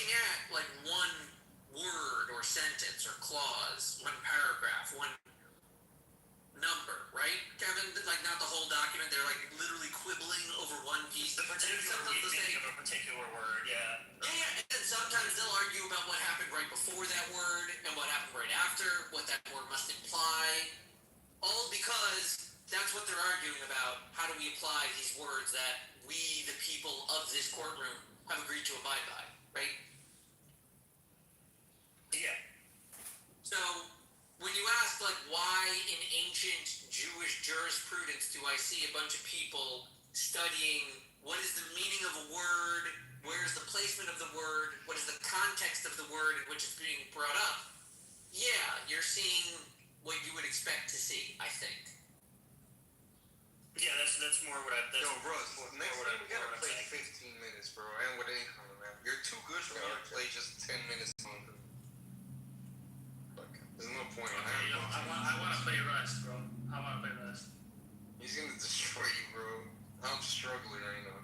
looking at like one word or sentence or clause, one paragraph, one number, right, Kevin? Like not the whole document. They're like literally quibbling over one piece. The particular meaning of a particular word, yeah. Yeah, and then sometimes they'll argue about what happened right before that word and what happened right after, what that word must imply, all because that's what they're arguing about. How do we apply these words that we, the people of this courtroom, have agreed to abide by, right? Yeah. So when you ask, like, why in ancient Jewish jurisprudence do I see a bunch of people studying what is the meaning of a word, where's the placement of the word, what is the context of the word in which it's being brought up? Yeah, you're seeing what you would expect to see, I think. Yeah, that's more what I. Yo, Russ, next time we gotta play 15 minutes, bro. And with anything, man. You're too good for me to play just 10 minutes longer. There's no point in that. Yo, I want to play Rust, bro. I want to play Rust. He's gonna destroy you, bro. I'm struggling right now.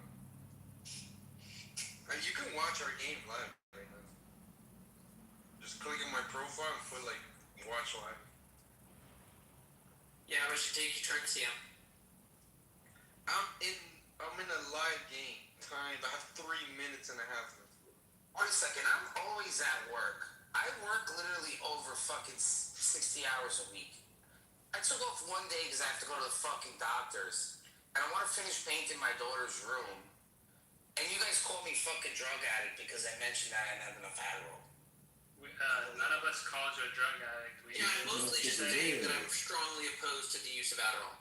You can watch our game live right now. Just click on my profile and put like watch live. Yeah, we should take you try to see him. I'm in a live game. I have 3 minutes and a half. Wait a second, I'm always at work. I work literally over fucking 60 hours a week. I took off one day because I have to go to the fucking doctors. And I want to finish painting my daughter's room. And you guys call me fucking drug addict because I mentioned that I didn't have enough Adderall. None of us called you a drug addict. Yeah, I mostly just saying that I'm strongly opposed to the use of Adderall.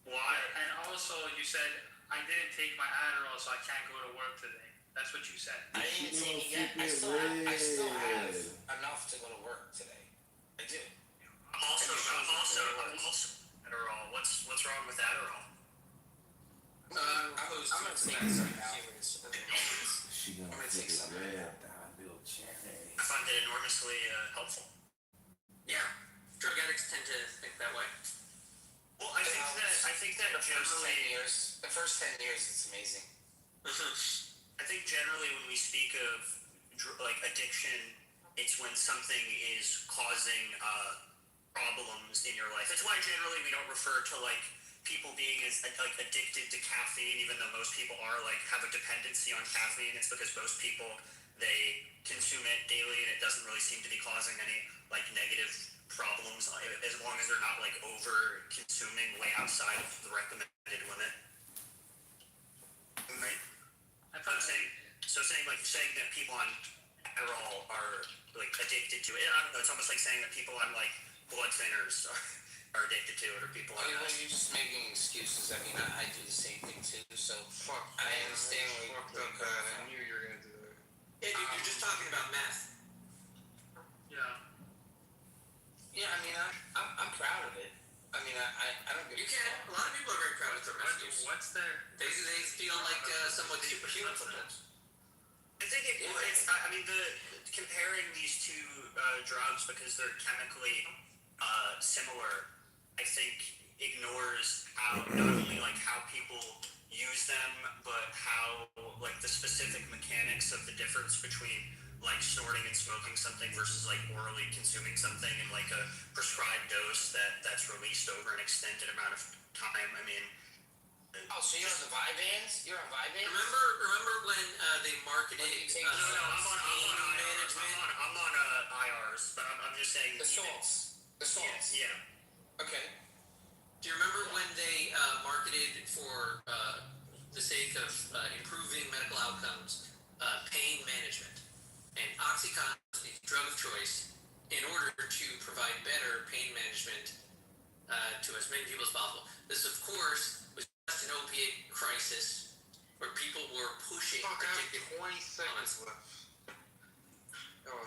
Why? And also, you said, I didn't take my Adderall, so I can't go to work today. That's what you said. I didn't take it yet. I still have enough to go to work today. I do. Also, Adderall. What's wrong with Adderall? I'm gonna take this right now. She gonna take some red down, Bill Channing. I find it enormously helpful. Yeah, drug addicts tend to think that way. Well, I think that generally, the first 10 years, it's amazing. I think generally when we speak of like addiction, it's when something is causing problems in your life. That's why generally we don't refer to like people being as like addicted to caffeine, even though most people are like have a dependency on caffeine. It's because most people, they consume it daily and it doesn't really seem to be causing any like negative problems as long as they're not like over consuming way outside of the recommended limit. Right? Saying that people on Adderall are like addicted to it. I don't know. It's almost like saying that people on like blood thinners are addicted to it, or people. Well, you're just making excuses. I mean, I do the same thing too. So Fuck. I understand what Fucked up, man. I knew you were gonna do that. Yeah, dude, you're just talking about meth. Yeah. Yeah, I mean, I'm proud of it. I mean, I don't give You can't. A lot of people are very proud of their meth use. What's their... They feel like somewhat superhuman sometimes. I think it's. I mean, comparing these two drugs because they're chemically similar, I think ignores how not only like how people use them, but how like the specific mechanics of the difference between like snorting and smoking something versus like orally consuming something in like a prescribed dose that's released over an extended amount of time. I mean. Oh, so you're on the Vyvanse? You're on Vyvanse? Remember when they marketed No, I'm on IRs, but I'm just saying The salts. The salts. Yeah. Okay. Do you remember when they marketed for the sake of improving medical outcomes, pain management, and OxyContin was the drug of choice in order to provide better pain management to as many people as possible? This, of course, was just an opiate crisis where people were pushing Fuck, I have particular 20 seconds left. Oh,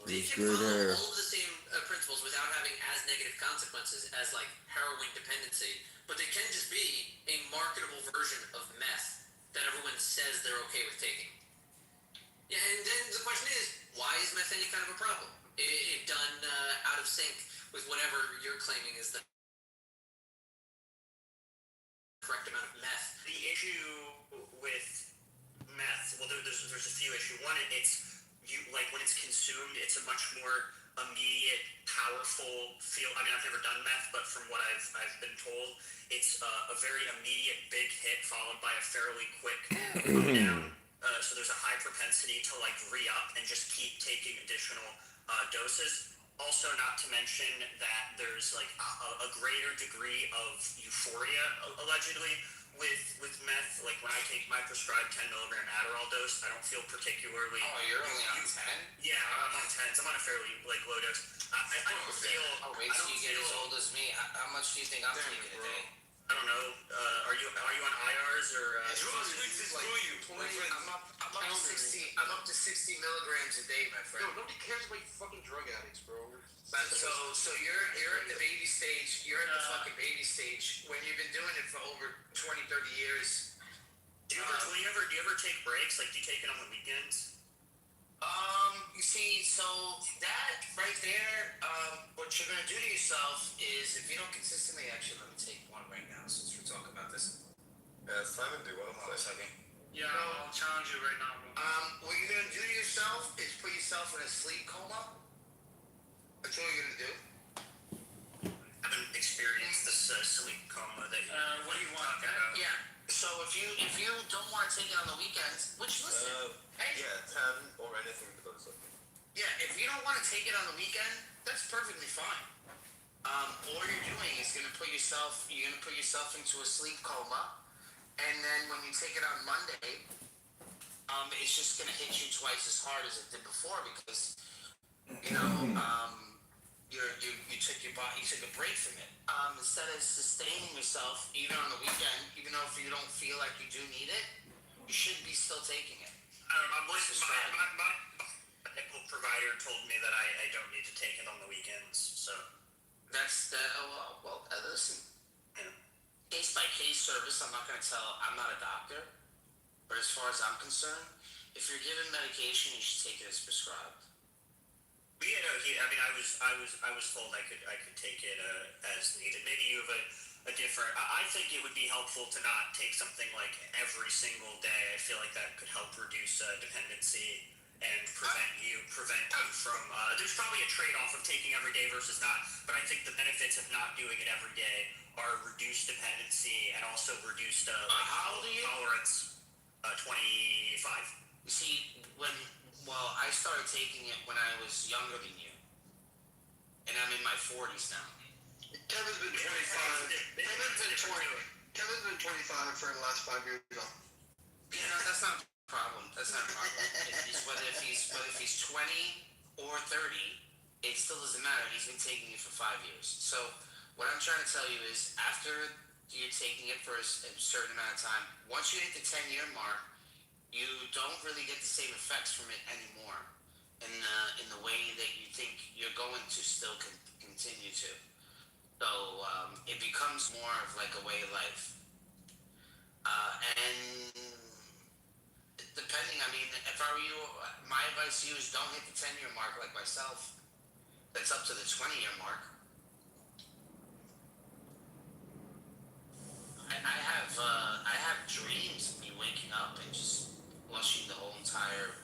they can follow all of the same principles without having as negative consequences as like heroin dependency, but they can just be a marketable version of meth that everyone says they're okay with taking. Yeah, and then the question is, why is meth any kind of a problem? If done out of sync with whatever you're claiming is the correct amount of meth. The issue with meth, well, there's there's a few issues. One, when it's consumed, it's a much more immediate, powerful feel. I mean, I've never done meth, but from what I've been told, it's a very immediate big hit followed by a fairly quick come down. So there's a high propensity to like re-up and just keep taking additional doses. Also, not to mention that there's like a greater degree of euphoria allegedly with meth. Like when I take my prescribed 10 milligram Adderall dose, I don't feel particularly. Oh, you're only on 10? Yeah, I'm on 10s. I'm on a fairly like low dose. I don't feel. Oh, wait till you get as old as me. How much do you think I'm taking a day? I don't know. Are you on IRs or? I'm up to 60 milligrams a day, my friend. Yo, nobody cares about you fucking drug addicts, bro. So you're at the baby stage. You're at the fucking baby stage when you've been doing it for over 20, 30 years. Do you ever take breaks? Like, do you take it on the weekends? You see, so that right there, what you're gonna do to yourself is if you don't consistently, actually, let me take one right now since we're talking about this. Simon, do one Hold on a second. Yeah, I'll challenge you right now, bro. What you're gonna do to yourself is put yourself in a sleep coma. That's what you're gonna do. I haven't experienced this sleep coma that you. What do you want? Yeah. So if you don't want to take it on the weekends, which listen, hey, 10 or anything because of yeah, if you don't want to take it on the weekend, that's perfectly fine. All you're doing is you're gonna put yourself into a sleep coma, and then when you take it on Monday, it's just gonna hit you twice as hard as it did before because you took a break from it. Instead of sustaining yourself even on the weekend, even though if you don't feel like you do need it, you should be still taking it. My medical provider told me that I don't need to take it on the weekends, so. That's listen. Yeah. Case by case service. I'm not a doctor, but as far as I'm concerned, if you're given medication, you should take it as prescribed. But yeah, no, I was told I could take it as needed. Maybe you have a different. I think it would be helpful to not take something like every single day. I feel like that could help reduce dependency and prevent you from. There's probably a trade-off of taking every day versus not. But I think the benefits of not doing it every day are reduced dependency and also reduced how old are you? tolerance. 25. You see, I started taking it when I was younger than you, and I'm in my 40s now. Kevin's been 25. Kevin's been 25 for the last 5 years now. Yeah, no, that's not a problem. Whether if he's 20 or 30, it still doesn't matter. He's been taking it for 5 years. So what I'm trying to tell you is, after you're taking it for a certain amount of time, once you hit the 10-year mark, you don't really get the same effects from it anymore in the way that you think you're going to still continue to. So it becomes more of like a way of life. And depending, if I were you, my advice to you is don't hit the 10-year mark like myself. That's up to the 20-year mark. I have dreams of me waking up and just flushing the whole entire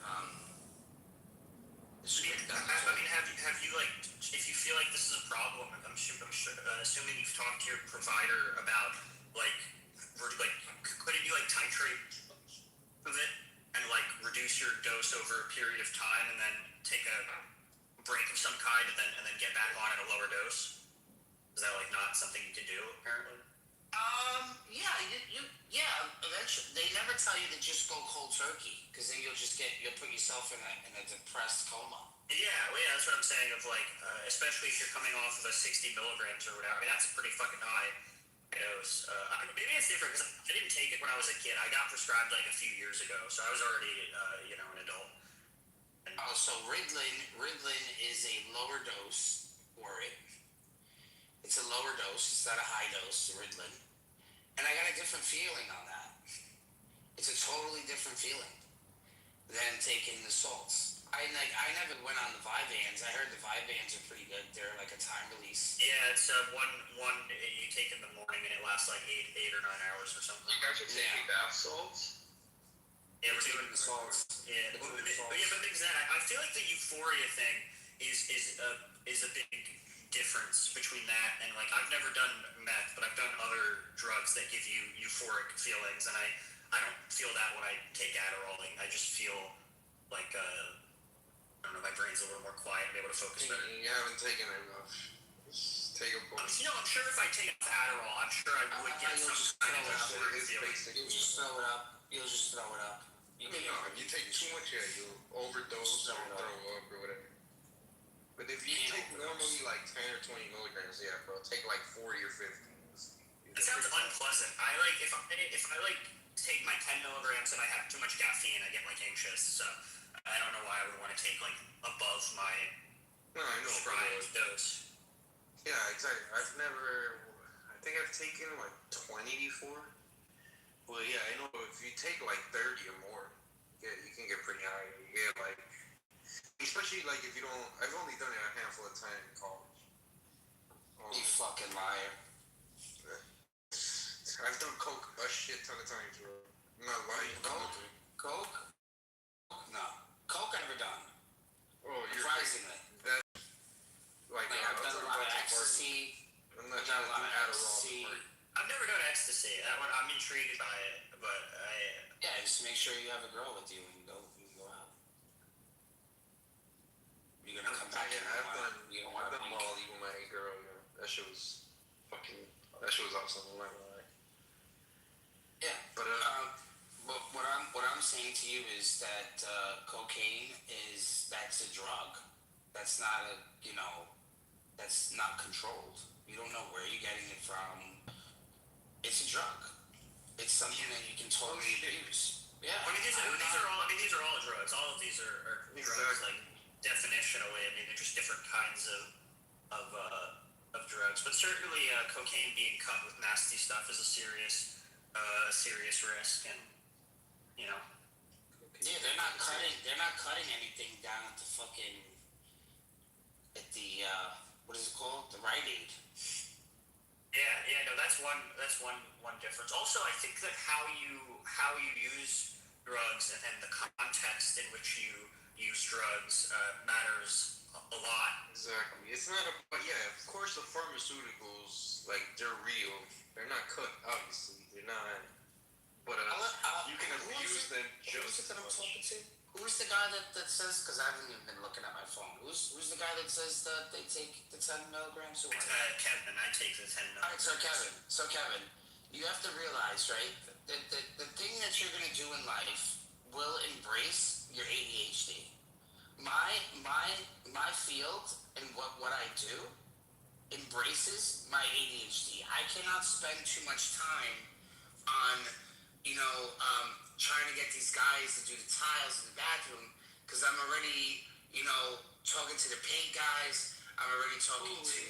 script down. Have you like, if you feel like this is a problem, I'm assuming you've talked to your provider about could it be like titrate of it and like reduce your dose over a period of time and then take a break of some kind and then get back on at a lower dose? Is that like not something you can do apparently? Eventually. They never tell you to just go cold turkey, because then you'll put yourself in a depressed coma. Yeah, that's what I'm saying. Of like, especially if you're coming off of a 60 milligrams or whatever. That's a pretty fucking high dose. Maybe it's different because I didn't take it when I was a kid. I got prescribed like a few years ago, so I was already, an adult. So Ritalin is a lower dose for it. It's a lower dose. It's not a high dose, Ritalin. And I got a different feeling on that. It's a totally different feeling than taking the salts. I never went on the Vyvanse. I heard the Vyvanse are pretty good. They're like a time release. Yeah, it's one you take in the morning and it lasts like 8 or 9 hours or something. You guys are taking bath salts? Yeah, we're doing assaults. Yeah, but big that I feel like the euphoria thing is a big difference between that and like I've never done meth, but I've done other drugs that give you euphoric feelings, and I don't feel that when I take Adderall. Like, I just feel like I don't know, my brain's a little more quiet and able to focus better. You haven't taken it enough. Just take a book. I'm sure if I take Adderall, I'm sure I would get some kind of euphoric feeling. You'll just throw it up. I mean, no, if you take too much, yeah, you'll overdose or throw up or whatever. But if you take normally like 10 or 20 milligrams, yeah, bro, take like 40 or 50. It sounds unpleasant. If I take my 10 milligrams and I have too much caffeine, I get like anxious. So I don't know why I would want to take like above my prescribed dose. Yeah, exactly. I think I've taken like 20 before. Well, yeah, I know if you take like 30 or more, yeah, you can get pretty high. You get like, especially like if you don't, I've only done it a handful of times in college. You fucking liar. I've done coke a shit ton of times, bro. I'm not lying. Coke? No. Coke I've never done. Oh, you're surprisingly. That, like I've done a lot of ecstasy. I'm not trying to do Adderall. I've never done ecstasy. That one, I'm intrigued by it, but yeah, just make sure you have a girl with you and go out. You're gonna come back. I've done Molly with my girl. Yeah. That shit was awesome. I'm not gonna lie. Yeah, but what I'm saying to you is that cocaine that's a drug. That's not that's not controlled. You don't know where you're getting it from. It's a drug. It's something that you can totally abuse. Yeah. These are all drugs. All of these are drugs, like definitionally. I mean, they're just different kinds of drugs. But certainly, cocaine being cut with nasty stuff is a serious risk, and you know. Yeah, they're not cutting anything down at the what is it called? The Rite Aid. Yeah, no, that's one difference. Also, I think that how you use drugs and the context in which you use drugs matters a lot. Exactly. It's not but yeah, of course the pharmaceuticals, like, they're real. They're not cut, obviously. They're not. But you can abuse them just. Who's it that I'm talking to? Who's the guy that says? Because I haven't even been looking at my phone. Who's the guy that says that they take the 10 milligrams? Or Kevin. I take the 10 milligrams. All right, so Kevin, you have to realize, right? The thing that you're gonna do in life will embrace your ADHD. My field and what I do embraces my ADHD. I cannot spend too much time on, trying to get these guys to do the tiles in the bathroom because I'm already, talking to the paint guys. I'm already talking to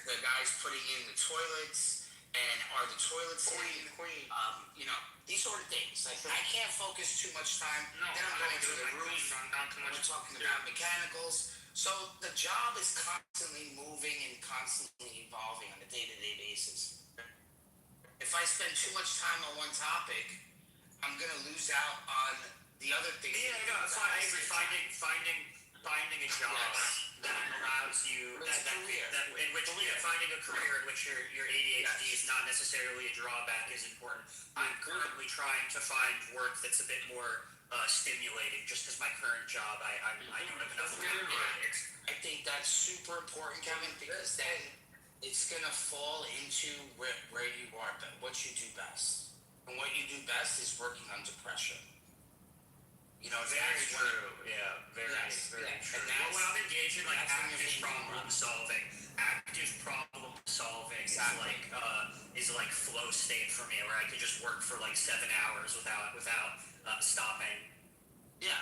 the guys putting in the toilets and are the toilets clean? These sort of things. Like, I can't focus too much time. No, then I'm going to the roof. We're talking about mechanicals. So the job is constantly moving and constantly evolving on a day-to-day basis. If I spend too much time on one topic, I'm gonna lose out on the other things. Yeah, no, that's why I agree. Finding a job that allows you finding a career in which your ADHD is not necessarily a drawback is important. I'm currently trying to find work that's a bit more stimulating, just because my current job I don't have enough time. I think that's super important, Kevin, because then it's gonna fall into where you are, what you do best. And what you do best is working under pressure. Very true. Yeah, very true. Well, when I'm engaged in like active problem solving is like flow state for me, where I could just work for like 7 hours without stopping. Yeah,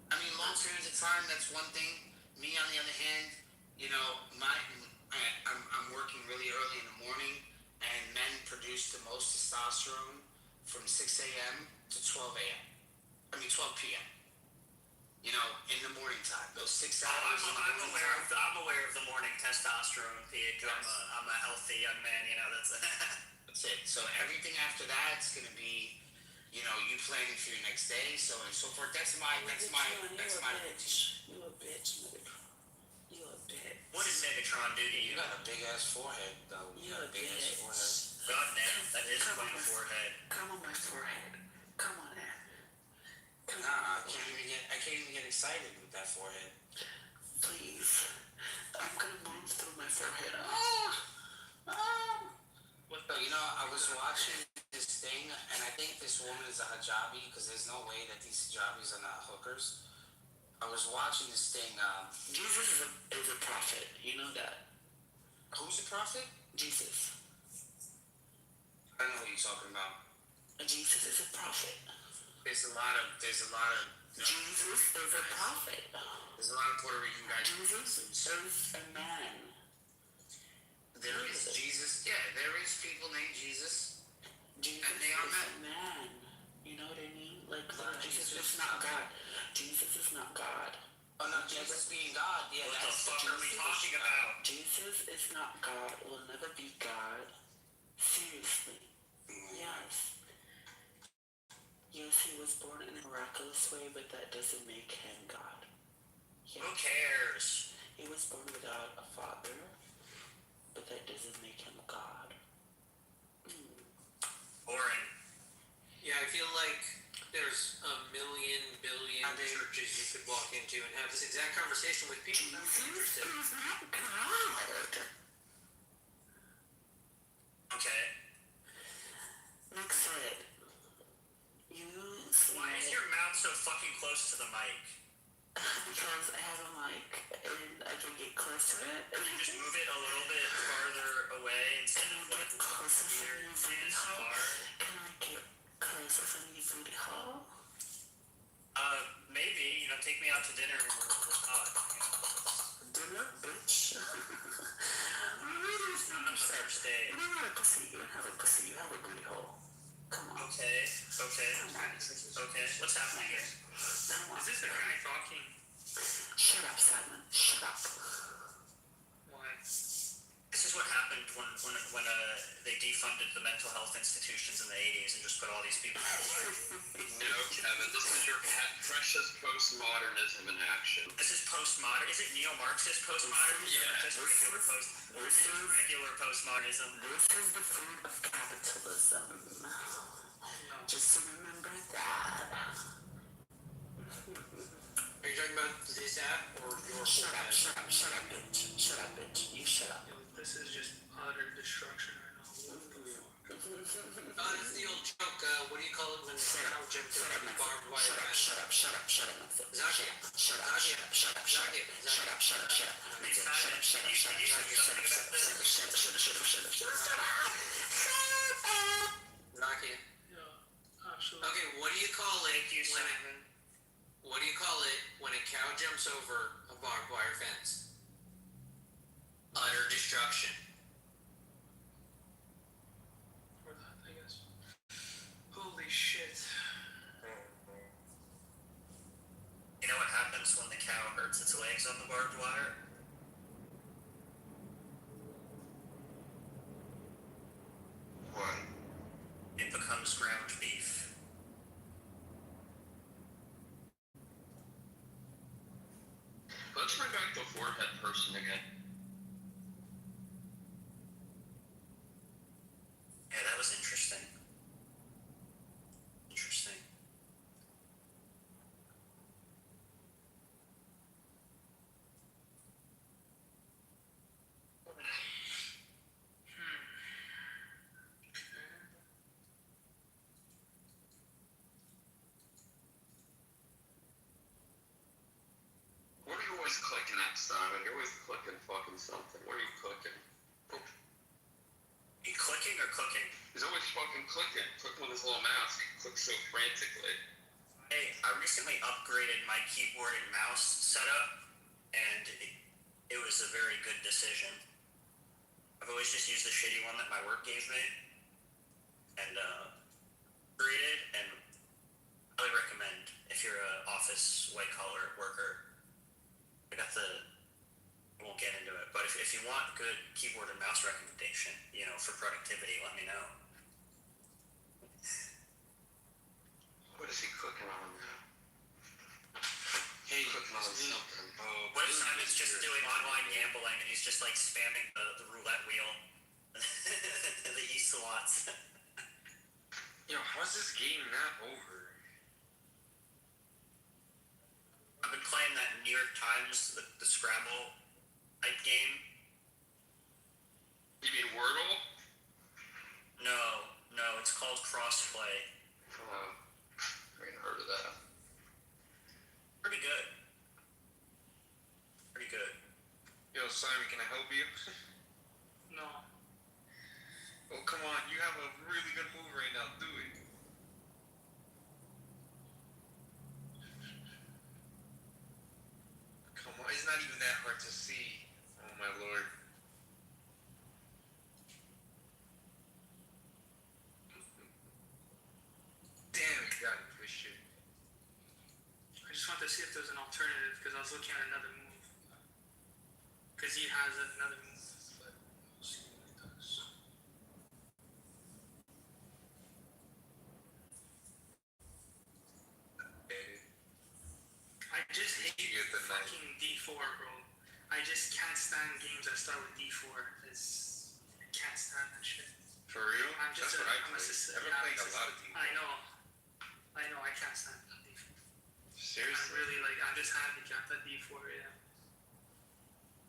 I mean, long periods of time, that's one thing. Me, on the other hand, I'm working really early in the morning, and men produce the most testosterone from 6 a.m. to 12 a.m. 12 p.m. In the morning time, those 6 hours. I'm aware of the morning testosterone peak. Yes. I'm a healthy young man. That's it. So everything after that's going to be you planning for your next day, so on and so forth. That's my You a bitch, Megatron. You a bitch. What did Megatron do to You you? got a big ass forehead, though. You got a big ass forehead. God damn, that is quite a forehead. Come on my forehead. Come on in. Nah, I can't even get excited with that forehead. Please. I'm gonna move through my forehead. So, I was watching this thing, and I think this woman is a hijabi, because there's no way that these hijabis are not hookers. I was watching this thing, Jesus is a prophet. You know that. who's a prophet? Jesus. I don't know what you're talking about. Jesus is a prophet. There's a lot of Jesus is a prophet. there's a lot of Puerto Rican guys. Jesus is a man. There is Jesus. Yeah, there is people named Jesus. Jesus And they are is a man. You know what I mean? Like, Jesus is not God. Jesus is not God. Oh no, Jesus being God. Yeah, What the that's fuck are we Jesus. talking about? Jesus is not God. Will never be God. Seriously. Yes. Yes, he was born in a miraculous way, but that doesn't make him God. Who cares? He was born without a father, but that doesn't make him God. Boring. Yeah, I feel like there's a million billion churches you could walk into and have this exact conversation with people that would be interested. is not God. Okay. Next slide. Why is your mouth so fucking close to the mic? Because I have a mic and I can get close to it. Can you just move it a little bit farther away instead of like Closer from your booty this hole? far? Can I get closer from your booty hole? Maybe, take me out to dinner and we'll talk. Dinner, bitch. It's not on the first date. You don't have a pussy. You don't have a pussy. You have a booty hole. Come on. Okay. What's happening here? Come on. Is this a guy talking? Shut up, Simon. Shut up. Why? This is what happened when they defunded the mental health institutions in the 80s and just put all these people in No, Kevin, this is your precious postmodernism in action. This is postmodern. Is it neo-Marxist postmodernism? Yeah. Or just regular or is it regular postmodernism? This is the fruit of capitalism. Just remember that. Are you talking about this app or your Shut whole up, app? shut up, shut up, bitch. Shut up, bitch. You shut up. This is just utter destruction right now. Oh, that's the old joke. What do you call it when the cow jumps over the barbed wire fence? Shut up, shut up, shut up, Zakia. shut up, shut up, shut up, shut up, shut up, shut up, shut up, Hey, Simon, can you say something about this? Zakia. Yeah, absolutely. Okay, what do you call it Thank you, when Simon. what do you call it when a cow jumps over a barbed wire fence? Utter destruction. Or that, I guess. Holy shit. You know what happens when the cow hurts its legs on the barbed wire? What? It becomes ground beef. Let's bring back the forehead person again. Yeah, that was interesting. Interesting. What are you always clicking at, Simon? You're always clicking fucking something. What are you clicking? You clicking or cooking? He's always fucking clicking. Clicking with his little mouse. He clicks so frantically. Hey, I recently upgraded my keyboard and mouse setup, and it was a very good decision. I've always just used the shitty one that my work gave me, and upgraded, and I would recommend if you're an office white collar worker. I won't get into it, but if you want good keyboard and mouse recommendation, for productivity, let me know. What is he cooking on? Hey, Cooking on this is- something. oh, What if this Simon's is just your- doing online gambling and he's just like spamming the roulette wheel? The e-slots. Yo, how's this game not over? I've been playing that New York Times, the Scrabble type game. You mean Wordle? No, it's called Crossplay. I ain't heard of that. Pretty good. Pretty good. Yo, Simon, can I help you? No. Oh, come on, you have a really good move right now. Do it. Come on, it's not even that hard to see. Oh my lord. Damn, you got it, good shit. I just wanted to see if there's an alternative because I was looking at another move. Because he has another move, but we'll see what it does. I just hate You get the fucking D4, bro. I just can't stand games that start with D4. I can't stand that shit. For real? I'm just That's what I I'm a play. Sicilian. I've been playing a lot of D4. I know, I can't stand D4. Seriously? I'm really like, I'm just handicapped at D4, yeah.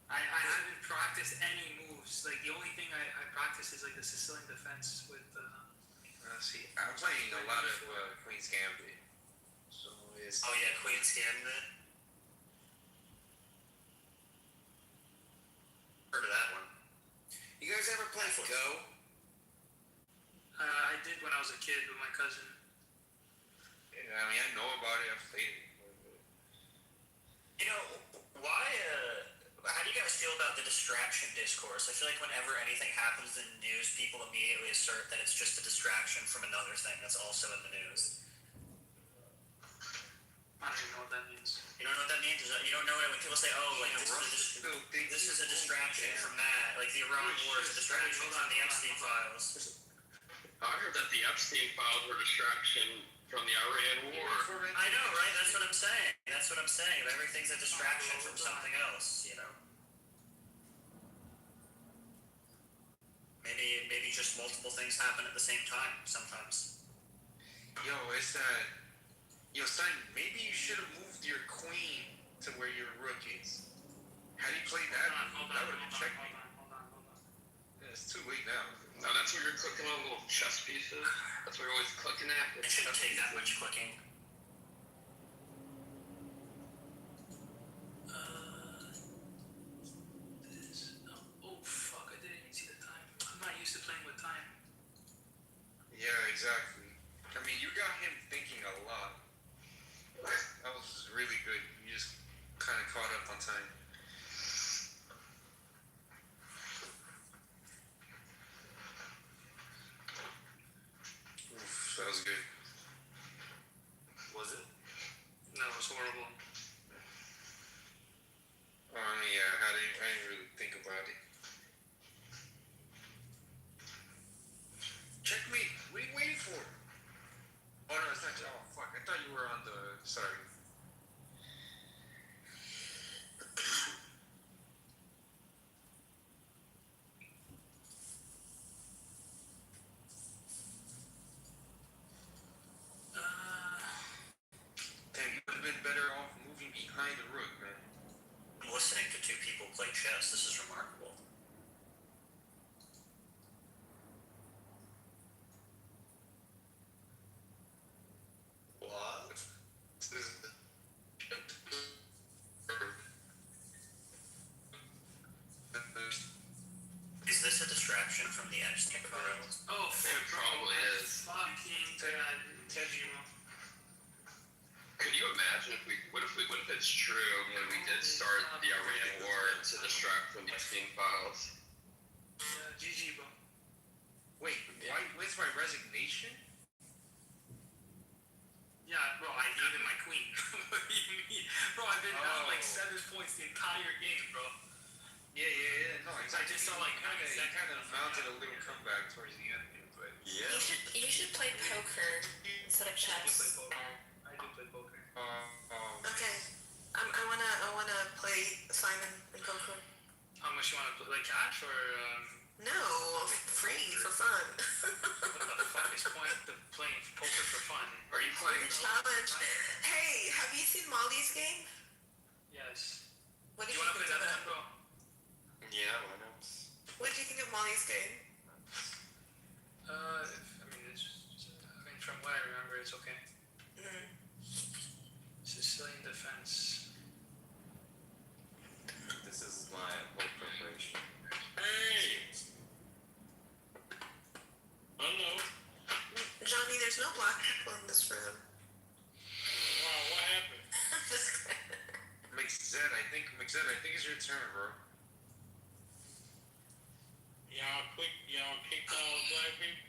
I haven't practiced any moves. Like, the only thing I practice is like the Sicilian defense with See, I'm playing a lot of Queen's Gambit. So it's... Oh yeah, Queen's Gambit. Heard of that one? You guys ever play Go? I did when I was a kid with my cousin. Yeah, I mean, I know about it. I've played it. You know, why, how do you guys feel about the distraction discourse? I feel like whenever anything happens in the news, people immediately assert that it's just a distraction from another thing that's also in the news. I don't even know what that means. You don't know what that means? You don't know it when people say, oh, like, this is a distraction from that. Like, the Iran war is a distraction from the Epstein files. I heard that the Epstein files were a distraction from the Iran war. I know, right? That's what I'm saying. That's what I'm saying. Everything's a distraction from something else, you know? Maybe just multiple things happen at the same time sometimes. Yo, it's that... Yo, son, maybe you should have moved your queen to where your rook is. Had he played that, that would have been checkmate. Yeah, it's too late now. No, that's where you're clicking on little chess pieces. That's what you're always clicking at. It shouldn't take that much clicking. Oh fuck! I didn't even see the time. I'm not used to playing with time. Yeah, exactly. I mean, you got him thinking a lot. That was really good. You just kind of caught up on time. Oof, that was good. Was it? No, it was horrible. Yeah, I didn't really think about it. Checkmate. What are you waiting for? Oh no, it's not. Oh fuck! I thought you were on the. Sorry. Damn, you would have been better off moving behind the rook, man. I'm listening to two people play chess. This is remarkable. What? Is this a distraction from the Epstein files? Oh, fuck, It probably is. Fucking Tejiro. Could you imagine if it's true when we did start the Iran war to distract from the Epstein files? Yeah, GG, bro. Wait, why? Where's my resignation? Yeah, bro, I gave him my queen. What do you mean? Bro, I've been down like Oh. 7 points the entire game, bro. Yeah. No, exactly. I just saw, like, kind of seconds mounted a of little that. comeback towards the end. but Yeah. You should play poker instead of I do play chess. poker. I do play poker. Okay. I wanna play Simon in poker. How much you want to play? Like cash or? No, free for fun. What the fuck is point of playing poker for fun? Are you playing? The challenge. Hey, have you seen Molly's game? Yes. What Do did you you want to think play of that, it? bro? Yeah, why not? What did you think of Molly's game? I mean, from what I remember, it's okay. Mm. Sicilian defense. This is my whole preparation. Hey! Hello. Johnny, there's no black people in this room. Wow, what happened? Mixed I think it's your turn, bro. Y'all kicked all the black people?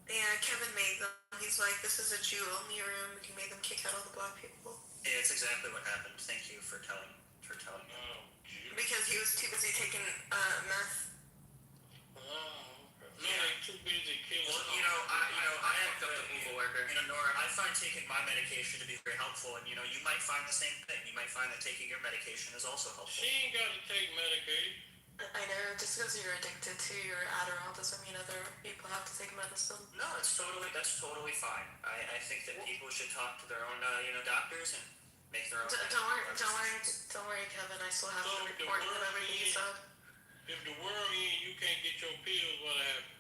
Yeah, Kevin made them. He's like, this is a Jew-only room. He made them kick out all the black people. Yeah, it's exactly what happened. Thank you for telling me. Oh, gee. Because he was too busy taking meth. Oh, okay. No, they too busy killing. Well, I have Fucked up the move worker. Nora, I find taking my medication to be very helpful, and you might find the same thing. You might find that taking your medication is also helpful. She ain't got to take medication. I know, just because you're addicted to your Adderall doesn't mean other people have to take medicine. No, that's totally fine. I think that people should talk to their own, doctors and make their own. Don't worry, Kevin. I still have So the the report of word everything you is- said. If the world in, you can't get your pills, what happened?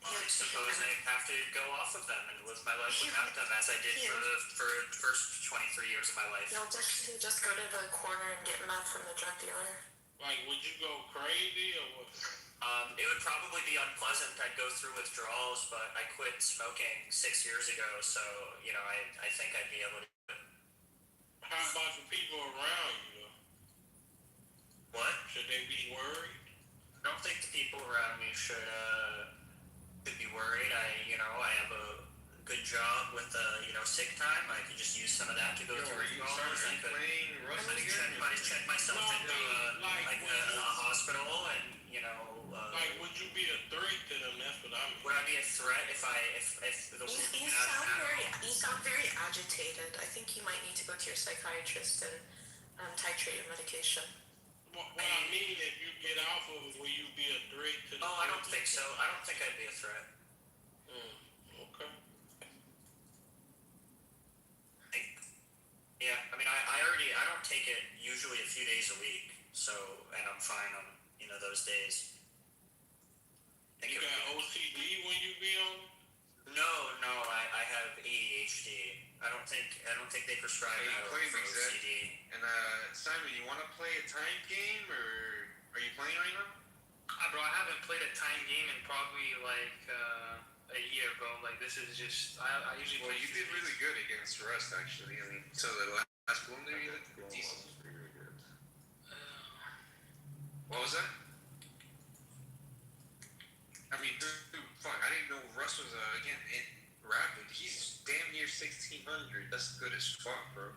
I suppose I have to go off of them and live my life without them, as I did for the first 23 years of my life. You'll just go to the corner and get meth from the drug dealer. Like, would you go crazy or what? It would probably be unpleasant. I'd go through withdrawals, but I quit smoking 6 years ago, so I think I'd be able to. How about the people around you, though? What? Should they be worried? I don't think the people around me should be worried. I have a good job with sick time. I could just use some of that to go through withdrawals. I could playing Rust again? check myself No, into a hospital, and Like, would you be a threat to them? That's what I mean. would I be a threat if the You sound very agitated. I think you might need to go to your psychiatrist and titrate your medication. What I mean, if you get off of it, will you be a threat to the Oh, I don't think so. I don't think I'd be a threat. Okay. Yeah, I mean, I don't take it usually a few days a week, so, and I'm fine on, those days. You got OCD when you be on? No, I have ADHD. I don't think they prescribe Hey, that play for exact- OCD. And Simon, you want to play a time game, or are you playing right now? Bro, I haven't played a time game in probably like a year, bro. Like this is just I usually. Well, play you did really good against Rust, actually. I mean, so the last blunder you did decent. What was that? I mean, dude, fuck, I didn't know Russ was again rapid. He's damn near 1600. That's good as fuck, bro.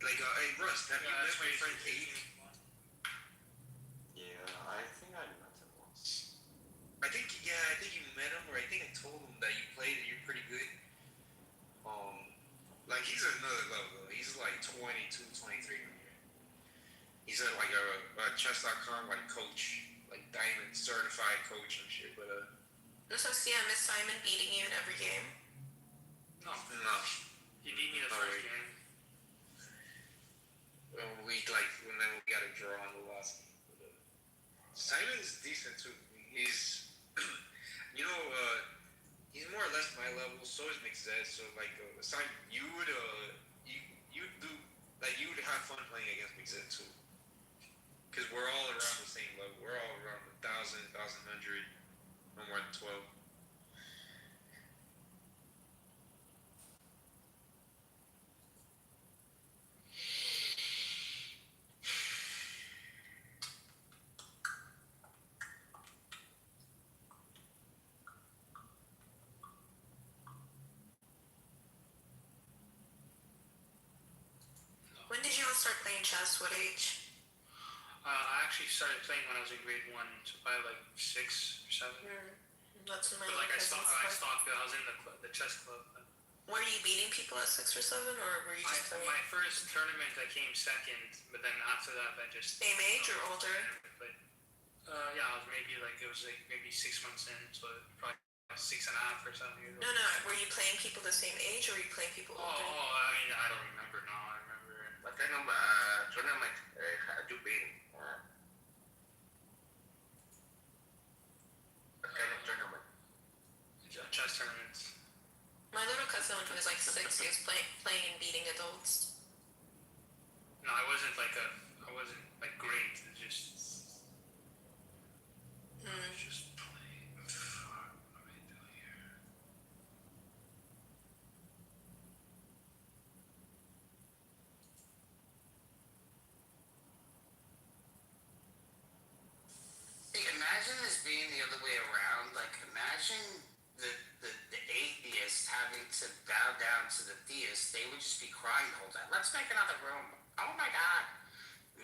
Like, hey, Russ, have you met my friend Kate? Yeah, I think I met him once. I think you met him, or I think I told him that you played and you're pretty good. Like, he's another level, though. He's like 22, 23. He's at like a chess.com like coach, like diamond certified coach and shit. But So see, I miss Simon beating you in every game. No, no, he beat me the first game. well, we got a draw on the last game. But, Simon's decent too. He's, he's more or less my level. So is McZed. So like Simon, you would have fun playing against McZed too. Because we're all around the same level. We're all around 1,000, 1,100, no more than 12. When did you all start playing chess? What age? I actually started playing when I was in grade 1, so probably like 6 or 7. That's when my But like I cousins stopped. I was in the chess club. Were you beating people at 6 or 7, or were you just playing? My first tournament, I came second, but then after that, I just Same age or older? But yeah, I was maybe like it was like maybe 6 months in, so probably 6.5 or 7 years. No. Were you playing people the same age, or were you playing people older? I mean, I don't remember now. I remember. What kind of tournament had you been? What kind of tournament? Chess tournaments. My little cousin, when he was like 6, he was playing and beating adults. No, I wasn't like great. It's just playing. Fuck, what do I do here? Hey, imagine this being the other way around. Like, imagine the atheist having to bow down to the theist. They would just be crying the whole time. Let's make another room. Oh my god.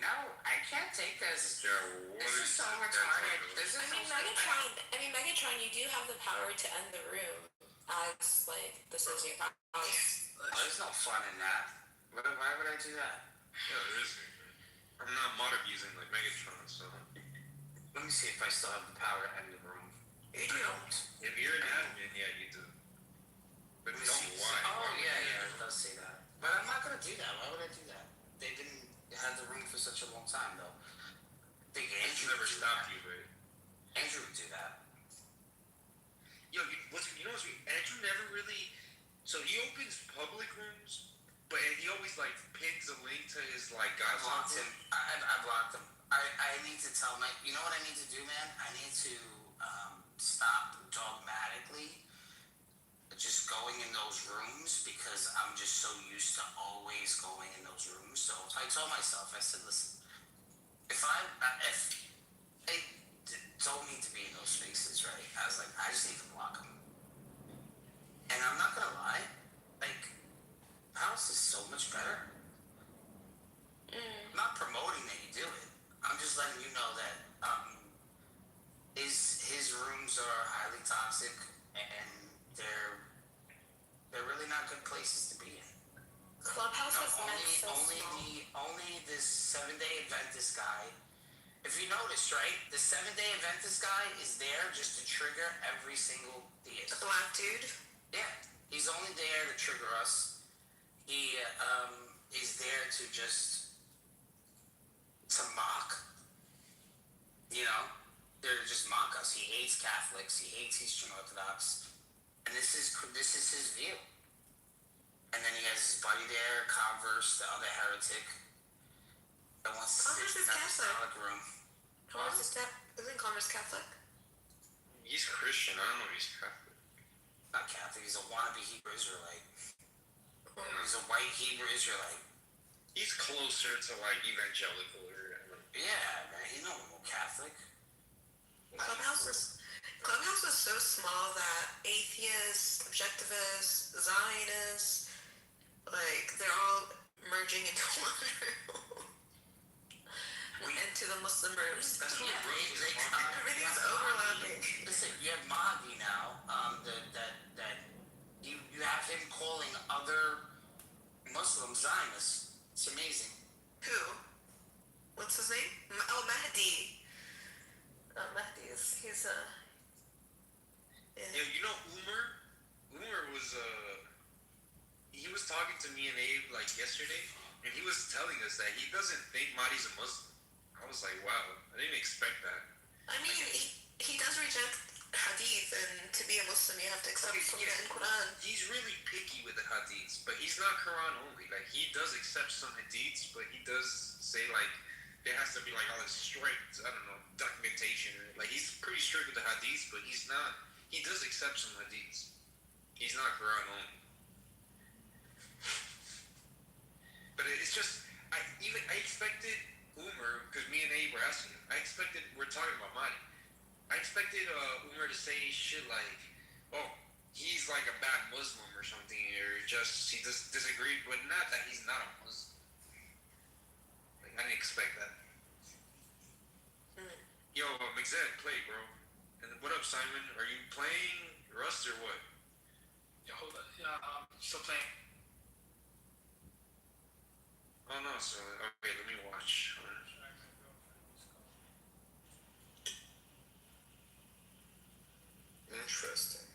No, I can't take this. This is so retarded. This is Megatron, you do have the power to end the room as, like, this is your house. There's no fun in that. Why would I do that? Yeah, there is. I'm not mod abusing like Megatron, so. Let me see if I still have the power to end the room. You don't. If you're an admin, yeah, you do. But Let me don't see. why. Oh, yeah, it does say that. But I'm not gonna do that. Why would I do that? They didn't have the room for such a long time, though. I think Andrew Never would do stopped that. you, right? Andrew would do that. Yo, you know what's weird? Andrew never really. So he opens public rooms, but he always like pins a link to his like I God's blocked him. I blocked him. I need to tell my. You know what I need to do, man? I need to stop dogmatically just going in those rooms because I'm just so used to always going in those rooms. So I told myself, I said, listen, if they don't need to be in those spaces, right? I was like, I just need to block them. And I'm not gonna lie, like, house is so much better. I'm not promoting that you do it. I'm just letting you know that his rooms are highly toxic and they're really not good places to be in. Clubhouse No, was so small. only this 7-day Adventist guy. If you noticed, right, the 7-day Adventist guy is there just to trigger every single theist. The black dude? Yeah, he's only there to trigger us. He is there to just to mock. You know, they're to just mock us. He hates Catholics. He hates Eastern Orthodox, and this is his view. And then he has his buddy there, Converse, the other heretic, that wants to Converse sit is in that Catholic. Catholic room. Isn't Converse Catholic? He's Christian. I don't know if he's Catholic. Not Catholic. He's a wannabe Hebrew Israelite. He's a white Hebrew Israelite. He's closer to like evangelical or. Yeah, man. He's no Catholic. Clubhouse was so small that atheists, objectivists, Zionists, like, they're all merging into one room. Into the Muslim rooms. Everything's overlapping. Listen, you have Mahdi now. You have him calling other Muslim Zionists. It's amazing. Who? What's his name? Oh, Mahdi. Mahdi he's Yeah, you know Umar was he was talking to me and Abe like yesterday, and he was telling us that he doesn't think Mahdi's a Muslim. I was like, wow, I didn't expect that. I mean, he does reject hadith, and to be a Muslim, you have to accept Sunnah and Quran. He's really picky with the hadiths, but he's not Quran only. Like, he does accept some hadiths, but he does say like there has to be like all this strict, I don't know, documentation. Like, he's pretty strict with the hadiths, but he's not. He does accept some hadiths. He's not Quran only. But it's just, I expected Umar, because me and Abe were asking him, we're talking about Mahdi. I expected Umar to say shit like, oh, he's like a bad Muslim or something, or just he just disagreed, but not that he's not a Muslim. Like, I didn't expect that. Zed, play, bro. And what up, Simon? Are you playing Rust or what? Yeah, hold on. Yeah, still playing. Oh no, so okay, let me watch. Interesting.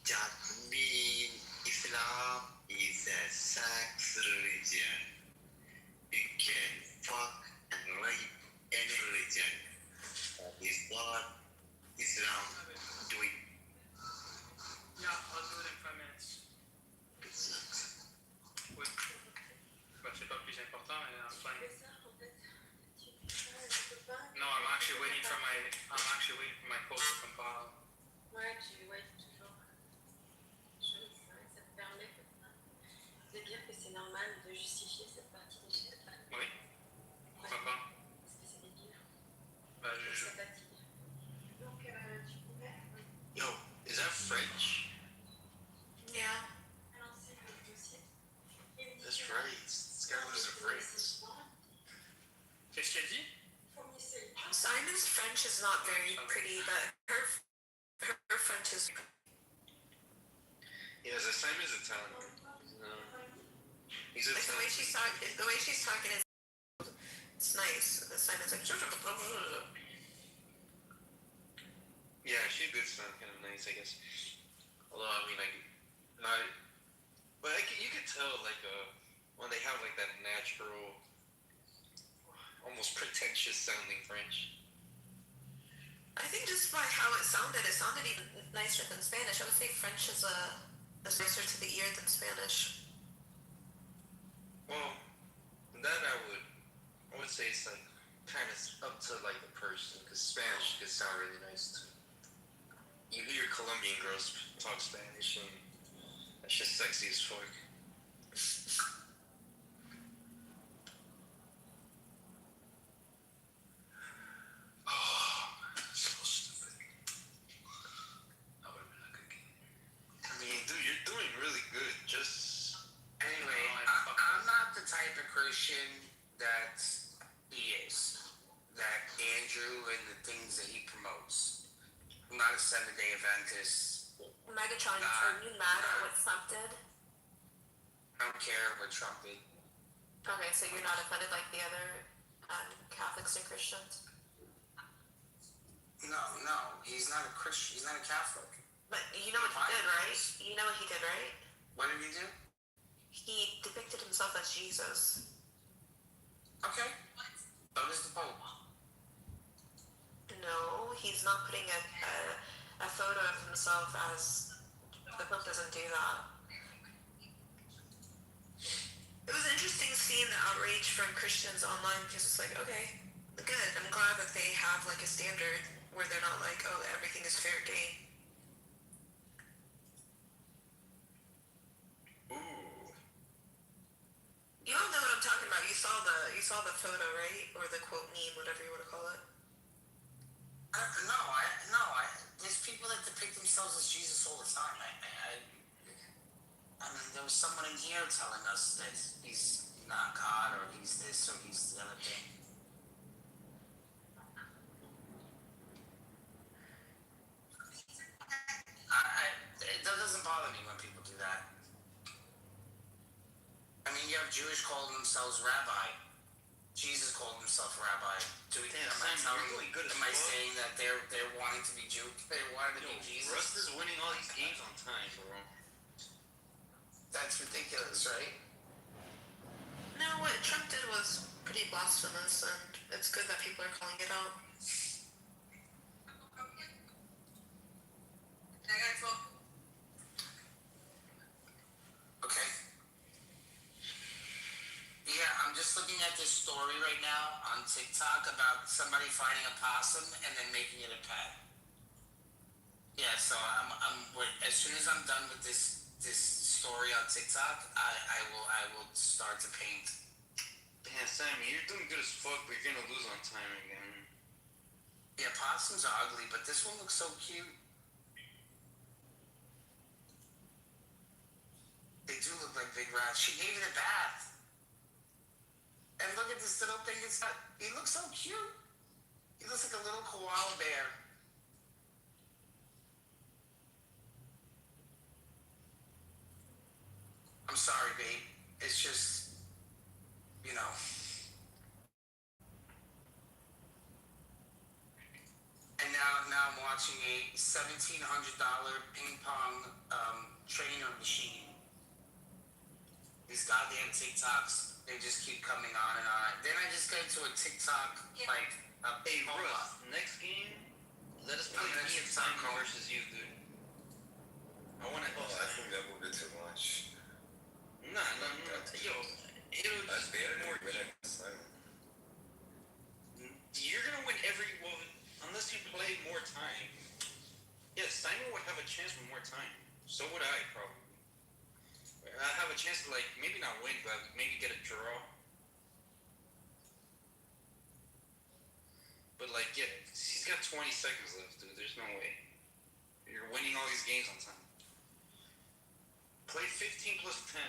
Jatmin Islam is a sex religion. You can fuck and rape any religion. That is what Islam doing. Yeah, I'll do it in 5 minutes. Oui. Bah, c'est pas plus important, mais I'm playing. No, I'm actually waiting for my code to compile. Ouais, toujours. Ça te permet de dire que c'est normal de justifier cette partie des choses. Oui. Pourquoi pas? Parce que c'est débile. Bah, je. C'est fatigué. Donc, tu pourrais. Yo, is that French? Yeah. Lancer le dossier. That's right. This guy lives in France. Qu'est-ce qu'elle dit? Simon's French is not very pretty, but her French is. Yeah, the Simon's Italian. He's Like the way Italian. she's talking is. It's nice. The Simon's like. Yeah, she did sound kind of nice, I guess. Although, I mean, not. But you could tell, like, when they have, like, that natural, almost pretentious sounding French. I think just by how it sounded even nicer than Spanish. I would say French is nicer to the ear than Spanish. Well, that I would say it's, like, kind of up to, like, the person, because Spanish could sound really nice, too. You hear Colombian girls talk Spanish, and that's just sexy as fuck. Oh, so stupid. That would have been a good game. I mean, dude, you're doing really good. Just Anyway, I'm not the type of Christian that he is. That Andrew and the things that he promotes. I'm not a 7-day Adventist. Megatron, are you mad at what Trump did? I don't care what Trump did. Okay, so you're not offended like the other Catholics and Christians? No, he's not a Christian. He's not a Catholic. But you know what he did, right? You know what he did, right? What did he do? He depicted himself as Jesus. Okay. So does the Pope. No, he's not putting a photo of himself as the Pope doesn't do that. It was interesting seeing the outrage from Christians online because it's like, okay, good. I'm glad that they have like a standard where they're not like, oh, everything is fair game. ooh. You all know what I'm talking about. You saw the photo, right? Or the quote meme, whatever you want to call it. No. There's people that depict themselves as Jesus all the time. I mean, there was someone in here telling us that he's not God, or he's this, or he's the other thing. It doesn't bother me when people do that. I mean, you have Jewish calling themselves rabbi. Jesus called himself rabbi. Am I saying that they're wanting to be Jew? They wanted to be Jesus? Rust is winning all these games on time, bro. That's ridiculous, right? No, what Trump did was pretty blasphemous, and it's good that people are calling it out. Okay. Yeah, I'm just looking at this story right now on TikTok about somebody finding a possum and then making it a pet. Yeah, so as soon as I'm done with this story on TikTok, I will start to paint. Damn, Sammy, you're doing good as fuck, but you're gonna lose on time again. Yeah, possums are ugly, but this one looks so cute. They do look like big rats. She gave it a bath. And look at this little thing. He looks so cute. He looks like a little koala bear. I'm sorry, babe. It's just, you know. And now I'm watching a $1,700 ping pong trainer machine. These goddamn TikToks, they just keep coming on and on. Then I just get into a TikTok like a Hey, hold Russ, up. next game, let us play I'm gonna me and TikTok Simon call. versus you, dude. I want to help I Simon. think that would be too much. Nah. Yo, it'll I'd just be be able more. to win against Simon. You're gonna win unless you play more time. Yeah, Simon would have a chance with more time. So would I, probably. I have a chance to, like, maybe not win, but maybe get a draw. But, like, yeah, he's got 20 seconds left, dude. There's no way. You're winning all these games on time. Play 15 plus 10.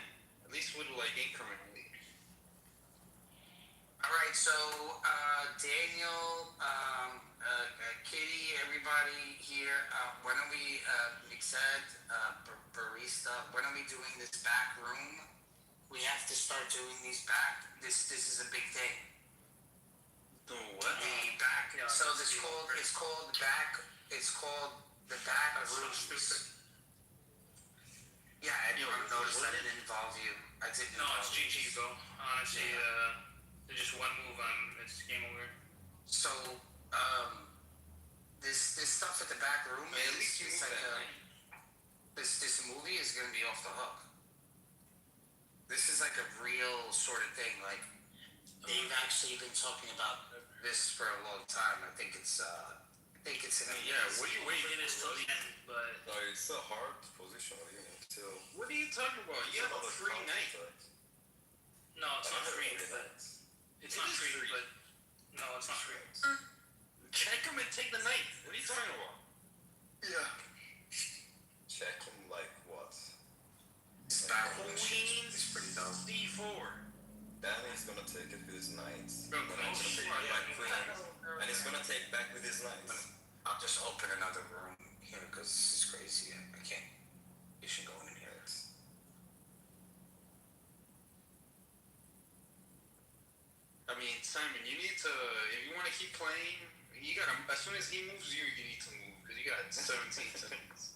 At least with, like, incrementally. All right, so Daniel, Kitty, everybody here, when are we, Mixed, Barista, when are we doing this back room? We have to start doing these back. This is a big thing. The what? The back. Yeah, So that's it's the called over. the back. It's called the back That's so rooms. stupid. Yeah, I Yo, didn't notice what? that it didn't involve you. I didn't. No, involve it's you. GG, bro. Honestly, there's just one move on, it's game over. So, this stuff at the back room. Man, at least you it's move like that night. this movie is gonna be off the hook. This is like a real sort of thing. Like they've actually been talking about this for a long time. I think it's an Yeah, what are you waiting It is till the end, but No, it's a hard position of unit too. What are you talking about? You have a free night. no, it's not free. But it's not is free, free. but no, it's not free. Check him and take the night. What are you talking about? yeah. Check him like what? This back room Queen is pretty dope. C4. Danny's gonna take it with his knights. Bro, And I'm gonna take Queen, it back yeah. queen. And he's gonna take back with his knights. I'll just open another room here because this is crazy. I can't. You should go in here. I mean, Simon, you need to, if you want to keep playing, you gotta, as soon as he moves you need to move, because you got 17 seconds.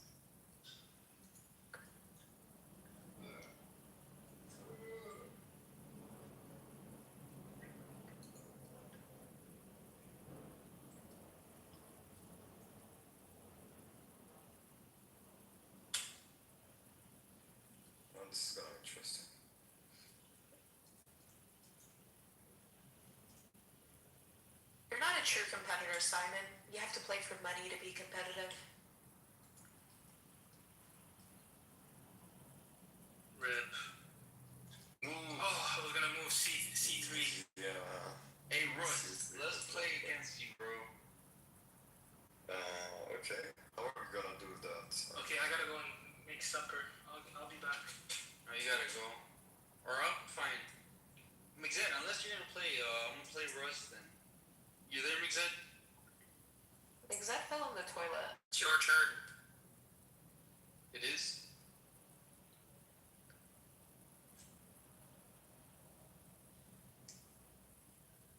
Oh, this is gonna be interesting. You're not a true competitor, Simon. You have to play for money to be competitive. Rip. Oh, I was gonna move C3. Yeah. Hey, Russ, let's play against you, bro. Okay. How are we gonna do that? Okay, I gotta go and make supper. I'll be back. Oh, you gotta go. Or I'll fine. Mixed, unless you're gonna play, I'm gonna play Russ then. You there, Mixed? Exet fell on the toilet. It's your turn. It is?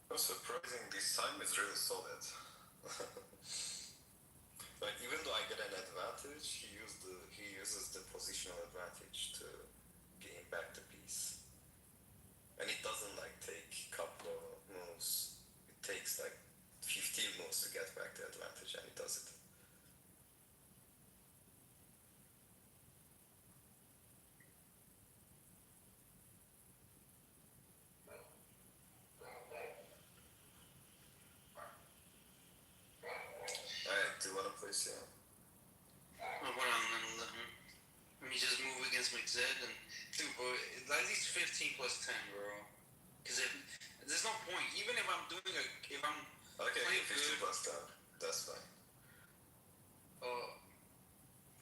What's surprising this time is really solid. Like even though I get an advantage, he uses the positional advantage to gain back the piece. And it doesn't like take a couple of moves. It takes like 15 moves to get back the advantage, and it does it. Alright, do you wanna play Sion? Oh, hold on, let me just move against Mixed and dude, bro, at least 15 plus 10, bro. Because if there's no point, even if I'm doing if I'm Okay, playing 50 good, plus 10. That's fine.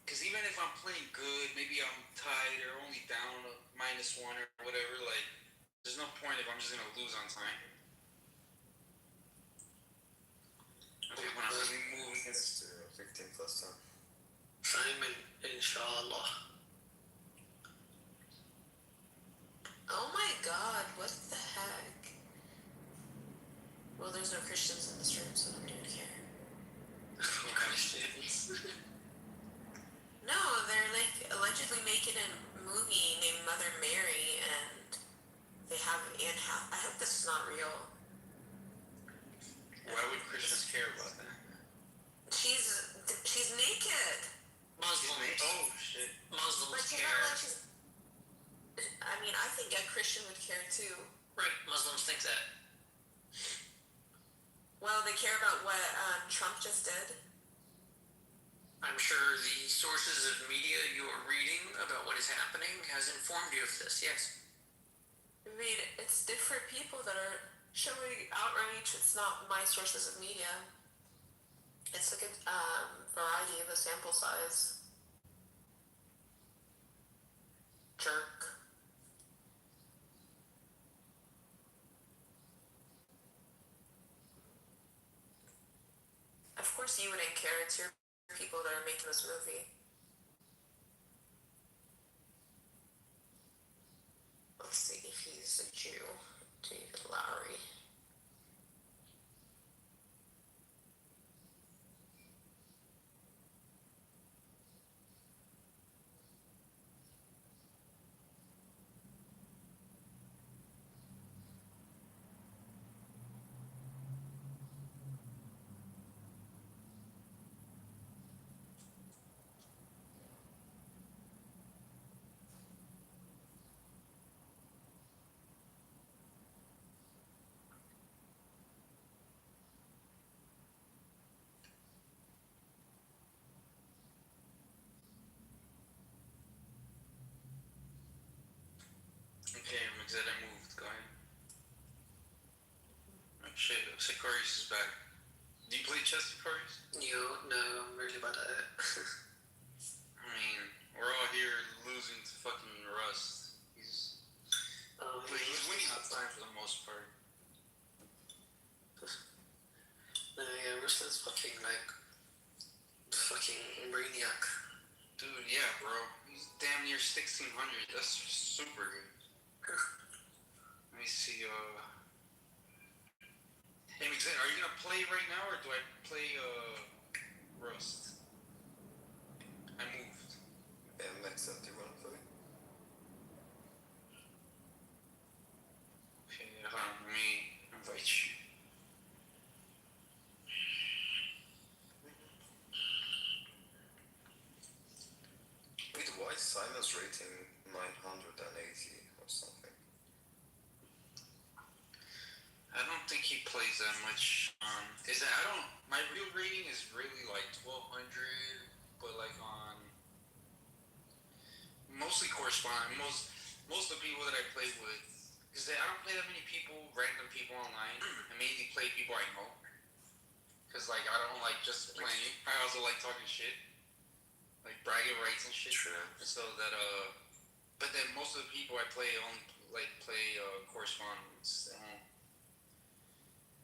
because even if I'm playing good, maybe I'm tied or only down a -1 or whatever, like, there's no point if I'm just gonna lose on time. Okay, when I'm moving Next to 15 plus 10. Simon, inshallah. Oh my god, what the heck? Well, there's no Christians in this room, so nobody would care. Christians. No, they're like allegedly making a movie named Mother Mary, and they have Anne I hope this is not real. Why would Christians care about that? She's naked. Muslims. Oh shit. Muslims But you care. know, like I mean, I think a Christian would care too. Right, Muslims think that. Well, they care about what Trump just did. I'm sure the sources of media you are reading about what is happening has informed you of this, yes. I mean, it's different people that are showing outrage. It's not my sources of media. It's like a variety of a sample size. Jerk. Of course you wouldn't care. It's your people that are making this movie. Let's see if he's a Jew. David Lowry. Okay, I'm excited. I moved. Go ahead. Oh shit, Sicarius is back. Do you play chess, Sicarius? No, I'm really bad at it. I mean, we're all here losing to fucking Rust. He's winning on time for the most part. No, yeah, Ruslan's fucking brainiac. Dude, yeah, bro. He's damn near 1600. That's super good. Let me see, Hey, Mixed, are you gonna play right now, or do I play, Rust? I moved. Yeah, next up, do you want to play? Okay, hold on, let me invite you. Wait, why is Simon's rating 980 or something? I don't think he plays that much. My real rating is really like 1200, but like on mostly corresponding. Most of the people that I play with, because I don't play that many people, random people online. I mainly play people I know. Because like I don't like just playing. I also like talking shit, like bragging rights and shit. True. So that but then most of the people I play only play correspondence.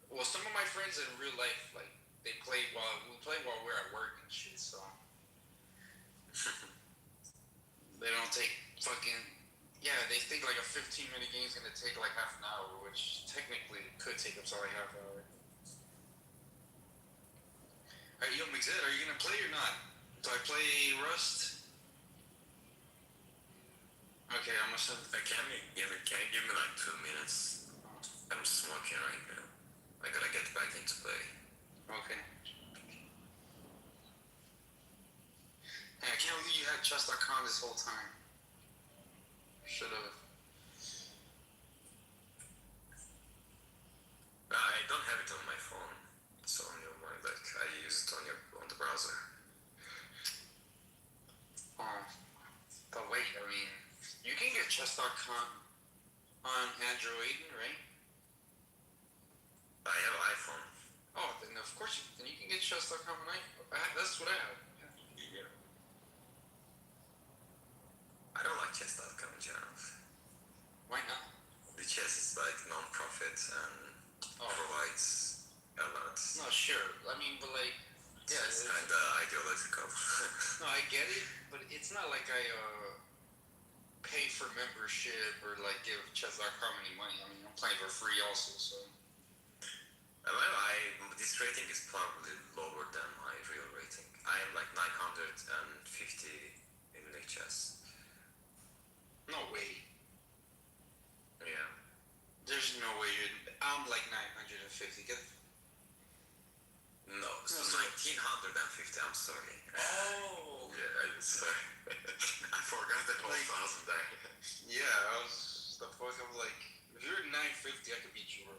Well, some of my friends in real life, like we play while we're at work and shit. So they don't take fucking. Yeah, they think like a 15-minute game is gonna take like half an hour, which technically could take up to like half an hour. Alright, yo, Mixed, are you gonna play or not? Do I play Rust? Okay, I'm gonna send. Can you give me like 2 minutes? I'm smoking right now. I gotta get back into play. Okay. Hey, I can't believe you had chess.com this whole time. Should've. I don't have it on my phone. It's on your mind. Like I use it on the browser. But wait, I mean, you can get chess.com on Android, right? I have an iPhone. Oh, then of course then you can get chess.com on iPhone. That's what I have. Yeah. I don't like chess.com in general. Why not? The chess is like non-profit and provides a lot of but No, sure. I mean, but like, yeah, it's kind of ideological. no, I get it, but it's not like I pay for membership or like give chess.com any money. I mean, I'm playing for free also, so. Well, this rating is probably lower than my real rating. I am like 950 in chess. No way. Yeah. There's no way I'm like 950. No, so 1950. I'm sorry. Oh. Yeah, I'm sorry. I forgot that whole thousand there. Yeah, I was the fuck. I'm like, if you're 950, I could beat you, bro.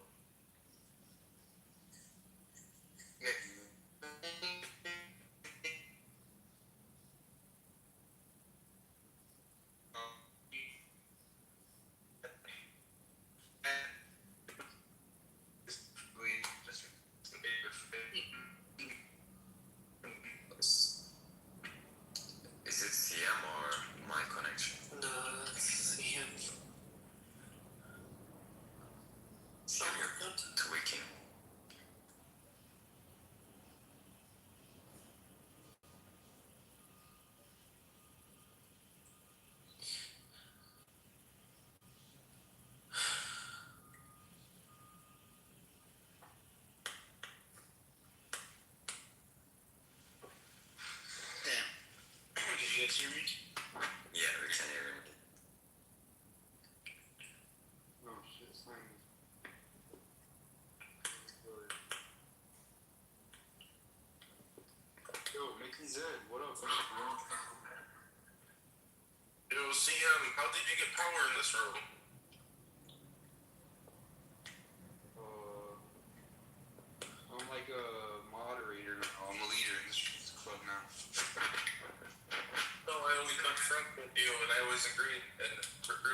Yeah. Is it CM or my connection? No, that's him. CM, you're tweaking. Did you guys hear me? Yeah, we can hear him. Oh shit, Simon. Yo, Mickey Z, what up, bro? Yo, CM, how did you get power in this room? I'm like a moderator now. I'm a leader in this club now. No, I only confronted you, and I always agreed and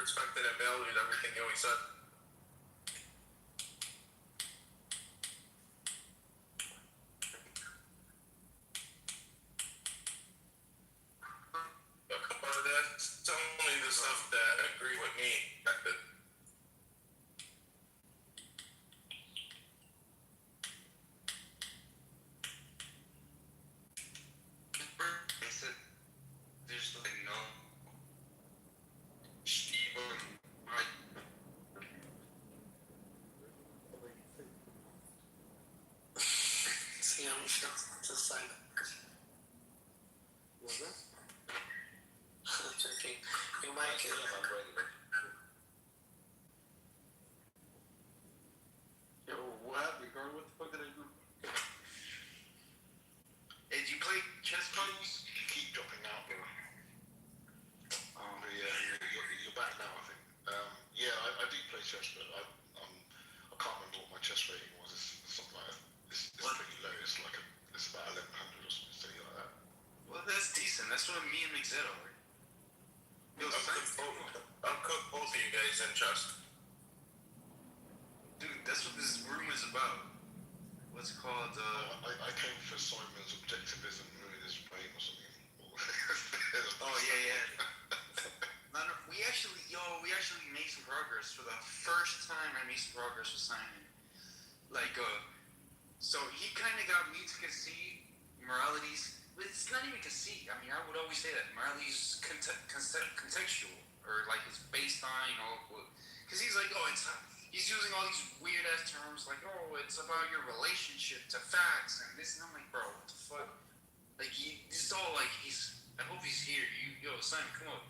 respected and valued everything you always said. But that's only the stuff that agree with me. They said there's like no Steve. See, I'm just silent. What's that? I'm joking. Your mic is. I'm ready. Yo, what happened, Carl? What the fuck did I do? Hey, did you play chess parties? You keep dropping out, bro. Yeah, You're back now, I think. Yeah, I do play chess, but I can't remember what my chess rating was. It's something like it's pretty low. It's like it's about 1100 or something like that. well, that's decent. That's what me and Mixed are. Yo, I'll cook both of you guys in chess. dude, that's what this room is about. What's it called? I came for Simon's objectivism in his brain or something. Oh yeah. No, we actually made some progress. For the first time, I made some progress with Simon. Like, so he kind of got me to concede morality's. But it's not even conceit. I mean, I would always say that morality's contextual, or like it's based on, because he's like, he's using all these weird ass terms like, it's about your relationship to facts and this, and I'm like, bro, what the fuck? Like, it's all like I hope he's here. Simon, come on.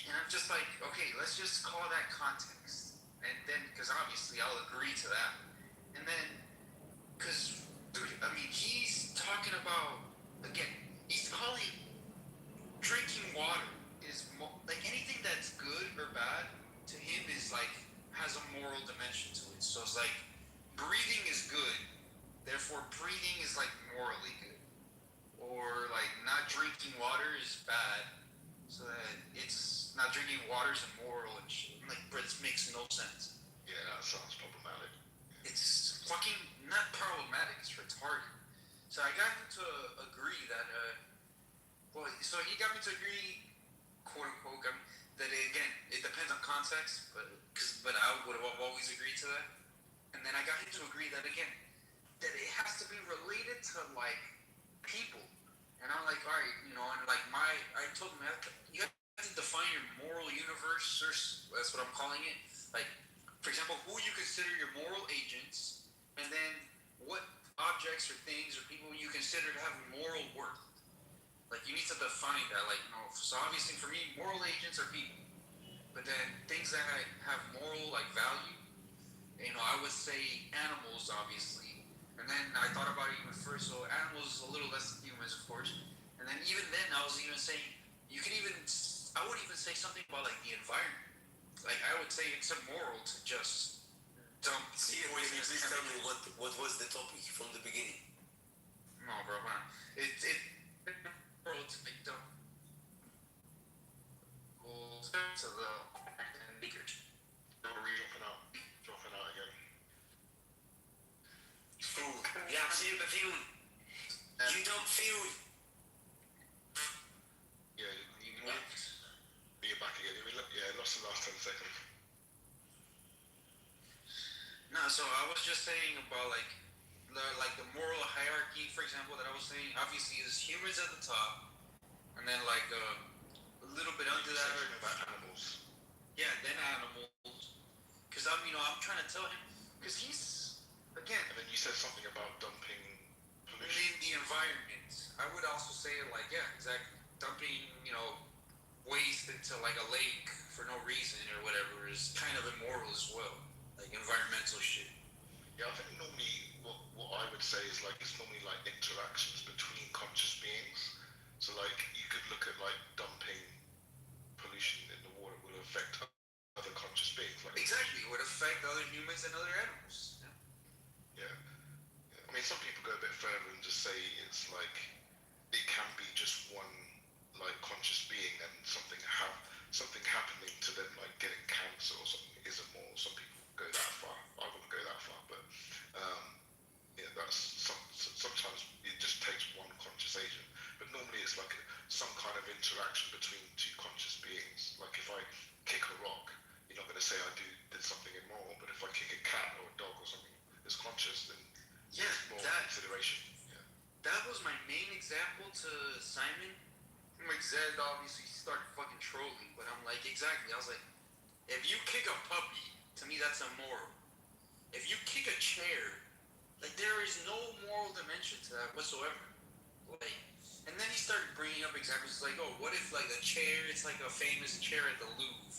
And I'm just like, okay, let's just call that context, and then because obviously I'll agree to that, and then because. Dude, I mean, he's talking about, again, he's calling drinking water is like anything that's good or bad to him is like has a moral dimension to it. So it's like breathing is good, therefore breathing is like morally good, or like not drinking water is bad, so that it's not drinking water is immoral and shit. Like, but it makes no sense. Yeah, that sounds problematic. It's fucking not problematic, it's retarded. So I got him to agree that, so he got me to agree, quote unquote, that it depends on context, but I would have always agreed to that. And then I got him to agree that, again, that it has to be related to like people. And I'm like, all right, you know, and like I told him, you have to define your moral universe, or that's what I'm calling it. Like, for example, who you consider your moral agents, and then what objects or things or people you consider to have moral worth. Like, you need to define that. Like, you know, so obviously for me, moral agents are people. But then things that have moral, like, value, you know, I would say animals, obviously. And then I thought about it even first. So animals is a little less than humans, of course. And then even then, I was even saying, I would even say something about, like, the environment. Like, I would say it's immoral to just dump poisonous Please tell me what was the topic from the beginning? No, bro, man. It's immoral to make dump to the acres. Were we dropping out again? Food. Yeah, absolutely food. You don't feel. Yeah, you're back again. Lost the last 10 seconds. No, so I was just saying about like the moral hierarchy, for example, that I was saying. Obviously, there's humans at the top, and then like a little bit under that. About animals. Yeah, then animals. Because I'm trying to tell him, because he's again. And then you said something about dumping pollution. In the environment, I would also say like, yeah, exactly, dumping waste into like a lake for no reason or whatever is kind of immoral as well, like environmental shit. Yeah, I think normally what I would say is like it's normally like interactions between conscious beings. So like you could look at like dumping pollution in the water will affect other conscious beings. Like Exactly, it would affect other humans and other animals. Yeah. I mean, some people go a bit further and just say it's like it can be just one like conscious being and something happening to them, like getting cancer or something, isn't more. Some people go that far. I wouldn't go that far, but that's sometimes it just takes one conscious agent. But normally it's like some kind of interaction between two conscious beings. Like if I kick a rock, you're not going to say I did something immoral, but if I kick a cat or a dog or something that's conscious, then there's more consideration. Yeah. That was my main example to Simon. Like Zed obviously started fucking trolling, but I'm like, exactly. I was like, if you kick a puppy, to me that's immoral. If you kick a chair, like there is no moral dimension to that whatsoever. Like, and then he started bringing up examples like, oh, what if like a chair? It's like a famous chair at the Louvre.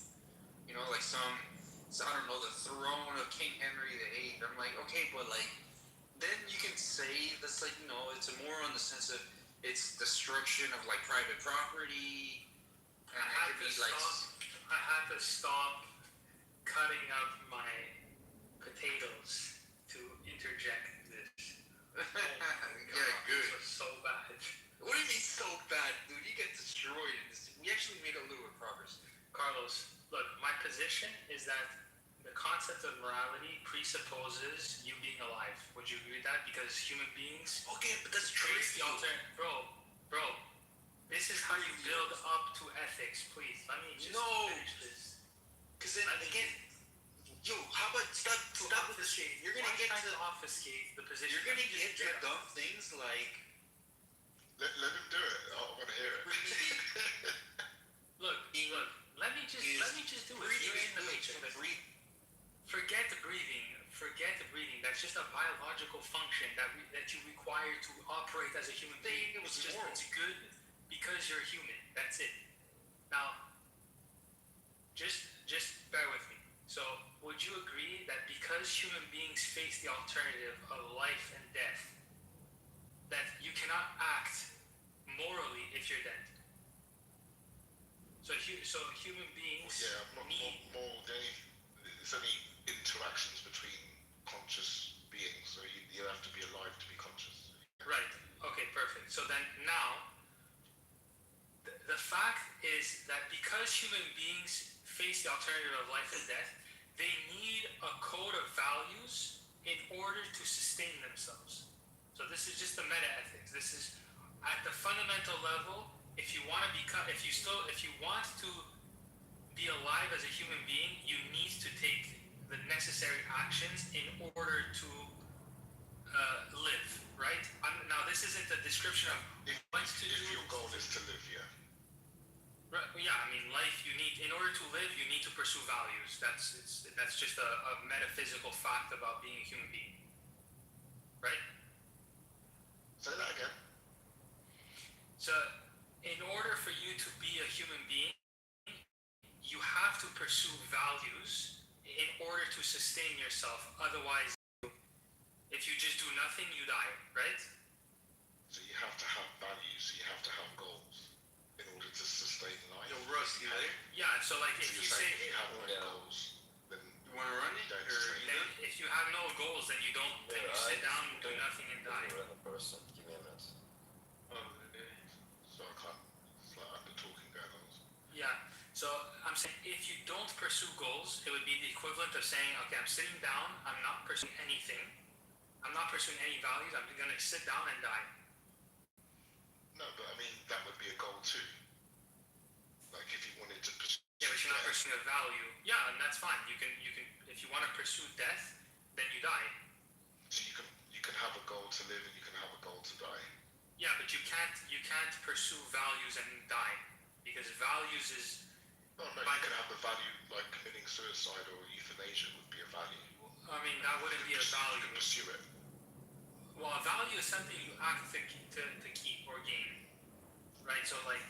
You know, like I don't know, the throne of King Henry VIII. I'm like, okay, but like, then you can say that's like, it's immoral in the sense of it's destruction of like private property. And I had to stop cutting up my potatoes to interject this. Yeah, good. It was so bad. What do you mean so bad, dude? You get destroyed in this. We actually made a little bit of progress. Carlos, look, my position is that the concept of morality presupposes you being alive. Would you agree with that? Because human beings... Okay, but that's face crazy. the alternate... Bro, this is how you build up to ethics. Please, let me just finish this. Because then, again, how about stop with the shit? You're going to get to obfuscate the position. You're going to get to dumb things like... Let him do it. I want to hear it. Look, let me just do it. You're in the matrix. Forget the breathing. That's just a biological function that you require to operate as a human being. It's good because you're human. That's it. Now, just bear with me. So, would you agree that because human beings face the alternative of life and death, that you cannot act morally if you're dead? So human beings need... More than it's only interactions between conscious beings, so you have to be alive to be conscious. Right. Okay, perfect. So then now, the fact is that because human beings face the alternative of life and death, they need a code of values in order to sustain themselves. So this is just the meta-ethics. This is at the fundamental level. If you want to be alive as a human being, you need to take the necessary actions in order to description of what to do. If your goal is to live, yeah. Right, well, yeah, I mean, life. In order to live, you need to pursue values. That's just a metaphysical fact about being a human being, right? Say that again. So, in order for you to be a human being, you have to pursue values in order to sustain yourself. Otherwise, if you just do nothing, you die, right? So you have to have values, you have to have goals in order to sustain life. Yo, Russ, you there? Yeah, so like So if you're you saying say, if you have no goals, then You want to run it? Don't Or say you then done? if you have no goals, then you don't, then you sit down, do nothing, and die. You're a person. Give me a minute. Oh, okay. so I can't. It's like under talking going on. Yeah. So I'm saying if you don't pursue goals, it would be the equivalent of saying, okay, I'm sitting down, I'm not pursuing anything, I'm not pursuing any values, I'm going to sit down and die. No, but I mean that would be a goal too. Like if you wanted to pursue. Yeah, but you're not pursuing a value. Yeah, and that's fine. You can if you want to pursue death, then you die. So you can have a goal to live and you can have a goal to die. Yeah, but you can't pursue values and die, because values is. No, you can have the value like committing suicide or euthanasia would be a value. I mean, that wouldn't be a You value. can pursue it. Well, a value is something you act to keep or gain, right? So like.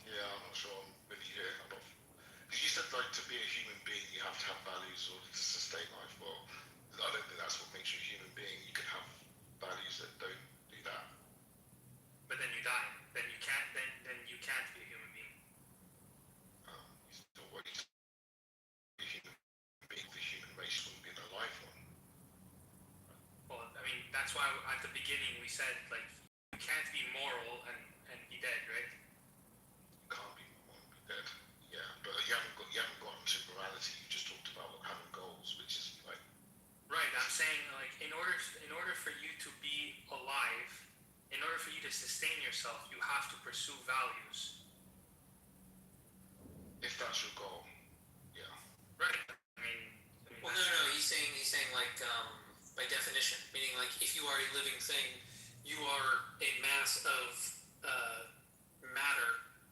Yeah, I'm not sure I'm really here. Because you said like to be a human being you have to have values in order to sustain life. Well, I don't think that's what makes you a human being. You can have values that don't do that. But then you die. Then you can't. Then you can't be a human being. So what is a human being? The human race wouldn't be an alive one. Well, I mean, that's why at the beginning we said like you can't be moral and be dead, right? You can't be one, be dead. Yeah, but you haven't gotten to morality. You just talked about having goals, which is like. Right. I'm saying like in order for you to be alive, in order for you to sustain yourself, you have to pursue values. If that's your goal, yeah. Right. I mean Well, no. He's saying like by definition, meaning like if you are a living thing, you are a mass of matter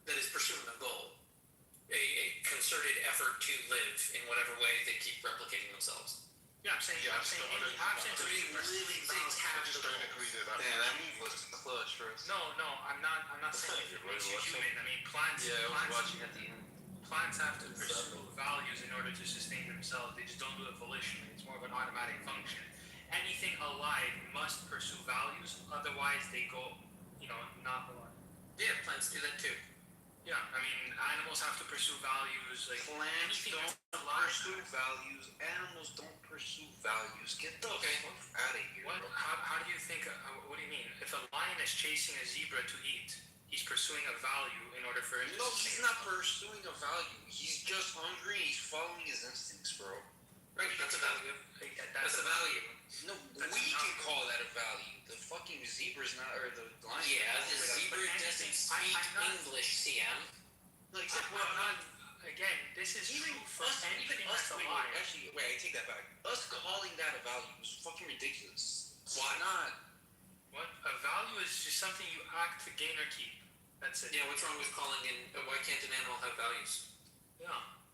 that is pursuing a goal, a concerted effort to live in whatever way they keep replicating themselves. Yeah, I'm saying in the absence of living things I have just the don't goal. agree that Damn, that move was clutch, Russ. No, I'm not saying it makes you human. I mean plants. Yeah, I was plants, watching at the end. plants have to pursue values in order to sustain themselves. They just don't do it volitionally. It's more of an automatic function. Anything alive must pursue values, otherwise they go, not alive. Yeah, plants do that too. Yeah, I mean, animals have to pursue values. Like Plants anything don't that's alive. pursue values. Animals don't pursue values. Get the Okay. fuck out of here, What? bro. How do you think? What do you mean? If a lion is chasing a zebra to eat, he's pursuing a value in order for him to No, sustain he's not himself. pursuing a value. He's just hungry. He's following his instincts, bro. Right, that's a value. Like, That's a value. No, That's we not- can call that a value. The fucking zebra's not, or the lion. Yeah, the Like, zebra doesn't speak I'm not- English, CM. Like, I'm not. Again, this is even true for us, anything even us, that's wait, alive. actually, wait, I take that back. Us calling that a value is fucking ridiculous. Why not? What? A value is just something you act to gain or keep. That's it. Yeah, what's wrong with calling why can't an animal have values? Yeah,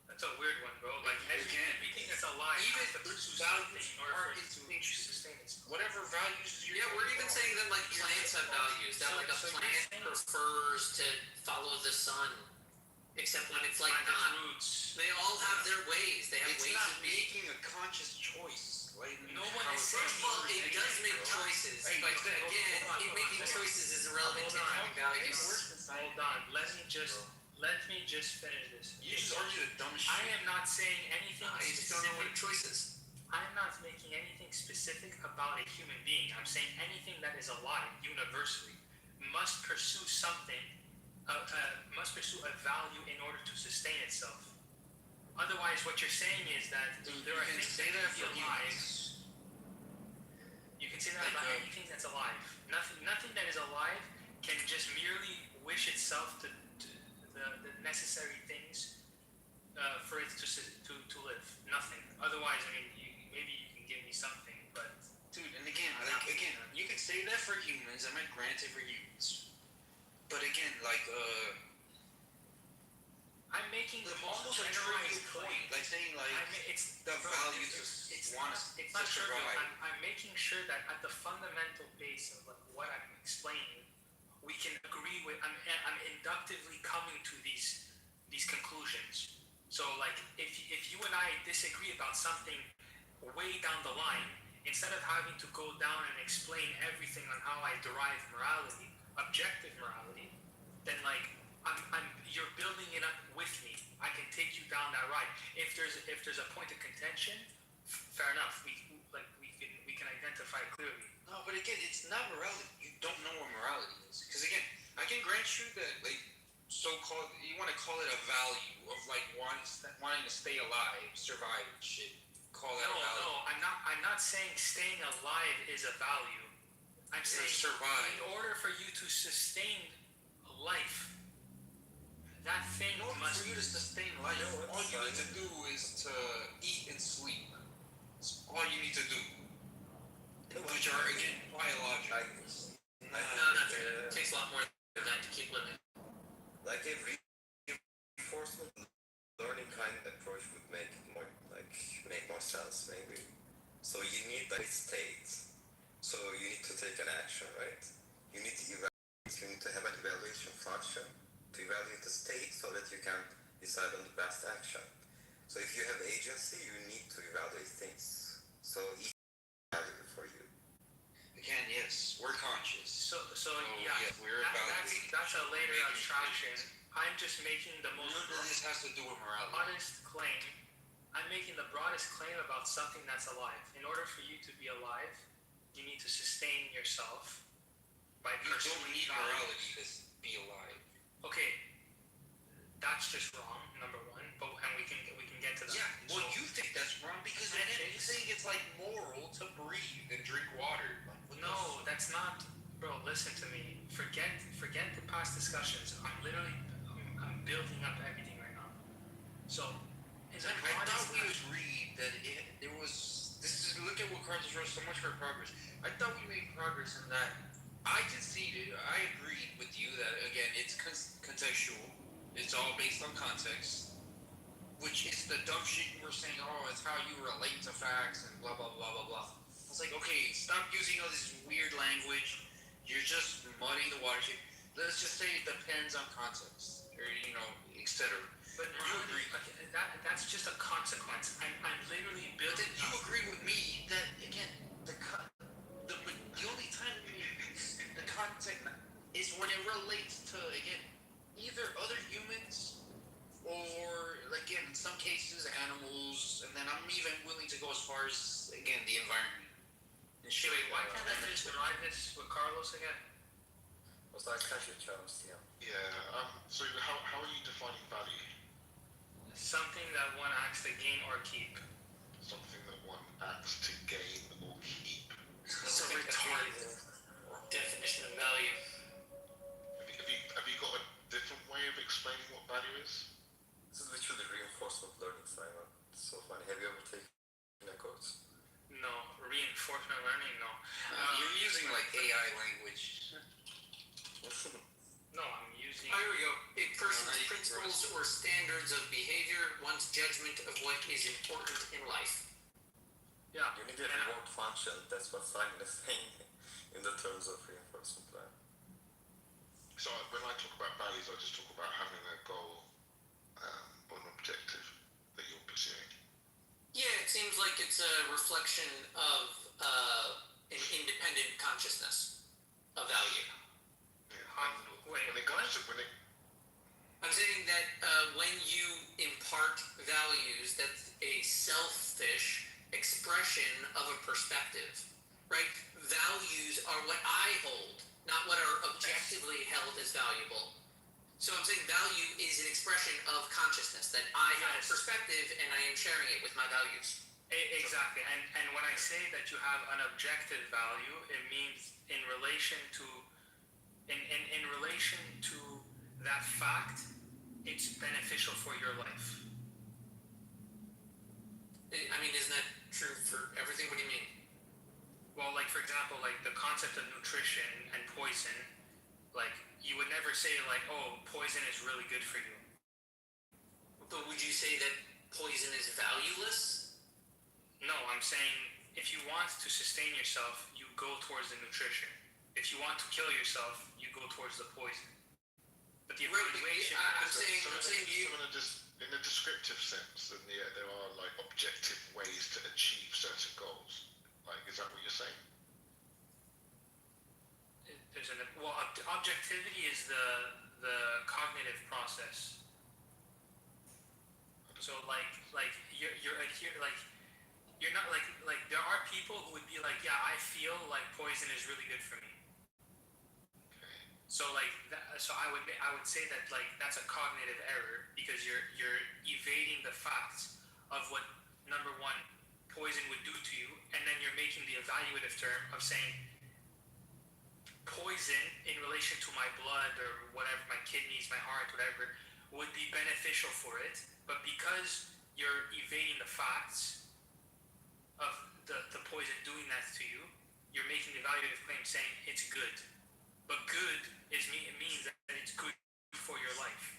that's a weird one, bro. Like everything that's alive Even has to pursue values something in order are for it to instinctual. sustain itself. Whatever values you're Yeah, we're even saying that like plants have values. That like a So you're plant saying- prefers to follow the sun, except when it's like Find its not. roots. They all have their ways. They have It's ways not of being. making a conscious choice. Like, No one how is it's saying- done. Well, it does make choices, Hey, but okay, again, hold on, making choices is irrelevant Hold to on. having values. Hold on. Let me just finish this. You just argue the dumb shit. I am not saying anything No, you just don't know what a specific. choice is. I am not making anything specific about a human being. I'm saying anything that is alive universally must pursue something, must pursue a value in order to sustain itself. Otherwise, what you're saying is that there are things that can be alive. You can say that about anything that's alive. Nothing that is alive can just merely wish itself to the necessary things for it to live. Nothing. Otherwise, I mean, maybe you can give me something, but Dude, and again, you can say that for for humans. I meant granted for humans. But again, like I'm making the most almost a generalized trivial point, claim. like saying like It's the bro, value it's to want not, us it's to not trivial. survive. I'm making sure that at the fundamental base of like what I'm explaining, we can agree with. I'm inductively coming to these conclusions. So like if you and I disagree about something way down the line, instead of having to go down and explain everything on how I derive morality, objective morality, then like you're building it up with me. I can take you down that ride. If there's a point of contention, fair enough. We can identify it clearly. No, but again, it's not morality. You don't know what morality is. Because again, I can grant you that, like, so-called, you want to call it a value of like wanting to stay alive, survive, and shit. Call that a value. No, I'm not saying staying alive is a value. I'm saying survive. In order for you to sustain life, that thing for you to sustain life, all you need to do is to eat and sleep. That's all you need to do. Which are, again, biological. It takes a lot more than that to keep living. Like a reinforcement learning kind of approach would make more sense maybe. So you need a state. So you need to take an action, right? You need to evaluate. You need to have an evaluation function to evaluate the state so that you can decide on the best action. So if you have agency, you need to evaluate things. So each value for you. Again, yes, we're conscious. So yeah, we're that's a later abstraction. I'm just making the most. None of this has to do with morality. Honest claim. I'm making the broadest claim about something that's alive. In order for you to be alive, you need to sustain yourself by pursuing. You don't need morality to be alive. Okay, that's just wrong. Number one, and we can get to that. Yeah, well, you think that's wrong because you think it's like moral to breathe and drink water. Like, no, that's not, bro. Listen to me. Forget the past discussions. I'm building up everything right now. So, I thought we agreed that there was. Look at what Carlos wrote. So much for progress. I thought we made progress in that. I conceded. I agreed with you that again, it's contextual. It's all based on context, which is the dumb shit you were saying. Oh, it's how you relate to facts and blah blah blah blah blah. I was like, okay, stop using all this weird language. You're just muddying the water. Let's just say it depends on context, or etc. But you agree. That's just a consequence. I'm literally building. But then you agree with me that again, the only time the context is when it relates to again either other humans or again in some cases animals, and then I'm even willing to go as far as again the environment. And shit. Wait, why can't I just derive this with Carlos again? Was that country terms, yeah. Yeah. So how are you defining value? Something that one acts to gain or keep. Something that one acts to gain or keep. It's a retarded definition of value. Have you got a different way of explaining what value is? This is literally reinforcement learning, Simon. It's so funny. Have you ever taken a course? No. Reinforcement learning? No. You're using like AI language. No, I'm using. Oh, here we go. A person's principles or standards of behavior, one's judgment of what is important in life. Yeah. You need a reward function. That's what Simon is saying in the terms of reinforcement learning. So when I talk about values, I just talk about having a goal or an objective that you're pursuing. Yeah, it seems like it's a reflection of an independent consciousness of value. I'm saying that when you impart values, that's a selfish expression of a perspective, right? Values are what I hold, not what are objectively held as valuable. So I'm saying value is an expression of consciousness, that I have a perspective and I am sharing it with my values. Exactly. And when I say that you have an objective value, it means in relation to that fact, it's beneficial for your life. I mean, isn't that true for everything? What do you mean? Well, like for example, like the concept concept of nutrition and poison, like you would never say like, oh, poison is really good for you. But would you say that poison is valueless? No, I'm saying if you want to sustain yourself, you go towards the nutrition. If you want to kill yourself, you go towards the poison. But the evaluation. I'm saying you. In a descriptive sense, then yeah, there are like objective ways to achieve certain goals. Like, is that what you're saying? Objectivity is the cognitive process. So like you're not like there are people who would be like, yeah, I feel like poison is really good for me. So like so I would say that like that's a cognitive error because you're evading the facts of what number one poison would do to you, and then you're making the evaluative term of saying poison in relation to my blood or whatever, my kidneys, my heart, whatever, would be beneficial for it, but because you're evading the facts of the poison doing that to you, you're making the evaluative claim saying it's good. But good it means that it's good for your life.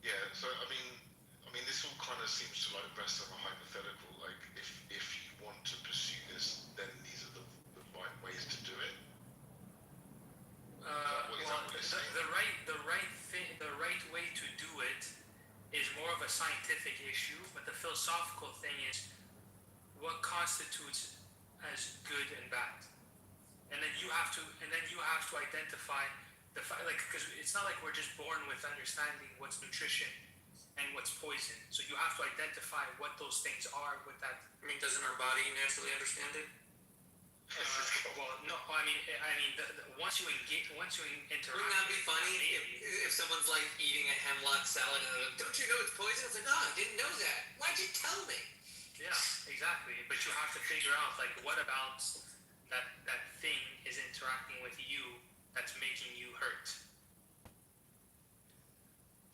Yeah. So I mean, this all kind of seems to like rest on a hypothetical. Like, if you want to pursue this, then these are the right ways to do it. The right way to do it is more of a scientific issue, but the philosophical thing is what constitutes as good and bad, and then you have to identify the fact, like, because it's not like we're just born with understanding what's nutrition and what's poison. So you have to identify what those things are with that. I mean, doesn't our body naturally understand it? Well, no. I mean, once you interact. Wouldn't that be funny if someone's like eating a hemlock salad and they're like, don't you know it's poison? It's like, oh, I didn't know that. Why'd you tell me? Yeah, exactly. But you have to figure out like what about that thing is interacting with you that's making you hurt.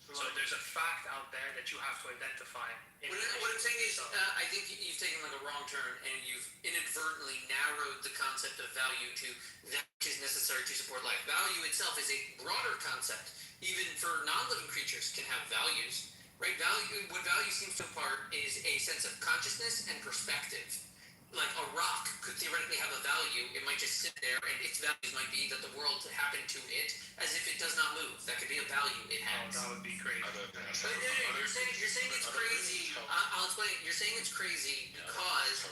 So there's a fact out there that you have to identify. What I'm saying is, I think you've taken like a wrong turn and you've inadvertently narrowed the concept of value to that which is necessary to support life. Value itself is a broader concept. Even for non-living creatures can have values. Right, what value seems to impart is a sense of consciousness and perspective. Like a rock could theoretically have a value. It might just sit there, and its values might be that the world happened to it as if it does not move. That could be a value it has. Oh, that would be crazy. You're saying it's crazy. I'll explain it. You're saying it's crazy because.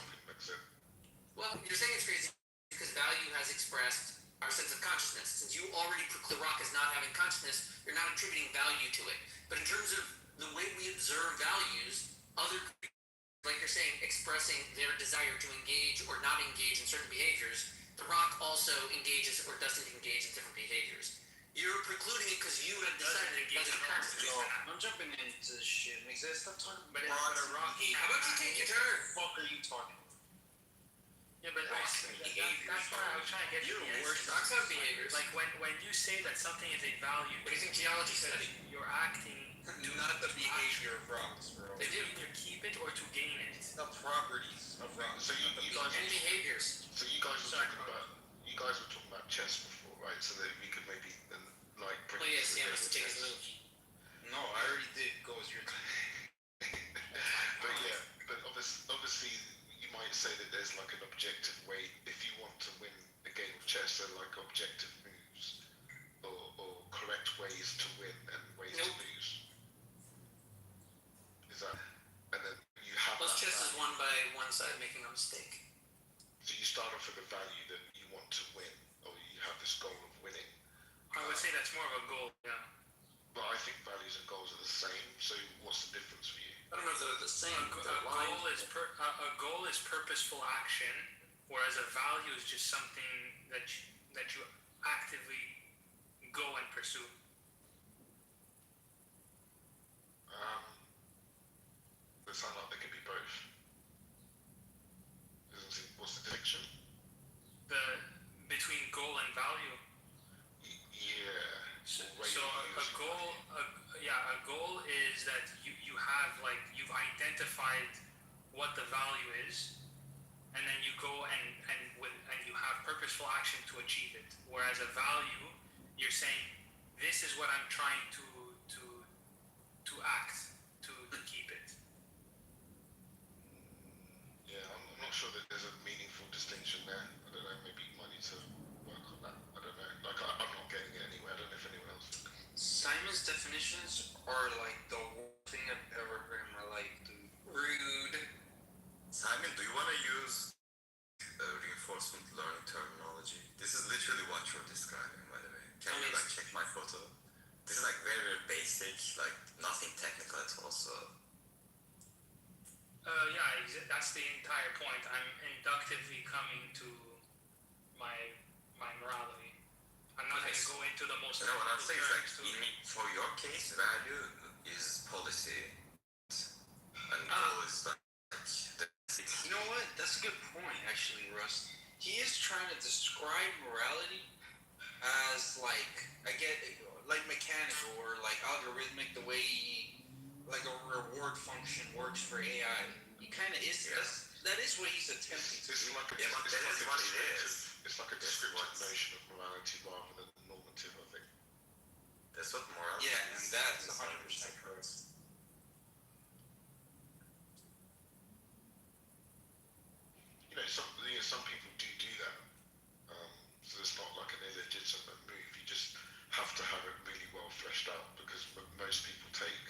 Well, you're saying it's crazy because value has expressed our sense of consciousness. Since you already preclude the rock as not having consciousness, you're not attributing value to it. But in terms of the way we observe values, other, like you're saying, expressing their desire to engage or not engage in certain behaviors, the rock also engages or doesn't engage in different behaviors. You're precluding it because you have decided it doesn't Yo, I'm jumping into this shit. Makes sense. Stop talking about a rock. How about you take your turn? What the fuck are you talking about? Yeah, but that's why I was trying to get You're the worse. Rocks have behaviors. Like when you say that something is a value, what do you think geology says? You're acting. Not the behavior of rocks, bro. They do either keep it or to gain it. The properties of rocks. So you guys And behaviors. So you guys were talking about chess before, right? So that we could maybe then like. Oh yeah, Sam has to take his move. No, I already did. Go as your But yeah, but obviously you might say that there's like an objective way if you want to win a game of chess. There are like objective moves or correct ways to win and ways to lose. Is that? And then you have. Plus, chess is won by one side making a mistake. So you start off with a value that you want to win, or you have this goal of winning. I would say that's more of a goal, yeah. But I think values and goals are the same. So what's the difference for you? I don't know if they're the same. A goal is purposeful action, whereas a value is just something that you actively go and pursue. It sounds like they can be both. What's the distinction? Between goal and value. Yeah. So a goal is that you have like you've identified what the value is, and then you go and you have purposeful action to achieve it. Whereas a value, you're saying, this is what I'm trying to act to keep it. Yeah, I'm not sure that there's a meaningful distinction there. I don't know, maybe you might need to work on that. I don't know. Like, I'm not getting it anywhere. I don't know if anyone else is. Simon's definitions are like the worst thing I've ever heard in my life, dude. Rude. Simon, do you want to use reinforcement learning terminology? This is literally what you're describing, by the way. Can you like check my photo? This is like very, very basic, like nothing technical at all. So. That's the entire point. I'm inductively coming to my morality. I'm not going to go into the most. What I'm saying is like, for your case, value is policy, and goal is like. You know what? That's a good point, actually, Russ. He is trying to describe morality as like, I get it, like mechanical or like algorithmic, the way like a reward function works for AI. He kind of is. Yeah. That is what he's attempting to do. It's like a descriptive notion of morality rather than normative, I think. That's what morality is. Yeah, and that's 100% correct. Some people do that. So it's not like an illegitimate move. You just have to have it really well fleshed out because most people take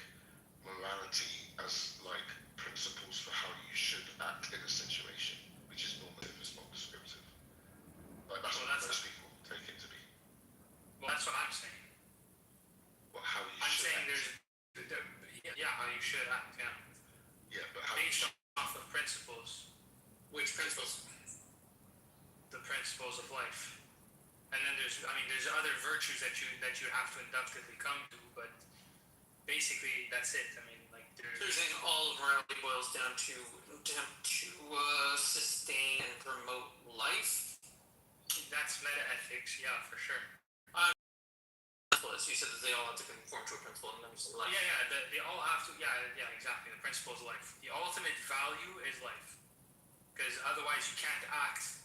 morality as like principles for how you should act in a situation, which is normative, it's not descriptive. Like that's what most people take it to be. Well, that's what I'm saying. Well, how you I'm should saying act. how you should act, yeah. Yeah, but how based off of principles. Which principles? The principles of life. And then there's other virtues that you have to inductively come to, but basically that's it. I mean, like there's all of morality boils down to attempt to sustain and promote life. That's meta ethics, yeah, for sure. You said that they all have to conform to a principle in terms of life. They all have to. Yeah, exactly. The principles of life. The ultimate value is life, because otherwise you can't act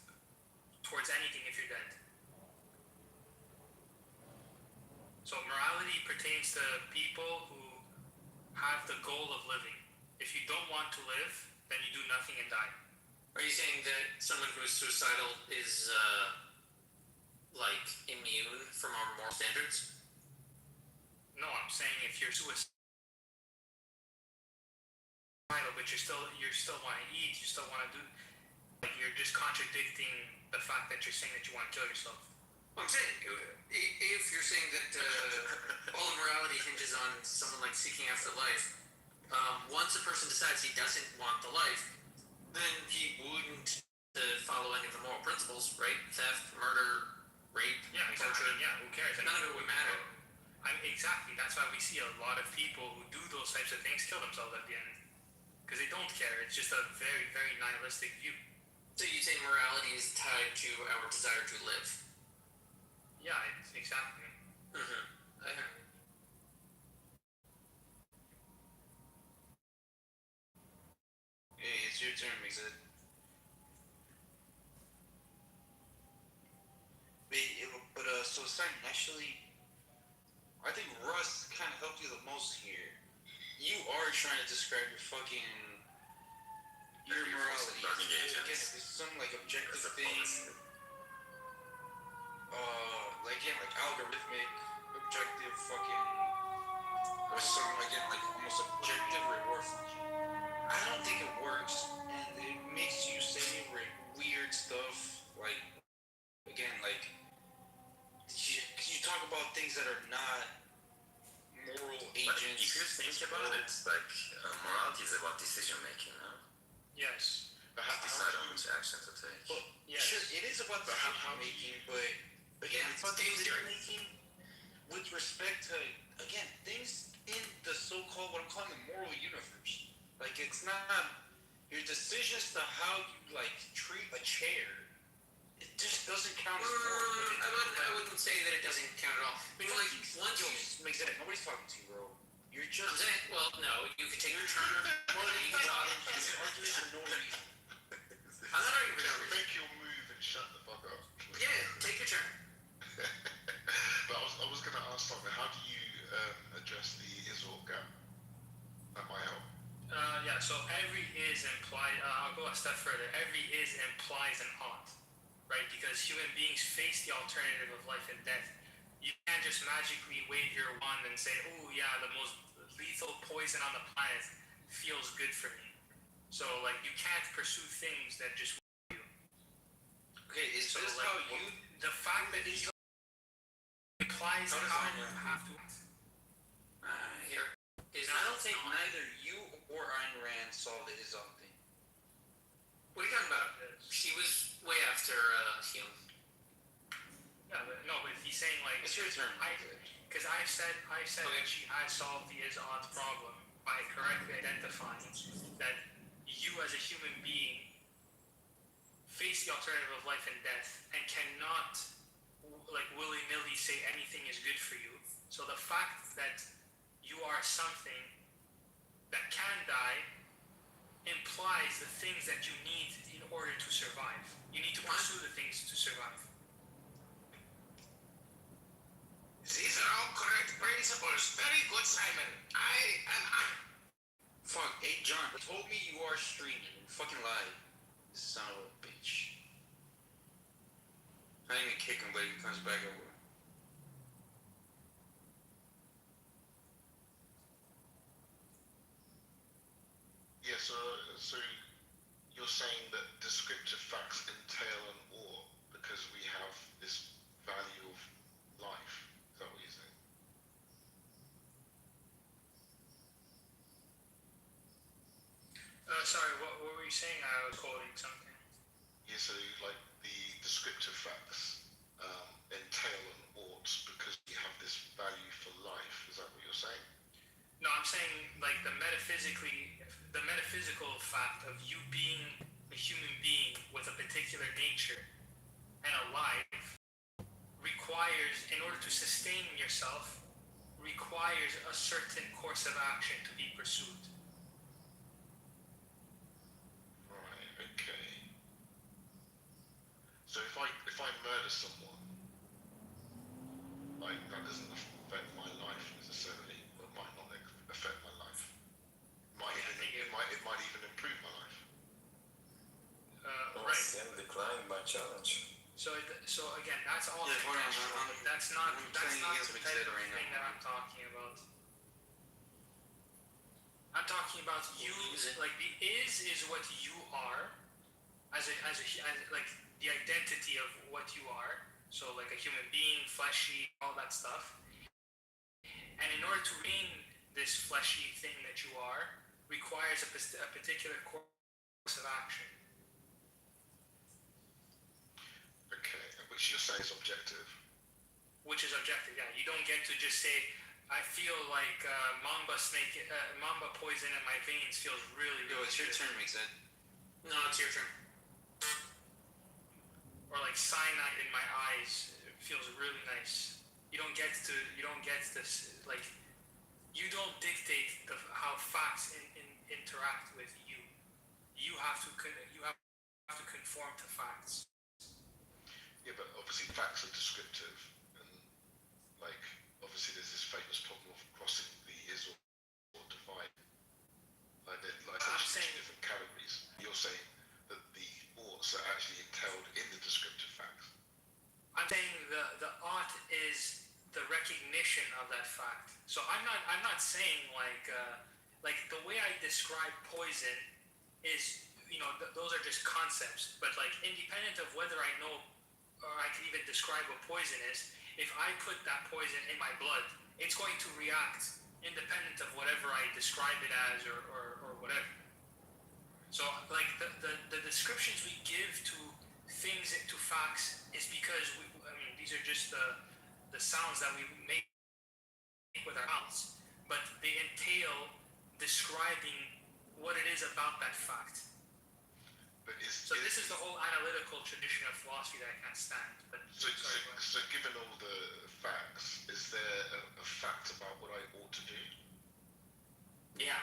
towards anything if you're dead. So morality pertains to people who have the goal of living. If you don't want to live, then you do nothing and die. Are you saying that someone who is suicidal is like immune from our moral standards? No, I'm saying if you're suicidal, but you still want to eat, you still want to do, like you're just contradicting the fact that you're saying that you want to kill yourself. Well, I'm saying if you're saying that all morality hinges on someone like seeking after life, once a person decides he doesn't want the life, then he wouldn't follow any of the moral principles, right? Theft, murder, rape, torture. Yeah, who cares? None of it would matter. Exactly. That's why we see a lot of people who do those types of things kill themselves at the end. Because they don't care. It's just a very, very nihilistic view. So you say morality is tied to our desire to live? Yeah, exactly. Mm-hmm. Hey, it's your turn, Mixed. But so Simon, actually, I think Russ kind of helped you the most here. You are trying to describe your morality. Again, it's some like objective thing. Like algorithmic, objective or some like almost objective reward function. I don't think it works, and it makes you say weird stuff. Like again, like you talk about things that are not moral agents. If you think about it, like morality is about decision making, no? Yes. Decide on which action to take. Well, yes. Sure, it is about decision making, but again, it's about decision making with respect to things in the so-called what I'm calling the moral universe. Like it's not your decisions to how you like treat a chair. It just doesn't count as moral. I wouldn't say that it doesn't count at all. I mean, like once you make that nobody's talking to you, bro. You're just. I'm saying, well, no, you can take your turn. Argument for no reason. I'm not arguing bridges the is-ought gap. That might help. Yeah, so every is implied, I'll go a step further. Every is implies an ought, right? Because human beings face the alternative of life and death. You can't just magically wave your wand and say, oh yeah, the most lethal poison on the planet feels good for me. So, like, you can't pursue things that just you. Okay, is so, this like, how you... the fact that it implies how you have to act. Here. I don't think neither you or Ayn Rand saw the is-ought thing. What are you talking about? She was way after Hume. Yeah, but no, but he's saying like It's your turn. Because I said that she had solved the is-ought problem by correctly identifying that you as a human being face the alternative of life and death and cannot like willy-nilly say anything is good for you. So the fact that you are something that can die implies the things that you need in order to survive. You need to pursue the things to survive. These are all correct principles. Very good, Simon. Fuck, hey John, told me you are streaming. You fucking lied. Son of a bitch. I didn't even kick him, but he comes back over. Yeah, so you're saying that descriptive facts entail an ought because we have this value of life. Is that what you're saying? Sorry, what were you saying? I was quoting something. Yeah, so like the descriptive facts entail an ought because we have this value for life. Is that what you're saying? No, I'm saying like the metaphysical fact of you being a human being with a particular nature and alive requires, in order to sustain yourself, requires a certain course of action to be pursued. Right. Okay. So if I murder someone, like that doesn't affect my life necessarily, or it might not affect my life. It might even improve my life. Right. Sam declined my challenge. So again, that's all. Yeah, hold on, that's not I'm the playing against type Mixed of right thing now. that I'm talking about. I'm talking about you. Like the is what you are, as like the identity of what you are. So like a human being, fleshy, all that stuff. And in order to regain this fleshy thing that you are, requires a particular course of action. Okay, which you're saying is objective. Which is objective, yeah. You don't get to just say, I feel like mamba poison in my veins feels really, Yo, really it's your good. turn, Mixed. No, it's your turn. Or like cyanide in my eyes feels really nice. You don't get to like, you don't dictate how facts interact with you. You have to conform to facts. Yeah, but obviously facts are descriptive, and like obviously there's this famous problem of crossing the is or divide. Like I'm there's saying, two different categories. You're saying that the oughts are actually entailed in the descriptive facts. I'm saying the ought is the recognition of that fact. So I'm not saying like the way I describe poison is, you know, those are just concepts. But like independent of whether I know or I can even describe what poison is, if I put that poison in my blood, it's going to react independent of whatever I describe it as or whatever. So like the descriptions we give to things, to facts, is because these are just the sounds that we make with our mouths, but they entail describing what it is about that fact. So this is the whole analytical tradition of philosophy that I can't stand. But So given all the facts, is there a fact about what I ought to do? Yeah.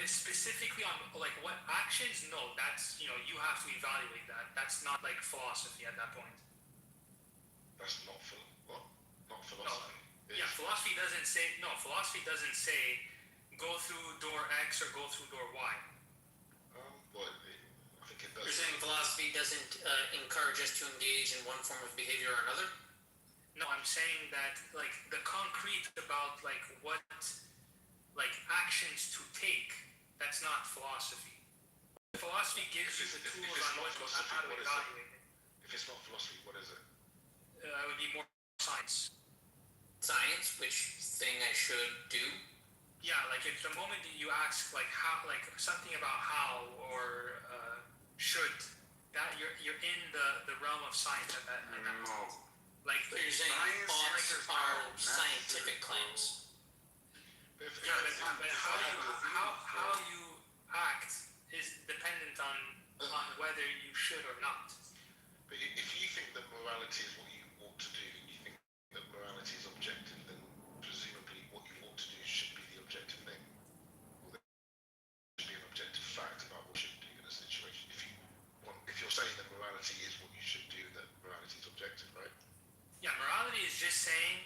Specifically on like what actions? No, that's, you know, you have to evaluate that. That's not like philosophy at that point. That's not what? Not philosophy. Yeah, philosophy doesn't say go through door X or go through door Y. Well, I think it does. You're saying philosophy doesn't encourage us to engage in one form of behavior or another? No, I'm saying that like the concrete about like what like actions to take, that's not philosophy. Philosophy gives you the tools on how to evaluate it. If it's not philosophy, what is it? It would be more science. Science, which thing I should do? Yeah, like if the moment that you ask like how, like something about how or should, that you're in the realm of science at that moment. Like so you're saying science are scientific claims. But how you act is dependent on whether you should or not. But if you think that morality is what you ought to do, and you think that morality is objective, then presumably what you ought to do should be the objective thing. Or there should be an objective fact about what you should do in a situation. If you're saying that morality is what you should do, that morality is objective, right? Yeah, morality is just saying,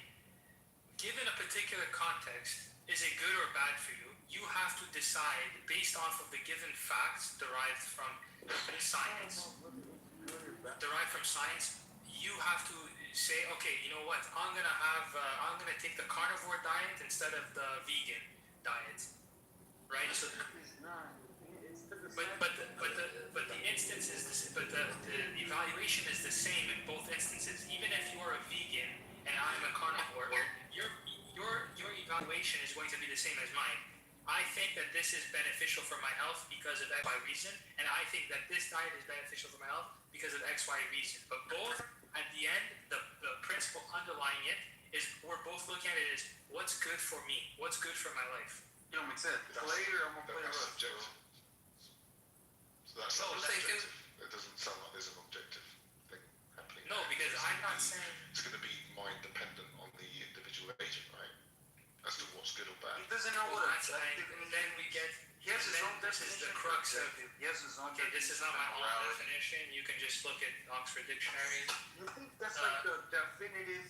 given a particular context, is it good or bad for you? You have to decide based off of the given facts derived from science. You have to say, okay, you know what? I'm gonna take the carnivore diet instead of the vegan diet, right? So, but the instance is but the evaluation is the same in both instances. Even if you're a vegan and I'm a carnivore, your evaluation is going to be the same as mine. I think that this is beneficial for my health because of X, Y reason, and I think that this diet is beneficial for my health because of X, Y reason. But both, at the end, the principle underlying it is we're both looking at it as what's good for me, what's good for my life. You know what I'm saying? Player, I'm gonna play That's rough. subjective. So that's not objective. It doesn't sound like there's an objective thing happening. No, because I'm not saying it's going to be mind dependent on the individual agent, right? As to what's good or bad. He doesn't know what and then we get. He has his own This definition. is the crux of. He has his own Okay, this is not my own morality. definition. You can just look at Oxford Dictionary. You think that's like the definitive,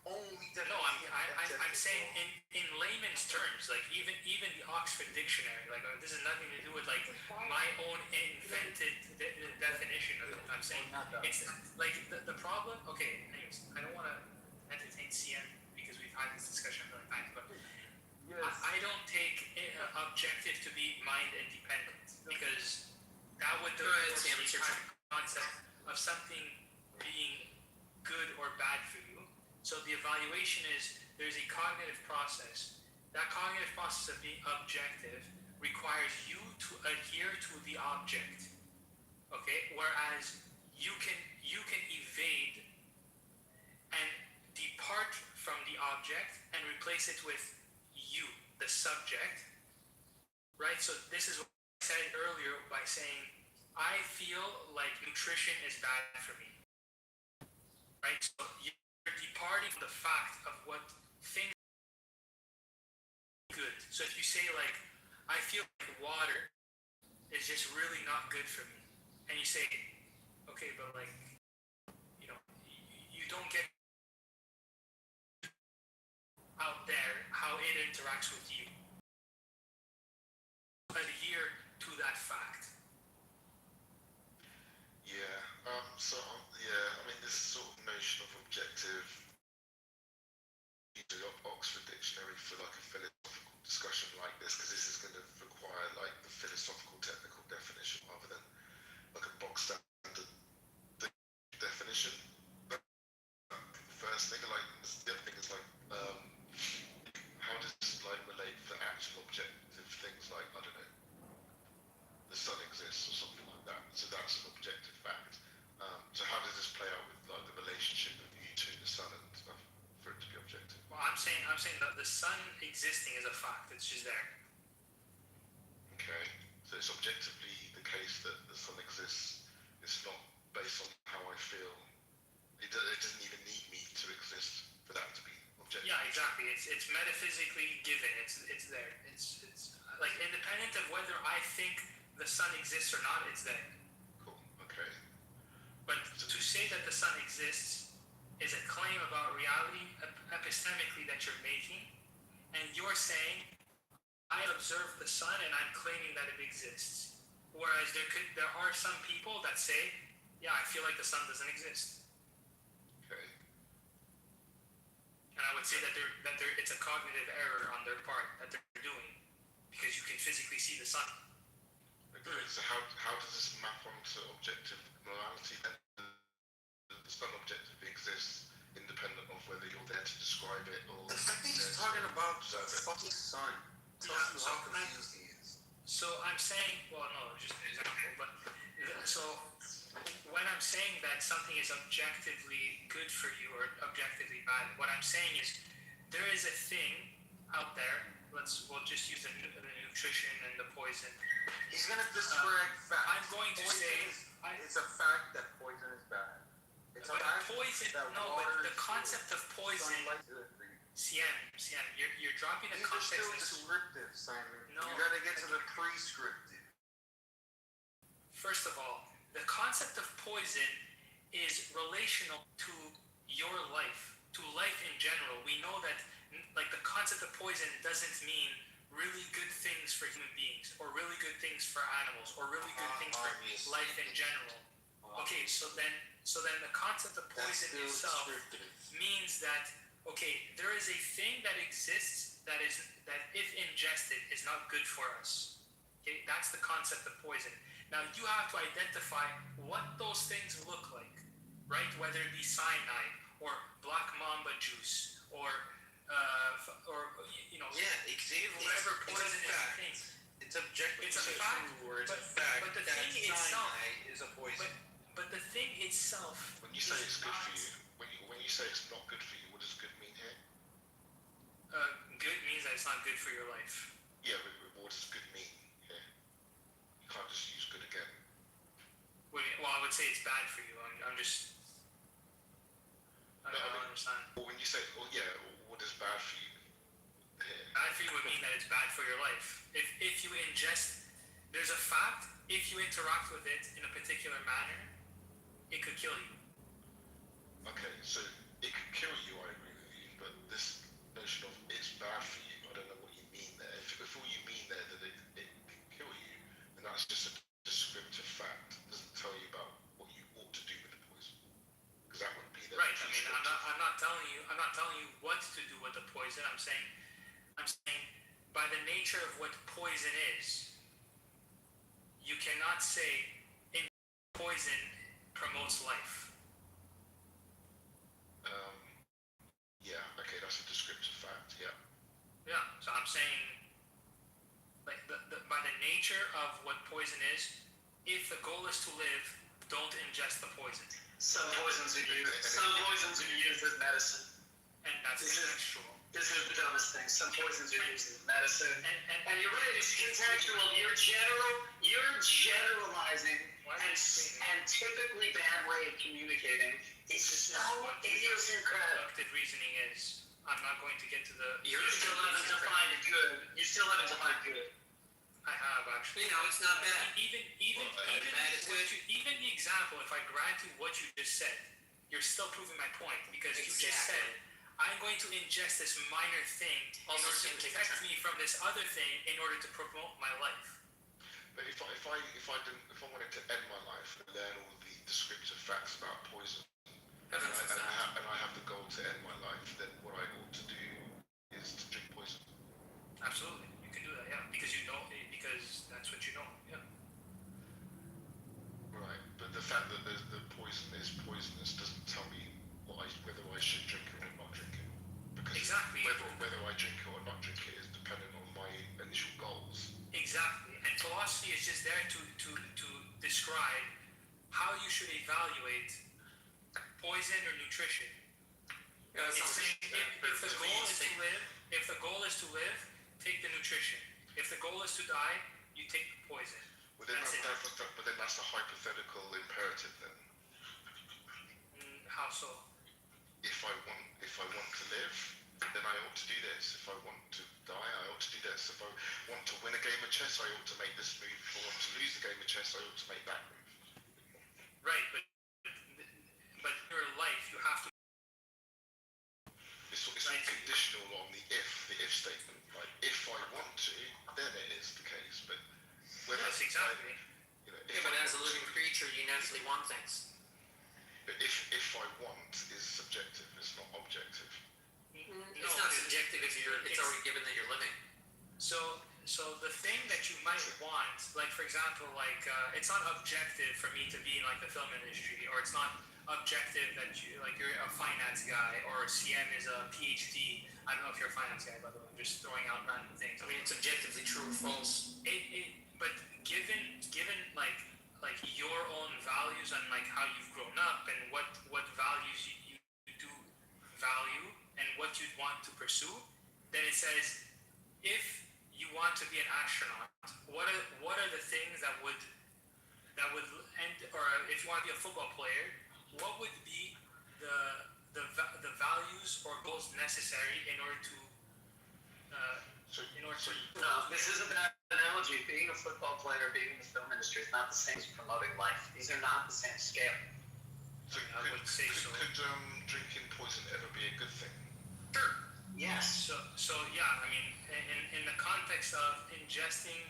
only definition? No, I'm saying in layman's terms, like even the Oxford Dictionary, like this has nothing to do with like my own invented definition of it. I'm saying it's like the problem. Okay, anyways, I don't want to entertain CN because we've had this discussion a million times, but I don't take objective to be mind independent because that would define the concept of something being good or bad for you. So the evaluation is there's a cognitive process. That cognitive process of being objective requires you to adhere to the object. Okay? Whereas you can evade and depart from the object and replace it with you, the subject. Right? So this is what I said earlier by saying I feel like nutrition is bad for me. Right? So you're departing from the fact of what things are good. So if you say like, I feel like water is just really not good for me, and you say, okay, but like, you know, you don't get out there how it interacts with you. Adhere to that fact. Yeah. I mean, this sort of notion of objective. The Oxford Dictionary for like a philosophical discussion like this, because this is going to require like the philosophical technical definition rather than like a box standard definition. First thing, like the other thing is like how does this like relate to actual objective things like, I don't know, the sun exists or something like that. So that's an objective fact. So how does this play out with like the relationship of you to the sun and stuff for it to be objective? Well, I'm saying that the sun existing is a fact. It's just there. Okay, so it's objectively the case that the sun exists. It's not based on how I feel. It doesn't even need me to exist for that to be objective. Yeah, exactly. It's metaphysically given. It's there. It's like independent of whether I think the sun exists or not. It's there. Cool. Okay. But to say that the sun exists is a claim about reality epistemically that you're making, and you're saying, I observe the sun and I'm claiming that it exists. Whereas there are some people that say, yeah, I feel like the sun doesn't exist. Okay. And I would say that it's a cognitive error on their part that they're doing, because you can physically see the sun. Okay, so how does this map onto objective morality then? The sun objectively exists independent of whether you're there to describe it or... The fact that he's talking about the fucking sun tells you how confused he is. So I'm saying, well, no, just an example, but so when I'm saying that something is objectively good for you or objectively bad, what I'm saying is there is a thing out there. We'll just use the nutrition and the poison. He's gonna describe facts. I'm going to say it's a fact that poison is bad. It's a fact poison. that No, water but the concept of poison. Sian, you're dropping the These are context still into. descriptive, Simon. No, you gotta get to the prescriptive. First of all, the concept of poison is relational to your life, to life in general. We know that, like, the concept of poison doesn't mean really good things for human beings, or really good things for animals, or really good things for life in general. Okay, so then the concept of poison itself means that, okay, there is a thing that exists that if ingested is not good for us. Okay, that's the concept of poison. Now you have to identify what those things look like, right? Whether it be cyanide or black mamba juice or you know, whatever poison is. It's objective. It's a fact. It's a fact. But the that thing itself is a poison. But the thing itself. When you say it's good for you, when you say it's not good for you, what does good mean here? Good means that it's not good for your life. Yeah, but what does good mean here? You can't just use good again. Well, I would say it's bad for you. I don't understand. Well, when you say, what is bad for you here? Bad for you would mean that it's bad for your life. If you ingest, there's a fact, if you interact with it in a particular manner, it could kill you. Okay, so it could kill you, I agree with you, but this notion of it's bad for you, I don't know what you mean there. If all you mean there that it can kill you, then that's just a descriptive fact. It doesn't tell you about what you ought to do with the poison. Because that would be the right. I mean, I'm not telling you what to do with the poison. I'm saying by the nature of what poison is, you cannot say poison promotes life. Yeah, okay, that's a descriptive fact, yeah. Yeah, so I'm saying, like, by the nature of what poison is, if the goal is to live, don't ingest the poison. Some poisons are used as medicine. And that's contextual. This is the dumbest thing. Some poisons are used as medicine. And you're right, it's contextual. You're generalizing and typically bad way of communicating. It's so idiosyncratic. Deductive reasoning is, I'm not going to get to the... You still haven't defined good. You still haven't defined good. I have, actually. You know, it's not bad. Even the example, if I grant you what you just said, you're still proving my point, because you just said, I'm going to ingest this minor thing in order to protect me from this other thing in order to promote my life. But if I wanted to end my life and learn all the descriptive facts about poison, and I have the goal to end my life, then what I ought to do is to drink poison. Absolutely, you can do that, yeah, because that's what you know, yeah. Right, but the fact that the poison is poisonous doesn't tell me whether I should drink it or not drink it. Because exactly. Whether I drink it or not drink it is dependent on my initial goals. Exactly, and philosophy is just there to describe how you should evaluate poison or nutrition. It's saying if the goal is to live, take the nutrition. If the goal is to die, you take the poison. But then that's a hypothetical imperative then. How so? If I want to live, then I ought to do this. If I want to die, I ought to do this. If I want to win a game of chess, I ought to make this move. If I want to lose a game of chess, I ought to make that move. Right, but in your life, you have to Exactly. You know, Yeah, but as a living creature, you naturally want things. if I want is subjective, it's not objective. It's not subjective if it's already given that you're living. So the thing that you might want, like for example, like it's not objective for me to be in like the film industry, or it's not objective that you're a finance guy, or CM is a PhD. I don't know if you're a finance guy, by the way. I'm just throwing out random things. I mean, it's objectively true or false. But given like your own values and like how you've grown up and what values you do value and what you'd want to pursue, then it says if you want to be an astronaut, what are the things that would end, or if you want to be a football player, what would be the values or goals necessary in order to No, this is a bad analogy. Being a football player, being in the film industry is not the same as promoting life. These are not the same scale. So I would say so. Could drinking poison ever be a good thing? Sure. Yes. So yeah, I mean, in the context of ingesting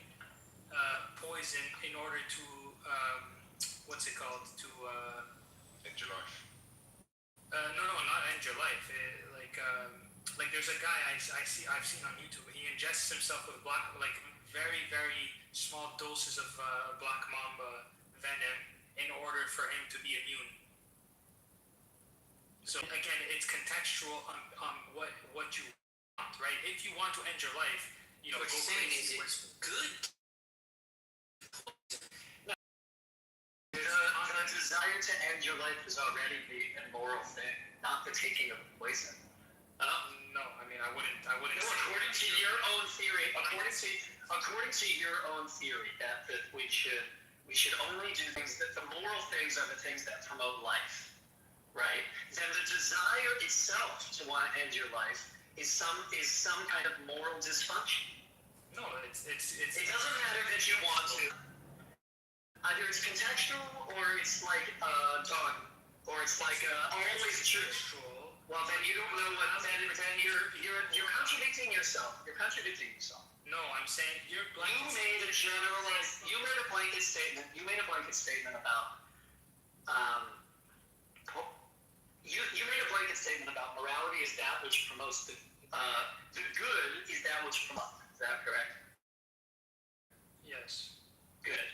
poison in order to what's it called, to end your life. No, not end your life. Like there's a guy I've seen on YouTube. He ingests himself with very very small doses of black mamba venom in order for him to be immune. So again, it's contextual on what you want, right? If you want to end your life, What you're saying is it's good. The desire to end your life is already the immoral thing, not the taking of poison. No, I mean I wouldn't. No, according to your own theory, according to your own theory, that we should only do things that the moral things are the things that promote life, right? Then the desire itself to want to end your life is some kind of moral dysfunction. No, it's. It doesn't matter that you want to. Either it's contextual or it's like dogma, or it's like always true. Well, then you don't know what. Then you're contradicting yourself. You're contradicting yourself. No, I'm saying you're You made a generalized. You made a blanket statement. You made a blanket statement about. You made a blanket statement about morality is that which promotes the good is that which promotes. Is that correct? Yes. Good.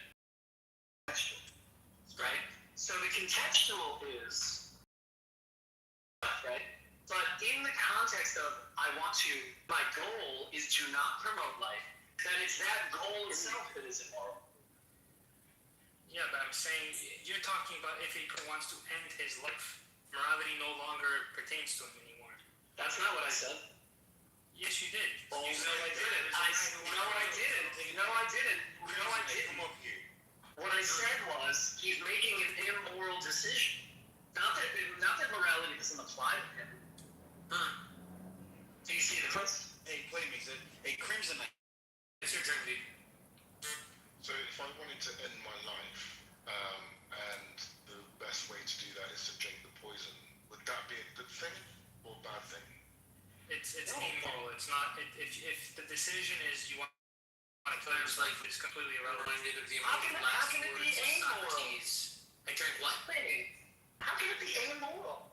Right. So the contextual is right. But in the context of my goal is to not promote life, then it's that goal itself that is immoral. Yeah, but I'm saying you're talking about if he wants to end his life. Morality no longer pertains to him anymore. That's not what I said. Yes, you did. Oh, you no, I didn't. No, I didn't. What I said was he's making an immoral decision. Not that morality doesn't apply to him. Do you see the difference? Hey, play music. Hey, Crimson. It's your turn, dude. So if I wanted to end my life, and the best way to do that is to drink the poison, would that be a good thing or a bad thing? It's amoral. It's not. If the decision is you want to kill yourself, it's completely irrelevant. How can it be amoral? I drank what? How can it be amoral?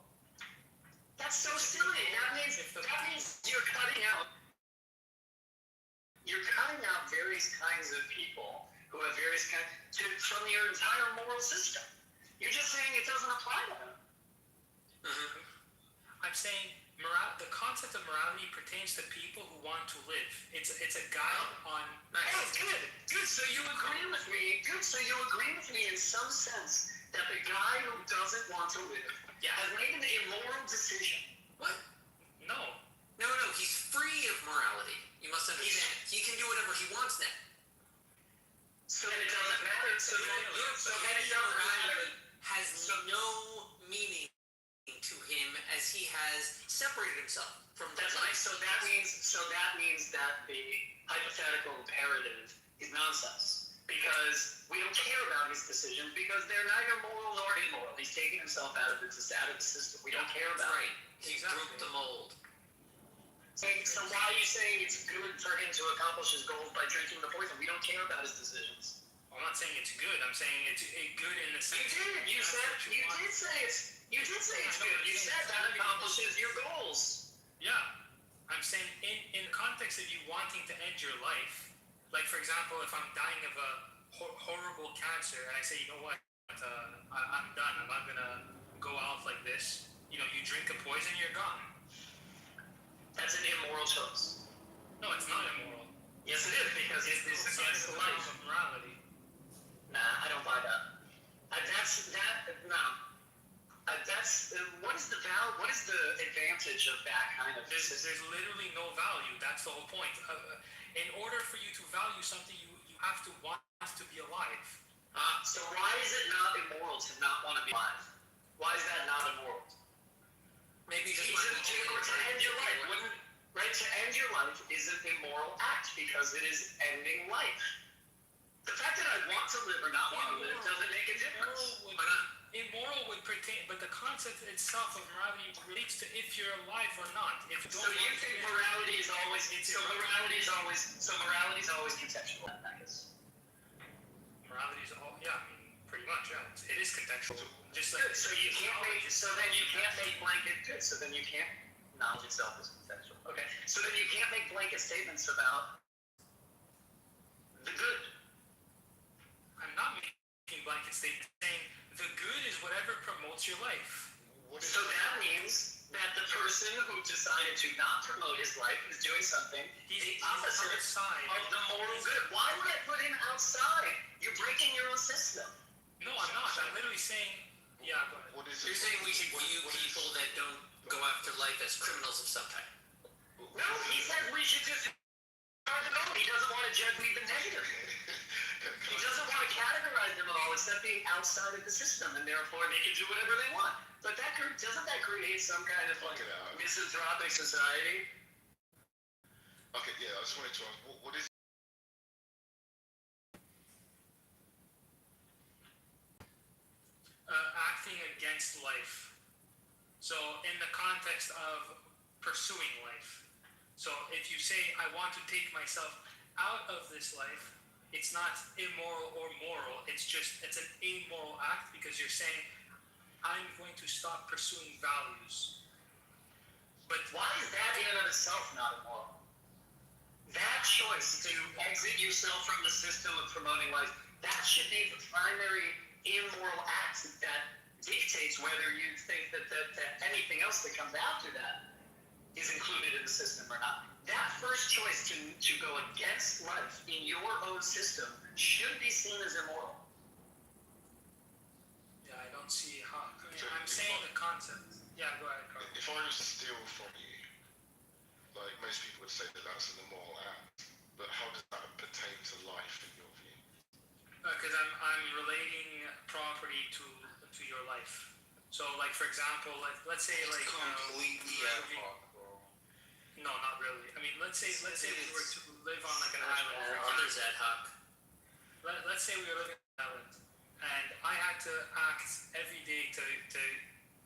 That's so silly. That means you're cutting out various kinds of people who have various kinds from your entire moral system. You're just saying it doesn't apply to them. I'm saying the concept of morality pertains to people who want to live. It's a guide on. Oh, good. So you agree with me. Good. So you agree with me in some sense that the guy who doesn't want to live has made an immoral decision. What? No. He's free of morality. You must understand. He can do whatever he wants then. So then it doesn't matter. So then it doesn't matter. Has no meaning to him as he has separated himself from that life. So that means that the hypothetical imperative is nonsense because we don't care about his decisions because they're neither moral nor immoral. He's taking himself out of the system. We don't care about it. He broke the mold. So why are you saying it's good for him to accomplish his goals by drinking the poison? We don't care about his decisions. I'm not saying it's good. I'm saying it's good in the sense. You did. You did say it's good. You said that accomplishes your goals. Yeah. I'm saying in the context of you wanting to end your life, like for example, if I'm dying of a horrible cancer and I say, you know what, I'm done. I'm not gonna go out like this. You know, you drink a poison, you're gone. That's an immoral choice. No, it's not immoral. Yes, it is, because it's against the life of morality. Nah, I don't buy that. What is the advantage of that kind of? There's literally no value. That's the whole point. In order for you to value something, you have to want to be alive. So why is it not immoral to not want to be alive? Why is that not immoral? Maybe just to end your life, right? To end your life is an immoral act because it is ending life. The fact that I want to live or not want to live doesn't make a difference. Immoral would pertain, but the concept itself of morality relates to if you're alive or not. So you think morality is always contextual, I guess. Morality is pretty much, yeah. It is contextual. Just like so you can't make blanket good. So then you can't knowledge itself is contextual. Okay. So then you can't make blanket statements about the good. I'm not making blanket statements saying the good is whatever promotes your life. So that means that the person who decided to not promote his life is doing something the opposite of the moral good. Why would I put him outside? You're breaking your own system. No, I'm not. I'm literally saying, yeah, go ahead. You're saying we should view people that don't go after life as criminals of some type. No, he said we should just he doesn't want to judge me the negative. He doesn't want to categorize them at all except being outside of the system, and therefore they can do whatever they want. But doesn't that create some kind of like misanthropic society? Okay, yeah, I just wanted to ask, what is acting against life. So in the context of pursuing life. So if you say, I want to take myself out of this life, it's not immoral or moral. It's an amoral act because you're saying, I'm going to stop pursuing values. But why is that in and of itself not immoral? That choice to exit yourself from the system of promoting life, that should be the primary immoral act that dictates whether you think that anything else that comes after that is included in the system or not. That first choice to go against life in your own system should be seen as immoral. Yeah, I don't see how. I'm saying the concept. Yeah, go ahead, Carl. If I was to steal from you, like most people would say that that's an immoral act, but how does that pertain to life in your view? Because I'm relating property to your life. So, like for example, let's say like completely ad hoc, bro. No, not really. I mean, let's say we were to live on like an island. Others ad hoc. Let's say we were living on an island, and I had to act every day to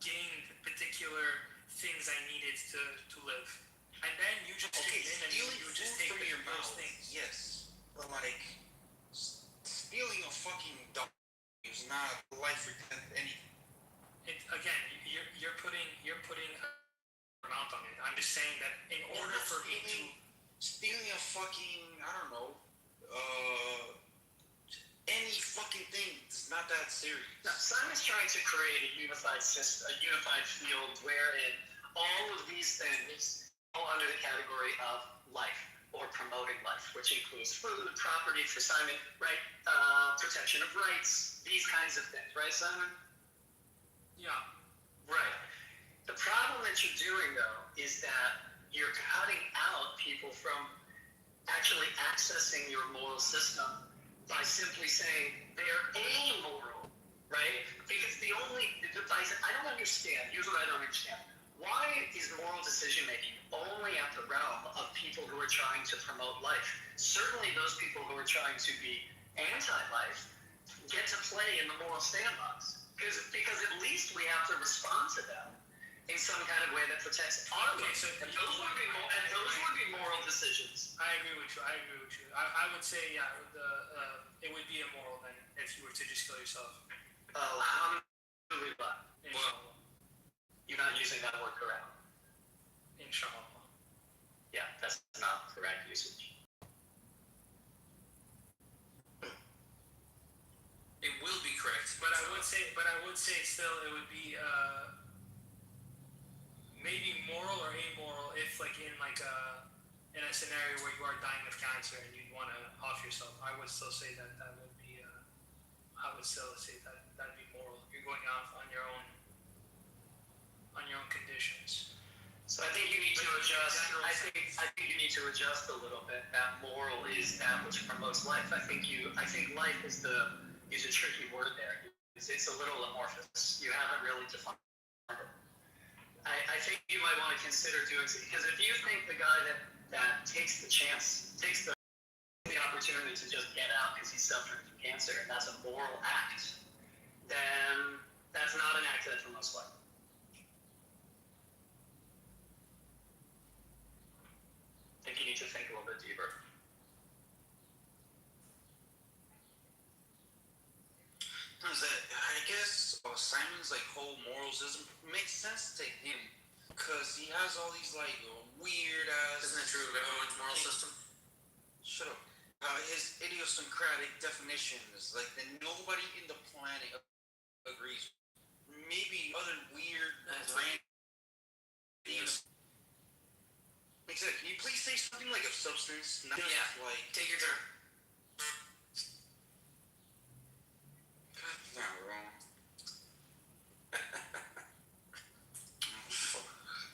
gain particular things I needed to live, and then you just came in and you just take your those mouth. things. Yes, but like stealing a fucking dog is not life or death anything. Again, you're putting an amount on it. I'm just saying that in order for me to stealing a fucking, I don't know, any fucking thing is not that serious. Now, Simon's trying to create a unified system, a unified field wherein all of these things fall under the category of life or promoting life, which includes food, property for Simon, right? Protection of rights, these kinds of things, right, Simon? Yeah. Right. The problem that you're doing, though, is that you're cutting out people from actually accessing your moral system by simply saying they're amoral, right? Because I don't understand. Here's what I don't understand. Why is moral decision-making only at the realm of people who are trying to promote life? Certainly those people who are trying to be anti-life get to play in the moral sandbox. Because at least we have to respond to them in some kind of way that protects our life. And those would be moral decisions. I agree with you. I would say, yeah, it would be immoral then if you were to just kill yourself. Alhamdulillah. Inshallah. You're not using that word correct. Inshallah. Yeah, that's not correct usage. It will be correct. But I would say still it would be maybe moral or amoral if like in a scenario where you are dying of cancer and you want to off yourself. I would still say that would be I would still say that'd be moral. You're going off on your own conditions. So I think you need to adjust. I think you need to adjust a little bit. That moral is that which promotes life. I think life is a tricky word there. It's a little amorphous. You haven't really defined it. I think you might want to consider doing something, because if you think the guy that takes the opportunity to just get out because he's suffering from cancer, and that's a moral act, then that's not an act that promotes life. I think you need to think a little bit deeper. I guess Simon's like whole moral system makes sense to him because he has all these like weird ass. Isn't that true of everyone's moral system? Shut up. His idiosyncratic definitions, like that nobody in the planet agrees. Maybe other weird random. Exactly. Can you please say something like a substance? Not just like. Take your turn. Not wrong.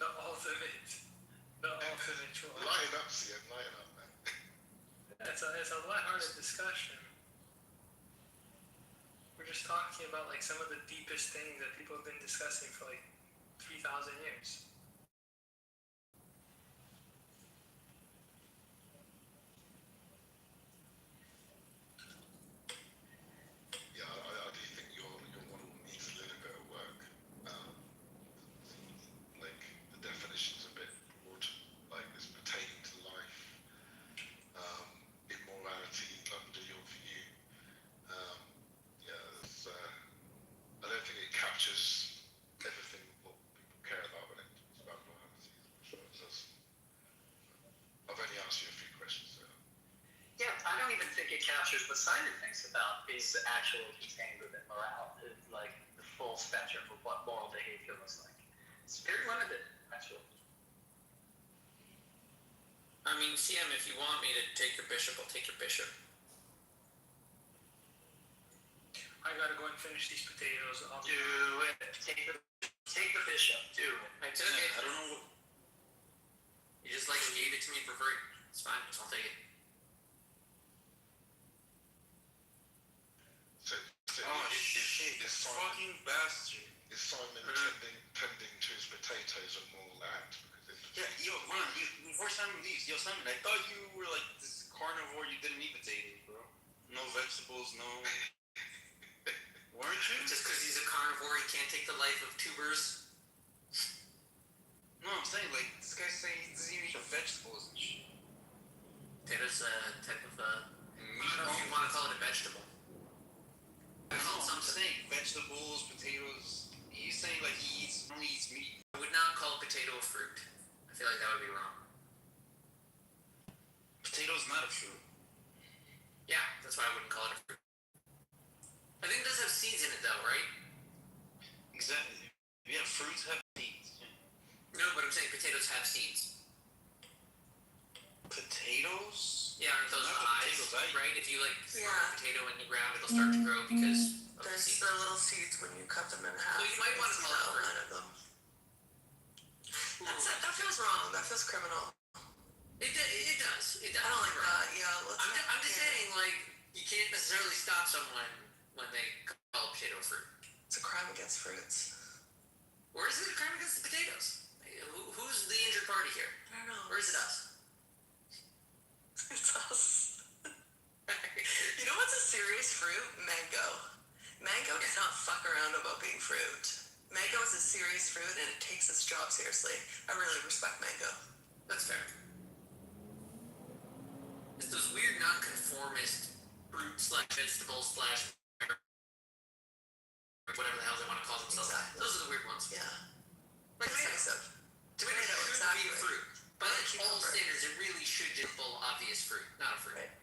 The ultimate choice. Lighten up, CM, lighten up, man. It's a lighthearted discussion. We're just talking about like some of the deepest things that people have been discussing for like 3,000 years. Yeah, I do think your model needs a little bit of work. Like the definition's a bit broad, like it's pertaining to life, immorality under your view. I don't think it captures everything what people care about when it's about morality. I've only asked you a few questions. So. Yeah, I don't even think it captures what Simon thinks about is actually contained within morale, like the full spectrum of what moral behavior looks like. It's very limited, actually. I mean, CM, if you want me to take your bishop, I'll take your bishop. I gotta go and finish these potatoes. Do it. Take the bishop. Do it. I took it. I don't know what. You just like gave it to me for free. It's fine. I'll take it. So Shit, this fucking bastard. is Simon tending to his potatoes a moral act? Yeah, yo, Ron, before Simon leaves, Simon, I thought you were like this carnivore, you didn't eat potatoes, bro. No vegetables, no. Weren't you? Just because he's a carnivore, he can't take the life of tubers. No, I'm saying, like, this guy's saying he doesn't even eat vegetables and shit. Potatoes a type of I don't know if you want to call it a vegetable. I call it I'm something. saying vegetables, potatoes. He's saying, like, he only eats meat. I would not call a potato a fruit. I feel like that would be wrong. Potato's not a fruit. Yeah, that's why I wouldn't call it a fruit. I think it does have seeds in it though, right? Exactly. Yeah, fruits have seeds. No, but I'm saying potatoes have seeds. Potatoes? Yeah, aren't those Not the eyes, potatoes, right? If you like throw Yeah. a potato in the ground, it'll start to grow because of the There's seeds. the little seeds when you cut them in half. So you might want to see call the it fruit. outline of them. That feels wrong. That feels criminal. It does. I don't like that. Yeah, I'm just saying, like, you can't necessarily stop someone when they call a potato a fruit. It's a crime against fruits. Or is it a crime against the potatoes? Who's the injured party here? I don't know. Or is it us? It's us. You know what's a serious fruit? Mango. Mango does not fuck around about being fruit. Mango is a serious fruit and it takes its job seriously. I really respect mango. That's fair. It's those weird non-conformist fruit slash vegetable slash whatever the hell they want to call themselves. Exactly. Those are the weird ones. Yeah. Like Decisive. tomato should exactly. be a fruit. By Like like all cucumber. standards, it really should be a full obvious fruit, not a fruit. Right.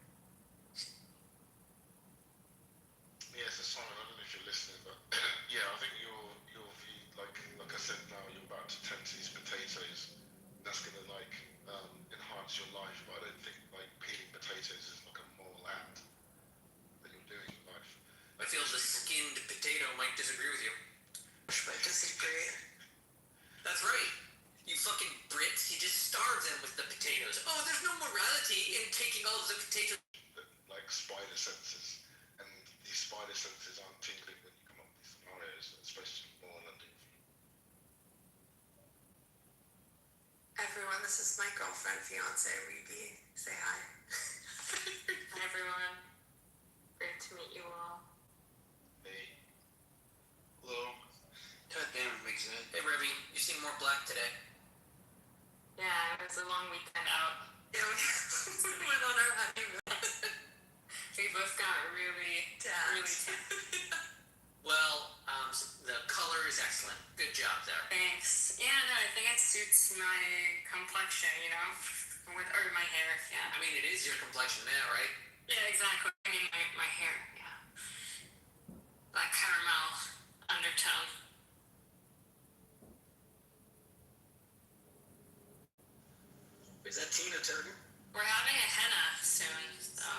Yeah, so Simon, I don't know if you're listening, but yeah, I think your view, like I said, now you're about to tend to these potatoes. That's gonna enhance your life, but I don't think like peeling potatoes is like a moral act that you're doing in life. I feel the skinned potato might disagree with you. I disagree. That's right. You fucking Brits, you just starve them with the potatoes. Oh, there's no morality in taking all of the potatoes. Like spider senses, and these spider senses aren't tingling when you come up with these scenarios, especially more than Everyone, this is my girlfriend, fiance, Ruby. Say hi. Hi everyone. Great to meet you all. Hey. Hello. God damn it, makes sense. Hey, Revy, you seem more black today. Yeah, it was a long weekend out. Yeah, we went on our honeymoon. We both got really Tan. Well, the color is excellent. Good job there. Thanks. Yeah, no, I think it suits my complexion, you know, or my hair. Yeah. I mean, it is your complexion now, right? Yeah, exactly. I mean, my hair. Yeah. That caramel undertone. Is that Tina Turner? We're having a henna soon, so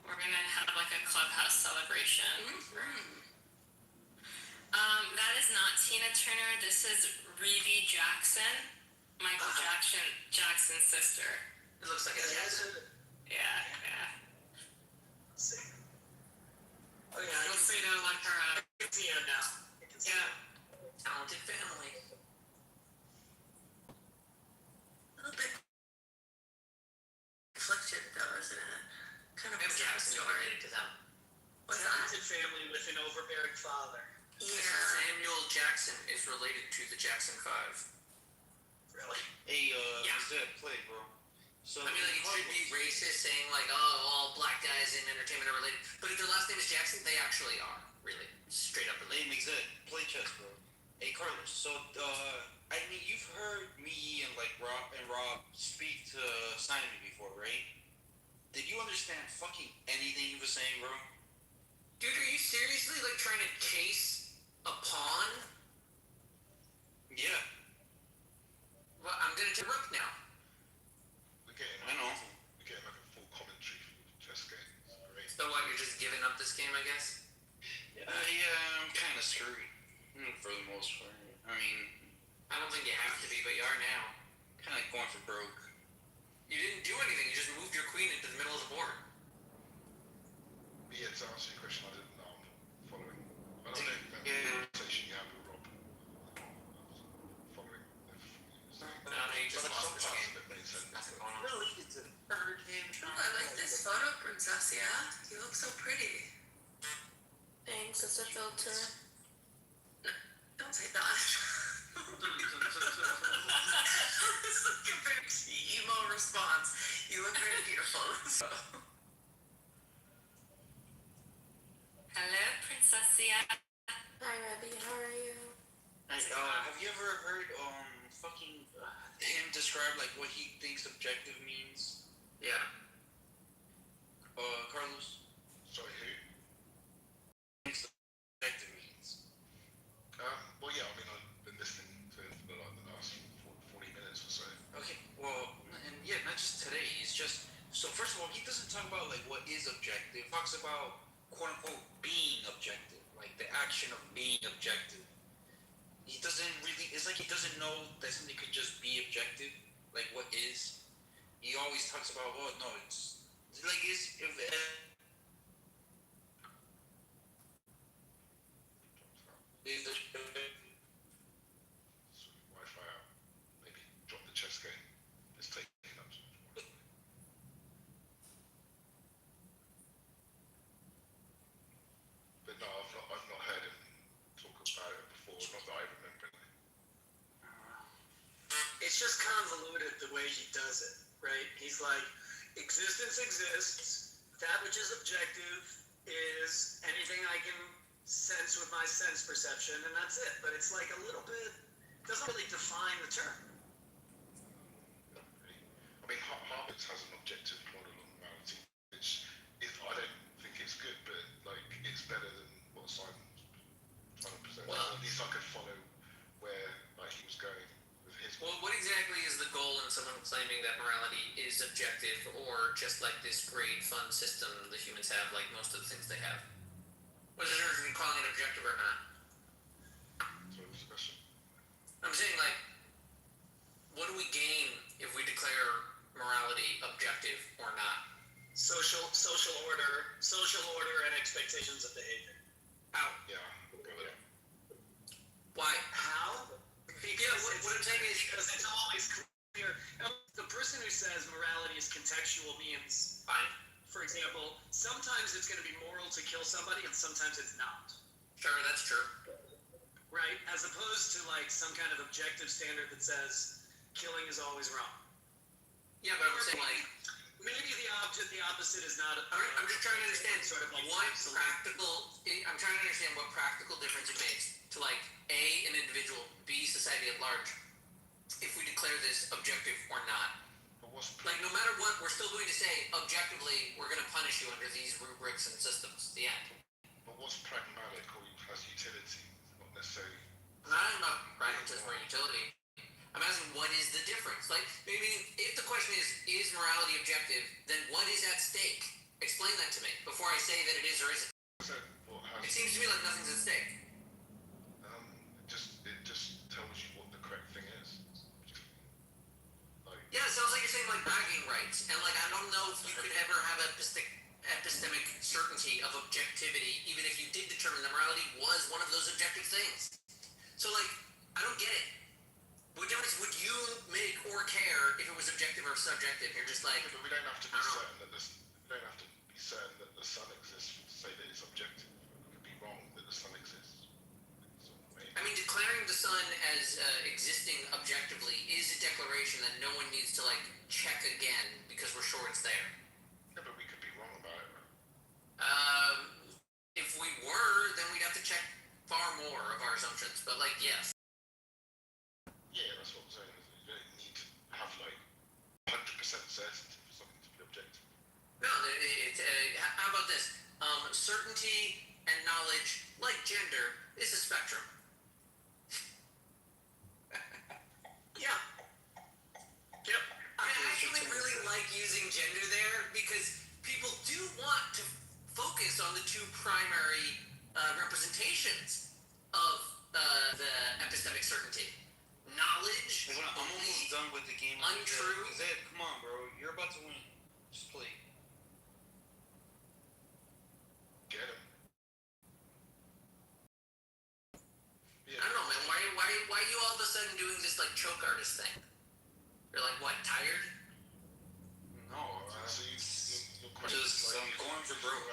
we're gonna have like a clubhouse celebration. That is not Tina Turner. This is Reeve Jackson, Michael Jackson's sister. It looks like a Jackson. Yeah. Oh yeah, We'll see to like her. see her now. Yeah. Talented family. A little bit conflicted though, isn't it? Kind of Maybe bizarre Jackson story. related to them. What's that? family with an overbearing father. Yeah. Samuel Jackson is related to the Jackson 5. Really? Hey, Yeah. Zed, play, bro. So I mean, like, it should be racist saying, like, oh, all black guys in entertainment are related. But if their last name is Jackson, they actually are. Really. Straight up Hey, related. Zed, play chess, bro. Hey, Carlos. So, I mean, you've heard me and like Rob speak to Simon before, right? Did you understand fucking anything he was saying, bro? Dude, are you seriously, like, trying to chase a pawn? Yeah. Well, I'm gonna take rook now. we're getting I know. we're getting like a full commentary for the chess game. It's great. So what, you're just giving up this game, I guess? Yeah, I'm kind of screwed for the most part. I mean, I don't think you have to be, but you are now. kind of going for broke. You didn't do anything, you just moved your queen into the middle of the board. But yeah, to answer your question, I didn't know. I'm following. I don't know if you remember the conversation you had with Rob. Following. No, you just But lost this some parts game. of it made sense. Nothing going on. Related to heard him. Oh, I like this photo, Princess. Yeah, you look so pretty. Thanks. It's a filter. Don't say that. It's like a very emo response. You look very beautiful. Hello, Princessia. Hi, Rebby. How are you? Hey, have you ever heard fucking him describe like what he thinks objective means? Yeah. Carlos. Sorry, who? Thinks objective means. Well, yeah, I mean, I've been listening to it for like the last 40 minutes or so. Okay, well, and yeah, not just today. It's just so. First of all, he doesn't talk about like what is objective. He talks about quote unquote being objective, like the action of being objective. He doesn't really. It's like he doesn't know that something could just be objective, like what is. He always talks about, oh no, it's like is if. Is the Wi-Fi out. Maybe drop the chess game. It's taking up so much Wi-Fi. But no, I've not heard him talk about it before. Not that I remember just convoluted the way he does it, right? He's like, existence exists. That which is objective is anything I can sense with my sense perception, and that's it. But it's like a little bit, doesn't really define the term. I mean, Harvard has an objective model on morality, which is, I don't think it's good, but like it's better than what Simon was trying to present. Well, at least I could follow where like he was going with his. Well, what exactly is the goal in someone claiming that morality is objective, or just like this great fun system the humans have, like most of the things they have? What's the difference between calling it objective or not? So what's the question? I'm saying, like, what do we gain if we declare morality objective or not? Social order, and expectations of behavior. How? Yeah, got it. Why? How? Yeah, what I'm saying is, because it's always clear. The person who says morality is contextual means, fine. For example, sometimes it's going to be moral to kill somebody, and sometimes it's not. Sure, that's true. Right? As opposed to like some kind of objective standard that says killing is always wrong. Yeah, but I'm saying like maybe the opposite is not. I'm just trying to understand sort of like what practical. I'm trying to understand what practical difference it makes to like A, an individual, B, society at large, if we declare this objective or not. Like, no matter what, we're still going to say objectively we're going to punish you under these rubrics and systems. The end. But what's pragmatic or has utility? Not necessarily. I'm not asking about pragmatism or utility. I'm asking what is the difference? Like, maybe if the question is morality objective, then what is at stake? Explain that to me before I say that it is or isn't. It seems to me like nothing's at stake. It just tells you what the correct thing is. Yeah, it sounds like you're saying like bragging rights, and like I don't know if you could ever have epistemic certainty of objectivity, even if you did determine that morality was one of those objective things. So like, I don't get it. What difference would you make or care if it was objective or subjective? You're just like, but we don't have to be certain that the sun exists to say that it's objective. We could be wrong that the sun exists. I mean, declaring the sun as existing objectively is a declaration that no one needs to like check again because we're sure it's there. Yeah, but we could be wrong about it, right? If we were, then we'd have to check far more of our assumptions. But like, yes. Yeah, that's what I'm saying. You don't need to have like 100% certainty for something to be objective. No, how about this? Certainty and knowledge, like gender, is a spectrum. Yeah. Yep. I actually really like using gender there because people do want to focus on the two primary representations of the epistemic certainty. Knowledge, I'm almost done with the game. Untrue. Zed, come on, bro. You're about to win. Just play. Get him. I don't know, man. Why are you all of a sudden doing this like choke artist thing? You're like, what, tired? No, So you're just going for broke.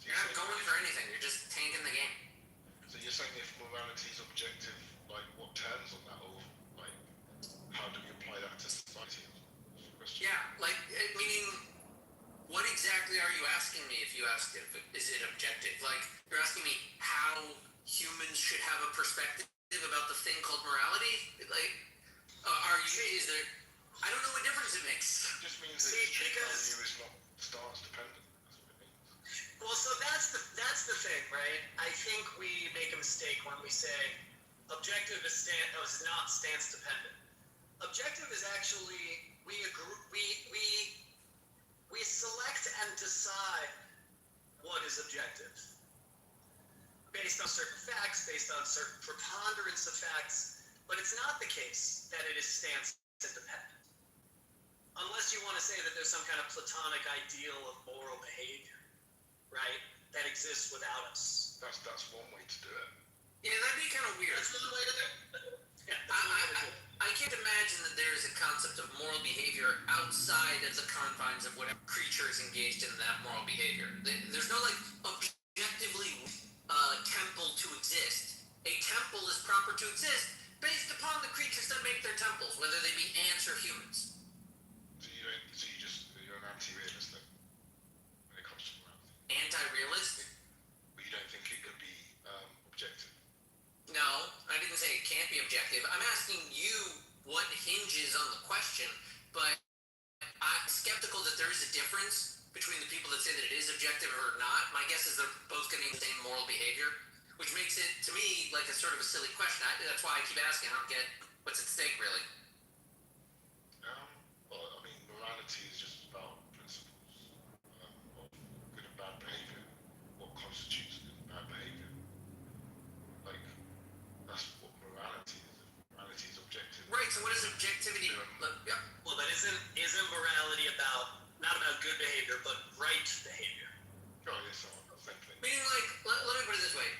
You're not going for anything. You're just tanking the game. So you're saying if morality is objective, like what terms on that, or like how do we apply that to society? Yeah, like meaning, what exactly are you asking me? If you asked it, is it objective? Like you're asking me how humans should have a perspective about the thing called morality? Like, are you? Is there? I don't know what difference it makes. It just means that value is not stance dependent. That's what it means. Well, so that's the thing, right? I think we make a mistake when we say objective is not stance dependent. Objective is actually we select and decide what is objective based on certain facts, based on certain preponderance of facts, but it's not the case that it is stance independent. Unless you want to say that there's some kind of platonic ideal of moral behavior, right, that exists without us. That's one way to do it. Yeah, that'd be kind of weird. That's one way to do it. Yeah, I can't imagine that there is a concept of moral behavior outside of the confines of whatever creature is engaged in that moral behavior. There's no like objectively temple to exist. A temple is proper to exist based upon on the creatures that make their temples, whether they be ants or humans. So you're an anti-realist then, when it comes to morality. Anti-realist? But you don't think it could be objective? No, I didn't say it can't be objective. I'm asking you what hinges on the question, but I'm skeptical that there is a difference between the people that say that it is objective or not. My guess is they're both getting the same moral behavior, which makes it, to me, like a sort of a silly question. That's why I keep asking. I don't get what's at stake, really. Well, I mean, morality is just about principles of good and bad behavior. What constitutes good and bad behavior? Like, that's what morality is. Morality is objective. Right. So what is objectivity? Yeah. Well, but isn't morality not about good behavior, but right behavior? Oh, yes, same thing. Meaning, like, let me put it this way.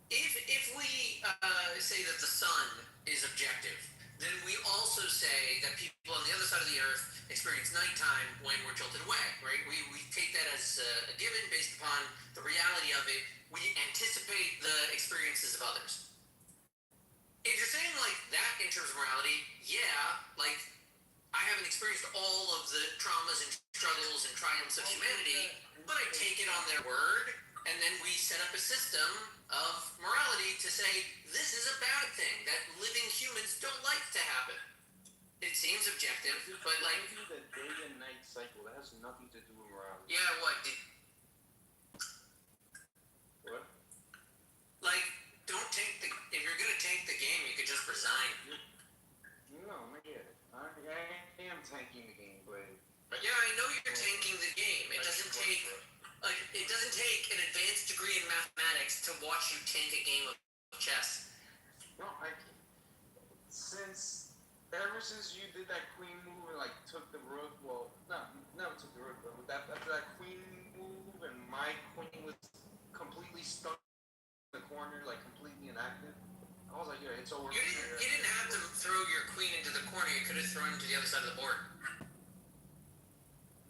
If we say that the sun is objective, then we also say that people on the other side of the earth experience nighttime when we're tilted away, right? We take that as a given based upon the reality of it. We anticipate the experiences of others. If you're saying like that in terms of morality, yeah, like I haven't experienced all of the traumas and struggles and triumphs of humanity, but I take it on their word, and then we set up a system of morality to say this is a bad thing that living humans don't like to happen. It seems objective, but like the day and night cycle, that has nothing to do with morality. yeah, what? What? Like, don't tank the. If you're gonna tank the game, you could just resign. No, I get it. I am tanking the game, but yeah, I know you're tanking the game. It doesn't take an advanced degree in mathematics to watch you tank a game of chess. no, ever since you did that queen move and like took the rook, well, never took the rook, but after that queen move and my queen was completely stuck in the corner, like completely inactive, I was like, yeah, it's over. You didn't have to throw your queen into the corner. You could have thrown it to the other side of the board.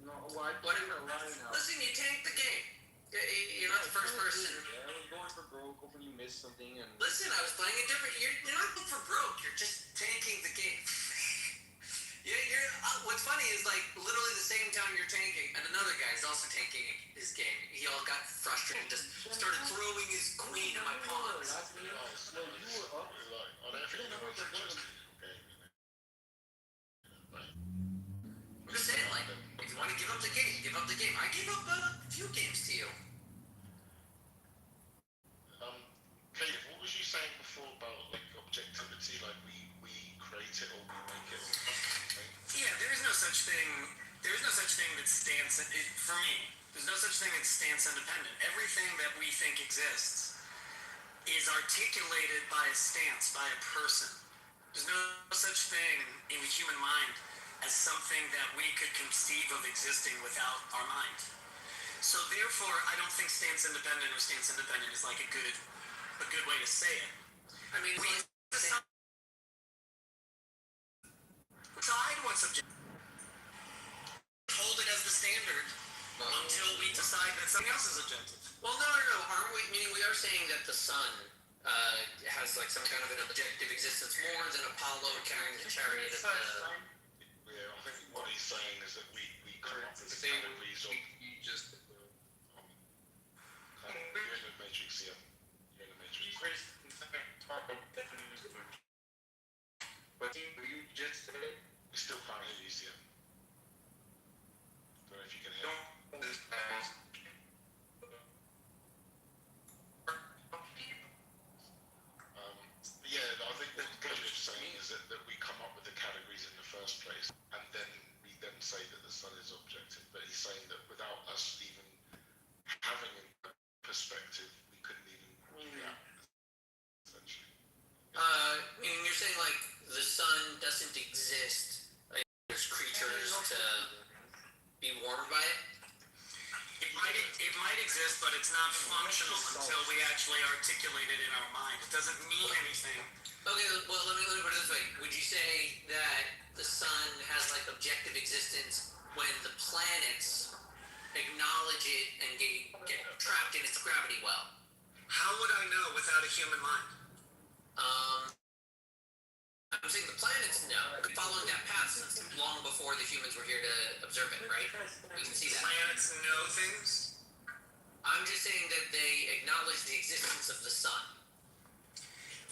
No, well, I put it in a line out. Listen, you tanked the game. You're not the first person. Yeah, I was going for broke, hoping you missed something. And listen, I was playing a different. You're not going for broke. You're just tanking the game. What's funny is like literally the same time you're tanking, and another guy is also tanking his game. He all got frustrated and just started throwing his queen in my pawns. Well, you were up. I'm just saying, like, if you want to give up the game, give up the game. I gave up a few games to you. Caleb, what was you saying before about like objectivity? Like we create it or we make it? Yeah, there is no such thing. There is no such thing that stands. For me, there's no such thing that stands independent. Everything that we think exists is articulated by a stance, by a person. There's no such thing in the human mind as something that we could conceive of existing without our mind. So therefore, I don't think stance independent or stance independent is like a good way to say it. I mean, we decide what's objective. Hold it as the standard until we decide that something else is objective. Well, no, aren't we? Meaning we are saying that the sun has like some kind of an objective existence more than Apollo carrying the chariot of the. Yeah, I think what he's saying is that we come up with the categories of. You just. You're in the matrix, yeah. You're in the matrix. But you just said. We still can't hear you, Sia. Don't know if you can hear. Yeah, I think what Caleb's saying is that we come up with the categories in the first place, and then we then say that the sun is objective. But he's saying that without us even having a perspective, we couldn't even react, essentially. Meaning you're saying like the sun doesn't exist. Like, there's creatures to be warmed by it. It might exist, but it's not functional until we actually articulate it in our mind. It doesn't mean anything. Okay, well let me put it this way. Would you say that the sun has like objective existence when the planets acknowledge it and get trapped in its gravity well? How would I know without a human mind? I'm saying the planets, no. Following that path since long before the humans were here to observe it, right? We can see that. Planets know things. I'm just saying that they acknowledge the existence of the sun.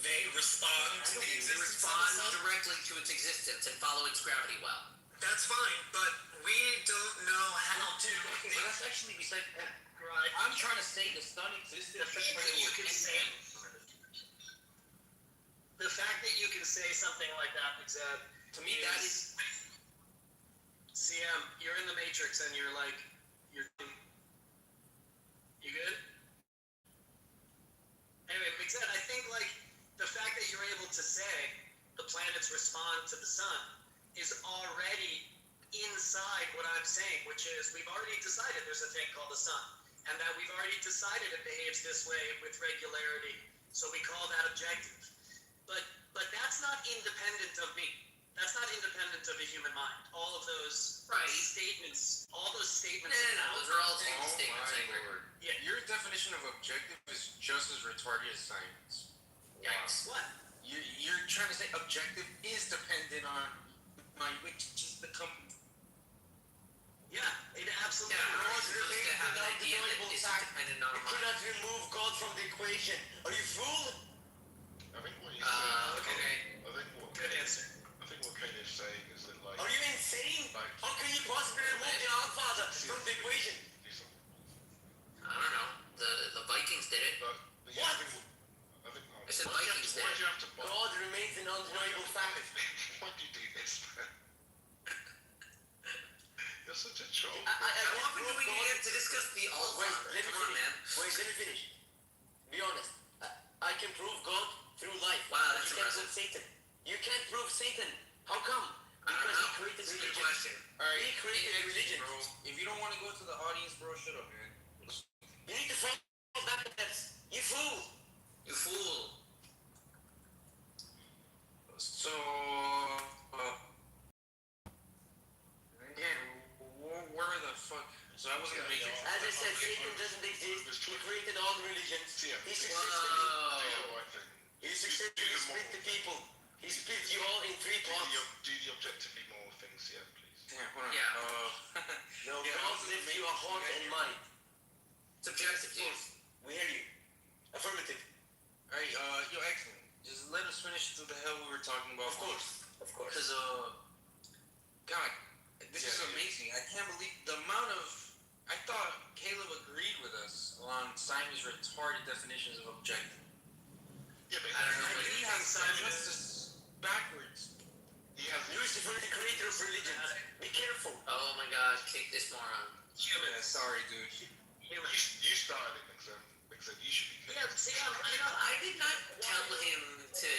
They respond to the They existence respond of the sun. directly to its existence and follow its gravity well. That's fine, but we don't know how to. Okay, but that's actually beside the point. Right. I'm trying to say the sun existed. The fact that you can say something like that, Zeb, To me, that is. CM, you're in the Matrix and you're like, you good? Anyway, Big Zed, I think like the fact that you're able to say the planets respond to the sun is already inside what I'm saying, which is we've already decided there's a thing called the sun, and that we've already decided it behaves this way with regularity, so we call that objective. But that's not independent of me. That's not independent of the human mind. All of those statements, all those statements. No, those are all statements. Yeah, your definition of objective is just as retarded as science. Yikes. What? You're trying to say objective is dependent on mind, which is the Yeah, it absolutely to have an idea that is dependent on You cannot remove God from the equation. Are you fool? I think what he's saying. Okay. Good answer. I think what Kane is saying is that like. Are you insane? Like, How can you possibly remove the Godfather from the equation? I don't know. The Vikings did it. But What? I said Vikings did Why it. do you have to? God remains an undeniable fact. Why do you do this, man? You're such a troll. How often do we need to discuss the All-Father? Wait, let me Come on, finish. man. Wait, let me finish. Be honest. I can prove God through life. Wow, that's you can't impressive. prove Satan. You can't prove Satan. How come? I don't Because know. he created That's a good religion. question. Alright, He created a religion. bro. If you don't want to go to the audience, bro, shut up, man. You need to follow that steps. You fool. You fool. So, again, where the fuck? So I wasn't gonna make it. As I said, Satan doesn't exist. He created all religions. He successfully split the people. He split you all in three parts. Do the objectively more things, yeah, please. Yeah, hold on. Yeah. No, God gives you a heart and mind. It's objective, dude. We hear you. Affirmative. Alright, yo, excellent. Just let us finish to the hell we were talking about. Of course. Because, God, this is amazing. I can't believe the amount of. I thought Caleb agreed with us on Simon's retarded definitions of objective. Yeah, but I don't know. He has justice backwards. he has. Lucifer, the creator of religion. Be careful. Oh my God, kick this moron. Yeah, sorry, dude. You started it, Except you should be. Yeah, see, I did not tell him to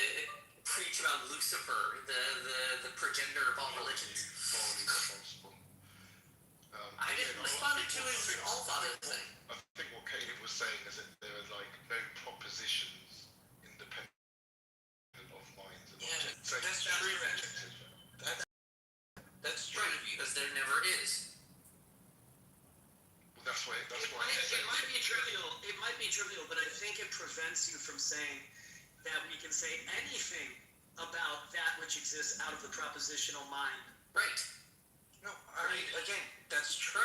preach about Lucifer, the progenitor of all religions. I just responded to his All-Father thing. I think what Caleb was saying is that there are like no propositions independent of minds and objects. So That's true. That's true. Right, because there never is. Well, that's why. it might be trivial. It might be trivial, but I think it prevents you from saying that we can say anything about that which exists out of the propositional mind. Right. No, I mean, again, that's true.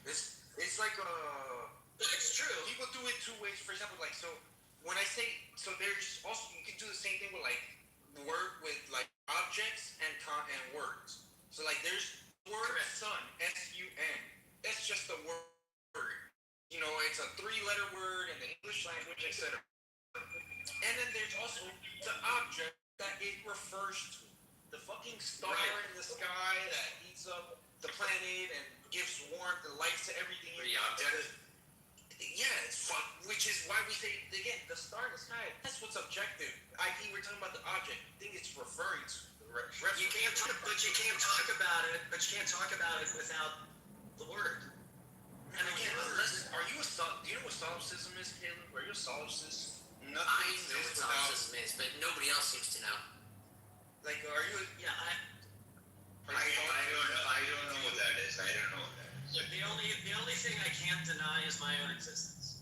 It's like It's true. people do it two ways. For example, like, so when I say, so there's also, you can do the same thing with like word with like objects and words. So like there's word sun, S-U-N. That's just a word. You know, it's a 3-letter word in the English language, etc. And then there's also the object that it refers to. The fucking star in the sky that heats up the planet and gives warmth and life to everything. The object. Yeah, it's fun. Which is why we say, again, the star in the sky, that's what's objective. We're talking about the object. I think it's referring to the You can't talk, but you can't talk about it. But you can't talk about it without the word. And again, are you do you know what solipsism is, Caleb? Are you a solipsist? I know what solipsism is, but nobody else seems to know. Like, are you? Yeah, I don't know what that is. I don't know what that is. the only thing I can't deny is my own existence.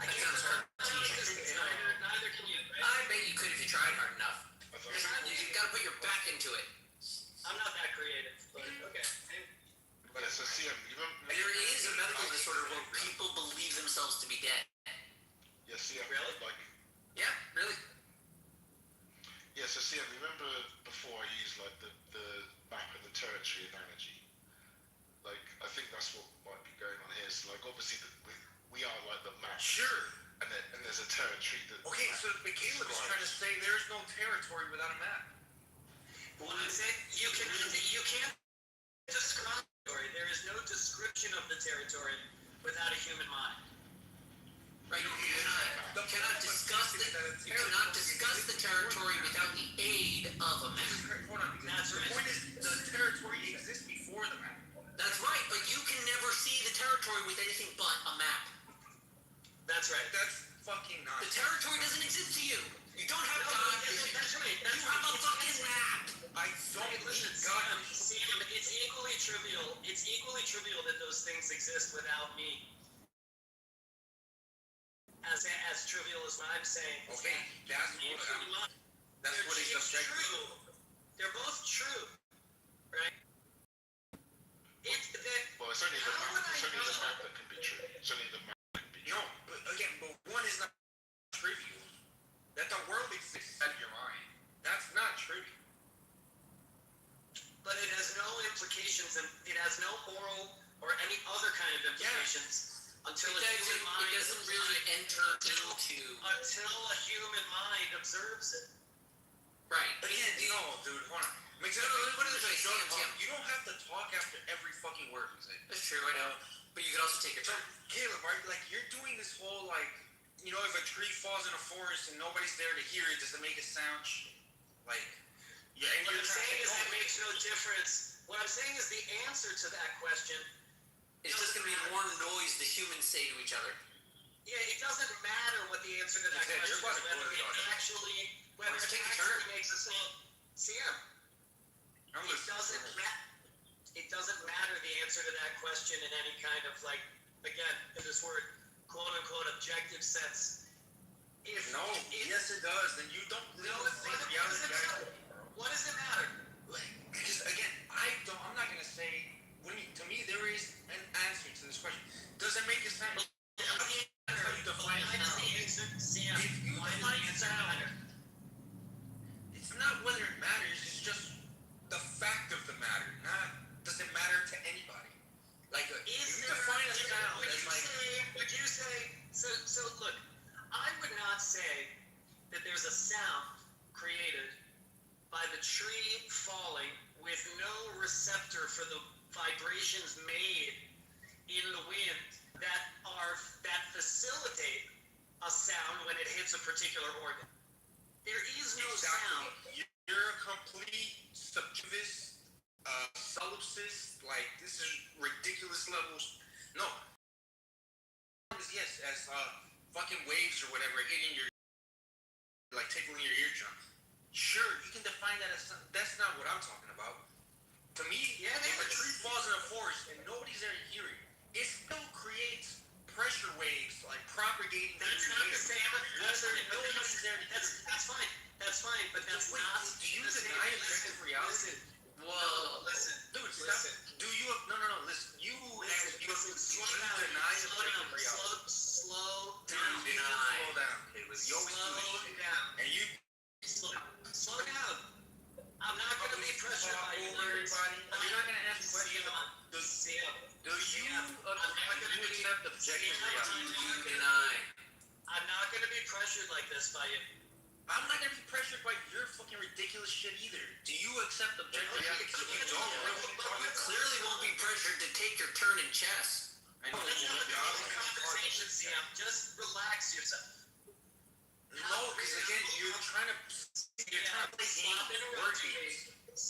I That can't sounds deny so CM, you remember? There is a medical disorder where people believe themselves to be dead. Yeah, CM. Really? Like, Yeah, really. yeah, so CM, remember before I used like the map and the territory analogy? Like, I think that's what might be going on here. So, like, obviously, we are like the map. Sure. And there's a territory that... Okay, so Caleb is trying to say there's no territory without a map. Well, I said you can't describe territory. There is no description of the territory without a human mind. Right? You cannot discuss the territory without the aid of a map. Hold on. That's The right. point is, the territory exists before the map. That's right, but you can never see the territory with anything but a map. That's right. That's fucking The nonsense. territory doesn't exist to you. You don't have God vision. That's right. You have a fucking map. I don't Listen, need God. Sam, it's equally trivial. It's equally trivial that those things exist without me. As trivial as what I'm saying. Okay, that's what is objective. True. They're both true, right? Well, it's only the map that can be true. It's only the map that can be true. No, but again, one is not trivial. That the world exists out of your mind. That's not trivial. But it has no implications, and it has no moral or any other kind of implications until a human mind doesn't really enter into... until a human mind observes it. Right. But again, no, dude, hold on. What is it? You don't have to talk after every fucking word you say. That's true, I know. But you can also take your time. Caleb, right? Like, you're doing this whole, like, you know, if a tree falls in a forest and nobody's there to hear it, does it make a sound? Like, yeah. And What I'm saying is it makes no difference. What I'm saying is the answer to that question. It's just going to be more noise the humans say to each other. Yeah, it doesn't matter what the answer to that question is, whether it actually makes a sound. CM. It doesn't matter the answer to that question in any kind of, like, again, in this word, quote unquote objective sense. Yes it does. Then you don't live the same reality. What does it matter? Like, because again, I'm not gonna say. To me, there is an answer to this question. Does it make a sound? How you define sound? If you define sound, it's not whether it matters. It's just the fact of the matter. Not does it matter to anybody. Like, if you define a sound as like. Would you say? So look, I would not say that there's a sound created by the tree falling with no receptor for the vibrations made in the wind that facilitate a sound when it hits a particular organ. There is no sound. You're a complete subjectivist, solipsist. Like, this is ridiculous levels. No. Yes, as fucking waves or whatever hitting your, like, tickling your eardrum. Sure, you can define that as. That's not what I'm talking about. To me, if a tree falls in a forest and nobody's there to hear it, it still creates pressure waves, like propagating. That's not the same. Nobody's there to hear it. That's fine. That's fine, but that's not. Do you deny objective reality? Whoa. Listen. Dude, listen. Do you? No. Listen. You Slow deny objective reality. Slow down. Slow down. It was you always slow down. And you slow down. I'm not going to be pressured by you. You're not going to ask questions about. Do you accept objective reality? I'm not going to be pressured like this by you. I'm not going to be pressured by your fucking ridiculous shit either. Do you accept objective reality? You don't. You clearly won't be pressured to take your turn in chess. I know. Let's have a conversation, Sam. Just relax yourself. No, because again, you're trying to play games.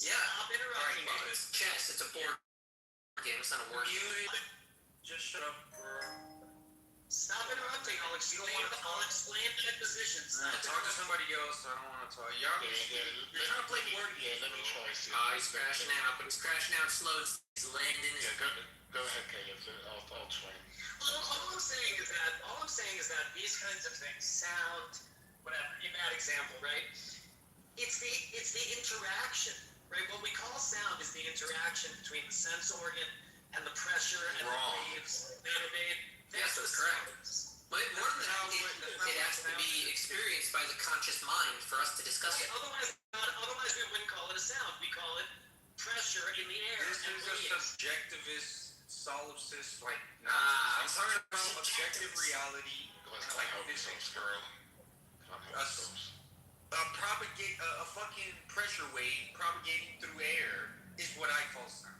Yeah. Stop interrupting me. It's chess. It's a board game. It's not a word game. Just shut up, bro. Stop interrupting. I'll explain my positions. Talk to somebody else. I don't want to talk. You're trying to play board games. Let me try. He's crashing out, but he's crashing out slow. He's landing. Go ahead, Caleb. I'll try. All I'm saying is that these kinds of things sound, whatever, in that example, right? It's the interaction, right? What we call sound is the interaction between the sense organ and the pressure and the waves that are made. Yes, that's correct. But more than that, it has to be experienced by the conscious mind for us to discuss it. Otherwise we wouldn't call it a sound. We call it pressure in the air. This and is a waves. subjectivist, solipsist, like, I'm talking about objective reality. Like physics, girl. A fucking pressure wave propagating through air is what I call sound.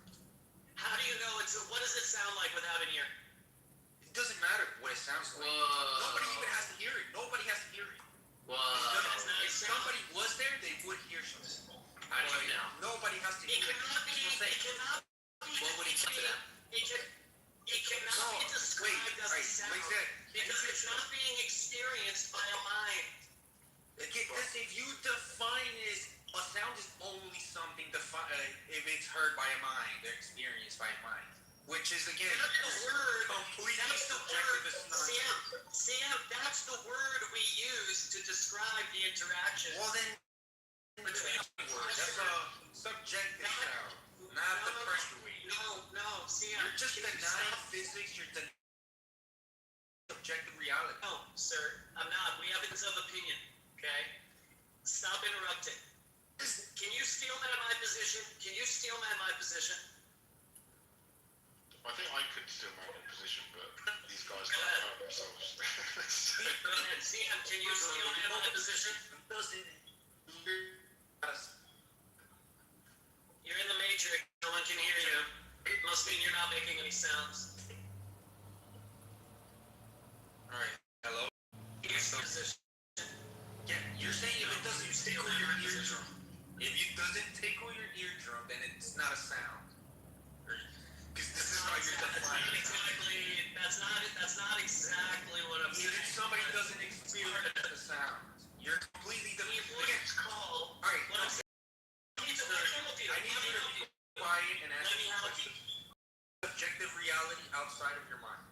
How do you know what does it sound like without an ear? It doesn't matter what it sounds like. Whoa. Nobody even has to hear it. Nobody has to hear it. Whoa. If somebody was there, they would hear something. How do you know? Nobody has to hear it. What would he say to them? It cannot be described as a sound because it's not being experienced by a mind. If you define it, a sound is only something if it's heard by a mind, they're experienced by a mind. Which is, again, completely subjective. Sam, that's the word we use to describe the interaction. Well, then, that's a subjective sound, not the pressure wave. No, Sam. You're just denying physics, you're denying objective reality. No, sir, I'm not. We have evidence of opinion, okay? Stop interrupting. Can you steel man my position? Can you steel man my position? I think I could still my own position, but these guys can't help themselves. Go ahead, Sam, can you steel man my position? You're in the matrix. No one can hear you. It must mean you're not making any sounds. Alright, hello? Here's the position. Yeah, you're saying if it doesn't tickle your eardrum. If it doesn't tickle your eardrum, then it's not a sound. Because this is how you're defining it. That's not exactly what I'm saying. If somebody doesn't experience the sound, you're completely Alright, what I'm saying. I need you to be quiet and ask Let me help you. Objective reality outside of your mind.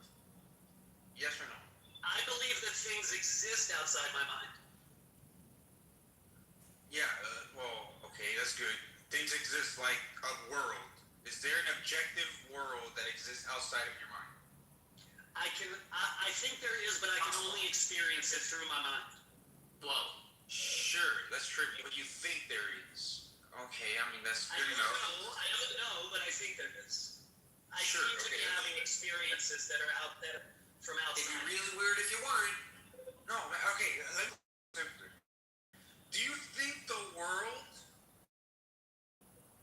Yes or no? I believe that things exist outside my mind. Yeah, well, okay, that's good. Things exist like a world. Is there an objective world that exists outside of your mind? I think there is, but I can only experience it through my mind. Whoa. Sure, that's true. But you think there is. Okay, I mean, that's good enough. I don't know, but I think there is. I Sure, seem to be okay. having experiences that are out there from outside. It'd be really weird if you weren't. No, okay, do you think the world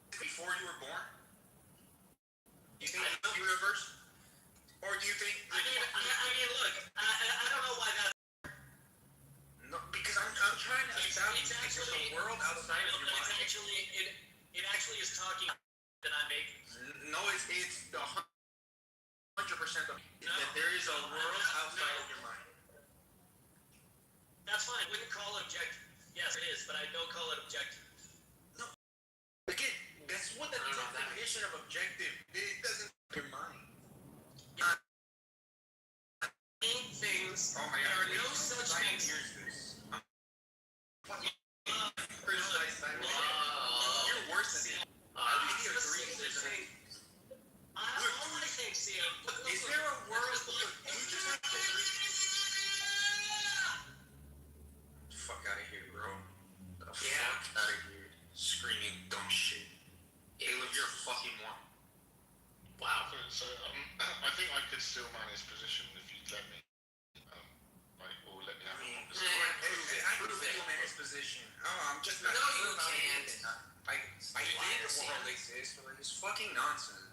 before you were born? Do you think it's the universe? Or do you think... I mean, look, I don't know why that's... No, because I'm trying to establish that there's a world outside of your mind. It actually is talking that I'm making. No, it's the 100% of that there is a world outside of your mind. That's fine. I wouldn't call it objective. Yes, it is, but I don't call it objective. No. Again, that's what the definition of objective. It doesn't your mind. Things. Oh my There God! are no such things. Here's this. Fucking criticize that. You're worse than me. At least he agrees. All I think, Sam. Is there a world? You just have to agree. Fuck out of here, bro. The fuck out of here. Screaming dumb shit. Caleb, you're a fucking one. Wow. So I think I could still man his position if you'd let me. Or let me have a conversation. I could feel in his position. I'm just not. No, you can't. I think the world exists, but it's fucking nonsense,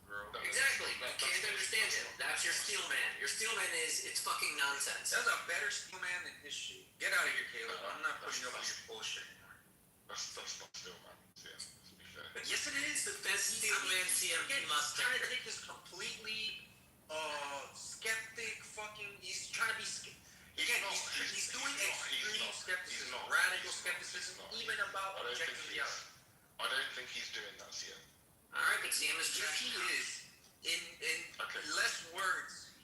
bro. Exactly. I can't understand it. That's your steel man. Your steel man is, it's fucking nonsense. That's a better steel man than his shit. Get out of here, Caleb. I'm not putting up with your bullshit anymore. That's not still man. Yeah, to be fair. But yes, it is. The best steel man CMP must He's trying to take this completely skeptic fucking. He's trying to be. Again, he's doing extreme skepticism, radical skepticism, even about objective reality. I don't think he's doing that yet. Alright, but Sam is Yes, he is. In less words,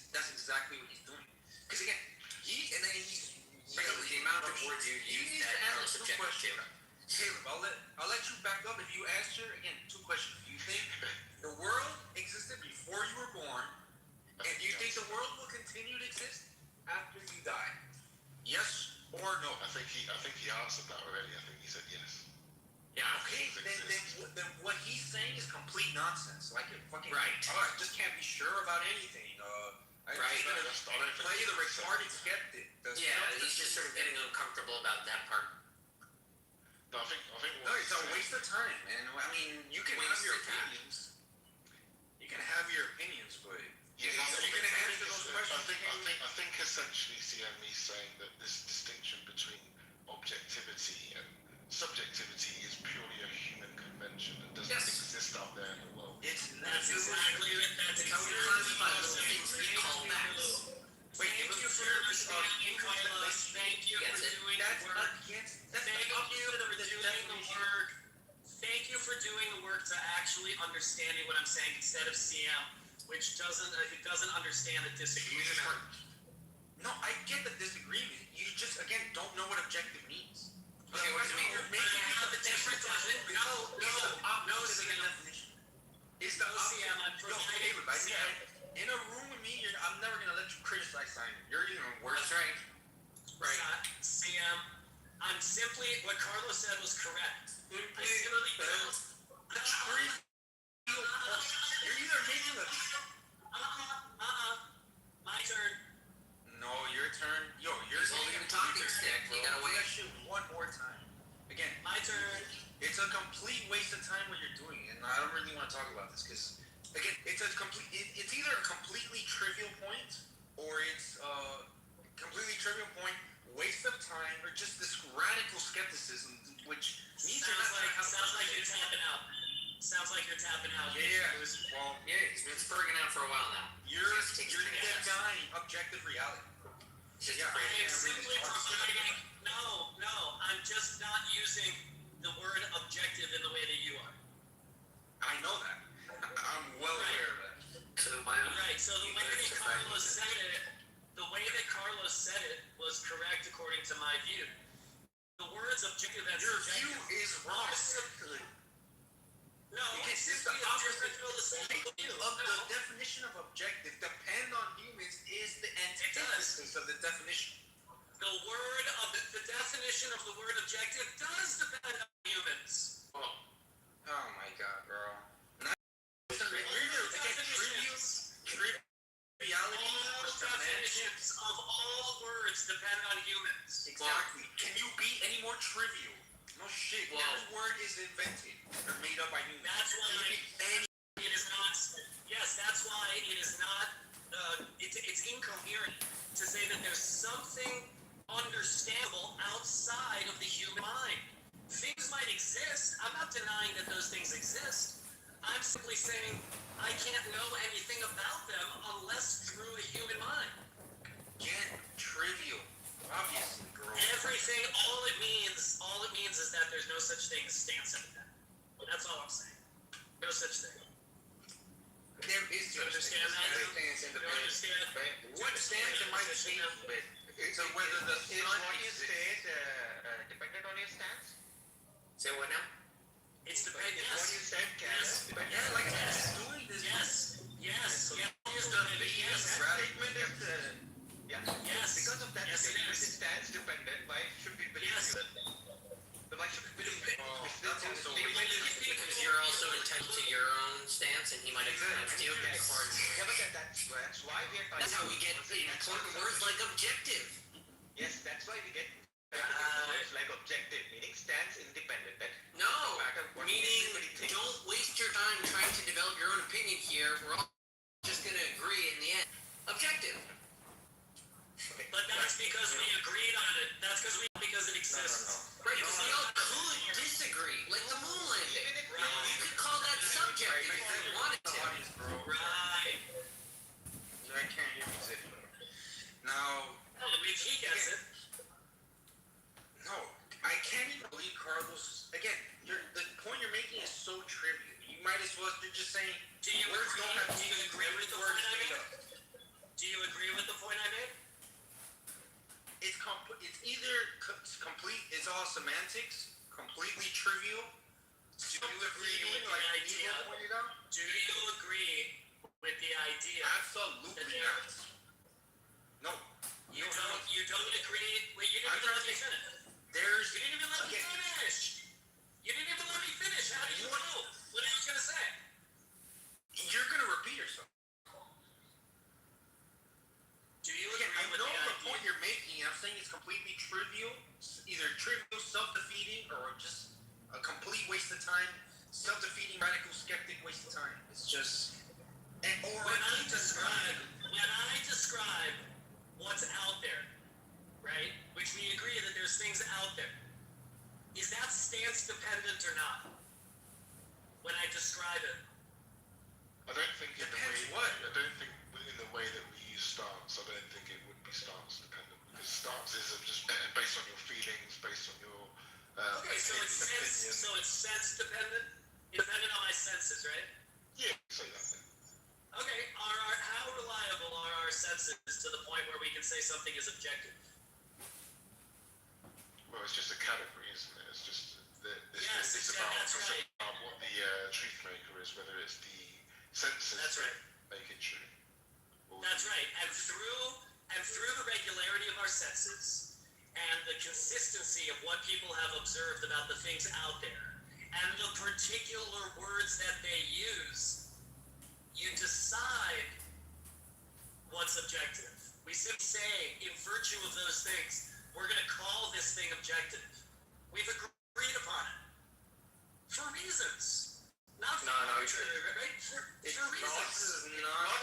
that's exactly what he's doing. Because again, he's the amount of words you use that are subjective. Caleb, I'll let you back up if you answer again. 2 questions. Do you think the world he answered that already. I think he said yes. Yeah, okay, then what he's saying is complete nonsense. Like, it fucking, I just can't be sure about anything. Play the retarded skeptic. He's just sort of getting uncomfortable about that part. No, I think no, it's a waste of time, man. I mean, you can have your opinions. You can have your opinions, but yeah, you're gonna answer those questions. I think essentially CM is saying that this distinction between objectivity and subjectivity is purely a human convention and doesn't exist out there in the world. It's not. That's exactly how we classify those things we call facts. Wait, thank you for understanding, Carlos. Thank you for doing the work. Thank you for doing the work to actually understanding what I'm saying instead of CM, which doesn't understand the disagreement. No, I get the disagreement. You just again don't know what objective means. Okay, what does it mean? You're making out the difference. No, It's the definition. It's the CM. In a room with me, I'm never gonna let you criticize Simon. You're even worse. That's right. CM, I'm simply what Carlos said was correct. I simply don't. You're either making the. My turn. No, your turn. Yo, you're holding the talking stick. You gotta wait. That shit one more time. Again, my turn. It's a complete waste of time what you're doing, and I don't really want to talk about this because, again, it's either a completely trivial point or it's a completely trivial point, waste of time, or just this radical skepticism, which sounds like you're tapping out. Sounds like you're tapping out. Yeah. Well, it's been spurring out for a while now. You're denying objective reality. I'm simply providing. No, I'm just not using the word objective in the way that you are. I know that. I'm well aware of that. So am I. Right. So the way that Carlos said it was correct according to my view. The words objective and your subjective. View is wrong. No, it's the opposite of the definition of objective. Depend on humans is the antithesis of the definition. The definition of the word objective does depend on humans. Oh my god, bro. Triviality. All definitions of all words depend on humans. Exactly. Can you be any more trivial? No shit. Well, every word is invented or made up by humans. That's why it is not. Yes, that's why it is not. It's incoherent to say that there's something understandable outside of the human mind. Things might exist. I'm not denying that those things exist. I'm simply saying I can't know anything about them unless through a human mind. Again, trivial. Obviously, girl. Everything, all it means is that there's no such thing as stance independent. That's all I'm saying. No such thing. There is you understand that? You understand? What stance am I saying? So whether the sun is dependent on your stance? Say what now? It's dependent. What you said, Yes. Yeah, like it's doing this. Yes. Because of that statement, it's stance dependent. Life should be believed. The life should be believed. Because you're also entitled to your own stance, and he might have influenced you. Yeah, but that's why we are. That's how we get important words like objective. Yes, that's why we get words like objective, meaning stance independent. No, meaning don't waste your time trying to develop your own opinion here. We're all just going to agree in the end. Objective. But that's because we agreed on it. That's because it exists. Right, because we all could disagree. Like the moon landing. You could call that subjective if you wanted to. Right. I can't hear music. Now. He gets it. No, I can't even believe Carlos. Again, the point you're making is so trivial. You might as well. You're just saying. Do you agree with the point I made? Do you agree with the point I made? It's either complete. It's all semantics. Completely trivial. Do you agree with the idea? Do you agree with the idea? Absolutely not. No. You don't agree. Wait, you didn't let me finish. there's You didn't even let me finish. You didn't even let me finish. How do you know what I was gonna say? you're gonna repeat yourself. Do you Again, agree I with know the the idea? point you're making. I'm saying it's completely trivial, either trivial, self-defeating, or just a complete waste of time. Self-defeating, radical skeptic, waste of time. It's just, or When I describe what's out there, right? Which we agree that there's things out there. Is that stance dependent or not? When I describe it. I don't think in the way. Depends what? I don't think in the way that we use stance. I don't think it would be stance dependent because stances are just based on your feelings, based on your. Okay, so it's sense dependent. Dependent on my senses, right? Yeah, say that then. Okay, how reliable are our senses to the point where we can say something is objective? Well, it's just a category, isn't it? It's just Yes, it's that's right. about what the truth maker is, whether it's the senses That's right. that make it true. That's right. And through the regularity of our senses and the consistency of what people have observed about the things out there and the particular words that they use, you decide what's objective. We simply say, in virtue of those things, we're going to call this thing objective. We've agreed upon it. For reasons. Not for arbitrary, right? For reasons.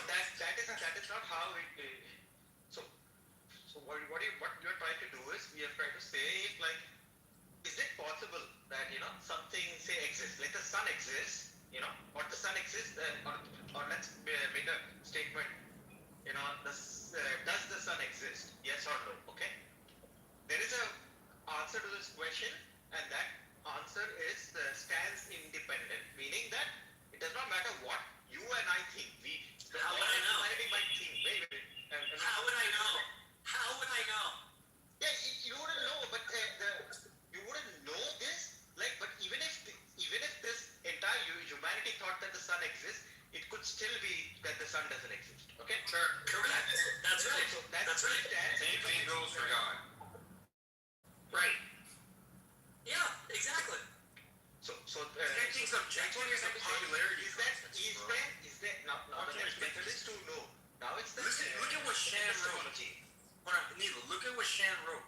That is not how it. So what you're trying to do is we are trying to say like, is it possible that something say exists, like the sun exists, or the sun exists, or let's make a statement, does the sun exist? Yes or no? Okay. There is a answer to this question, and that answer is stands independent, meaning that it does not matter what you and I think. How would I know? Might think. Wait. How would I know? How would I know? Yeah, you wouldn't know, but you wouldn't know this. Like, but even if this entire humanity thought that the sun exists, it could still be that the sun doesn't exist. Okay. Sure. Correct. That's right. So that's right. Same thing goes for God. Right. Yeah. Exactly. So things objective is a popularity. Is that now the next method is to know. Now it's the Look at what Shan wrote. Hold on, Neil, look at what Shan wrote.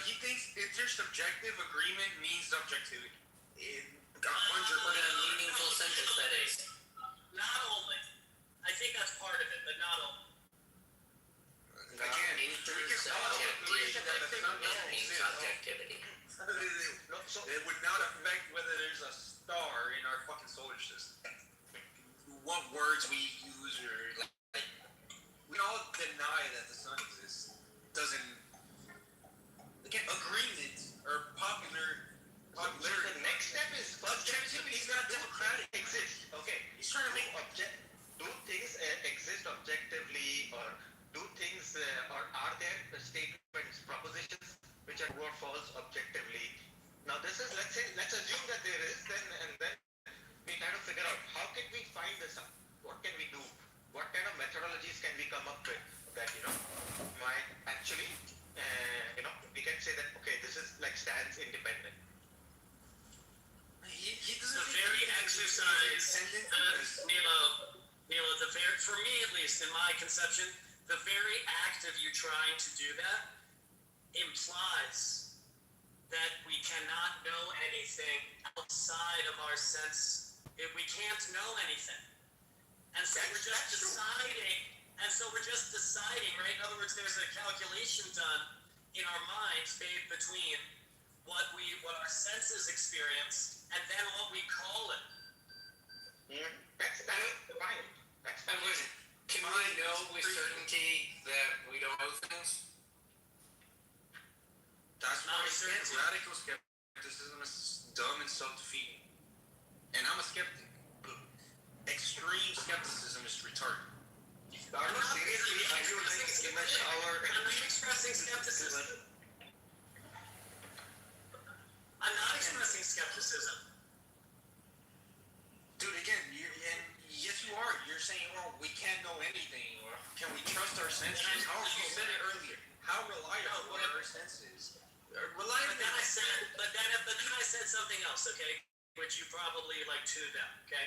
He thinks intersubjective agreement means objectivity. What a meaningful sentence that is. Not only. I think that's part of it, but not only. Again, means objectivity. It would not affect whether there's a star in our fucking solar system. What words we use or like we all deny that the sun exists. Doesn't again agreement or popularity. The next step is objectivity. Is not democratic. Exist. Okay. He's trying to make do things exist objectively, or do things or are there statements, propositions which are true or false objectively? Now this is let's assume that there is, and then we kind of figure out how can we find this out? What can we do? What kind of methodologies can we come up with that might actually we can say that okay, this is like stands independent. He doesn't The very exercise, Milo, for me at least, in my conception, the very act of you trying to do that implies that we cannot know anything outside of our sense. We can't know anything. And so we're just deciding, right? In other words, there's a calculation done in our minds made between what our senses experience and then what we call it. That's fine. That's fine. Can we know with certainty that we don't know things? That's why radical skepticism is dumb and self-defeating. And I'm a skeptic. But extreme skepticism is retarded. I'm not expressing skepticism. I'm not expressing skepticism. Dude, again, yes you are. You're saying, oh, we can't know anything, or can we trust our senses? How you said it earlier. How reliable are our senses? Reliable else, okay? Which you probably like tuned out, okay?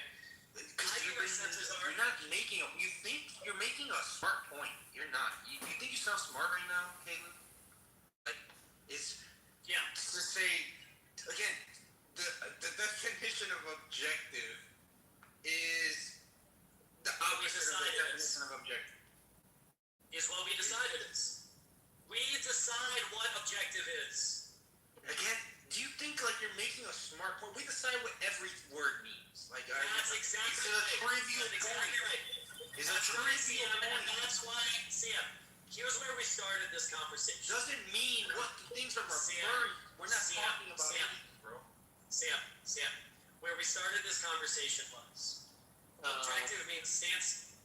Because you're not making a. You think you're making a smart point. You're not. You think you sound smart right now, Caleb? Like, it's. Yeah. To say, again, the definition of objective is the opposite of the definition of objective. Is what we decide it is. We decide what objective is. Again, do you think like you're making a smart point? We decide what every word means. Like, that's exactly right. It's a trivial point. Exactly right. It's a trivial point. And that's why, here's where we started this conversation. Doesn't mean what things are referring. We're not talking about anything, bro. Sam, where we started this conversation was objective means stance.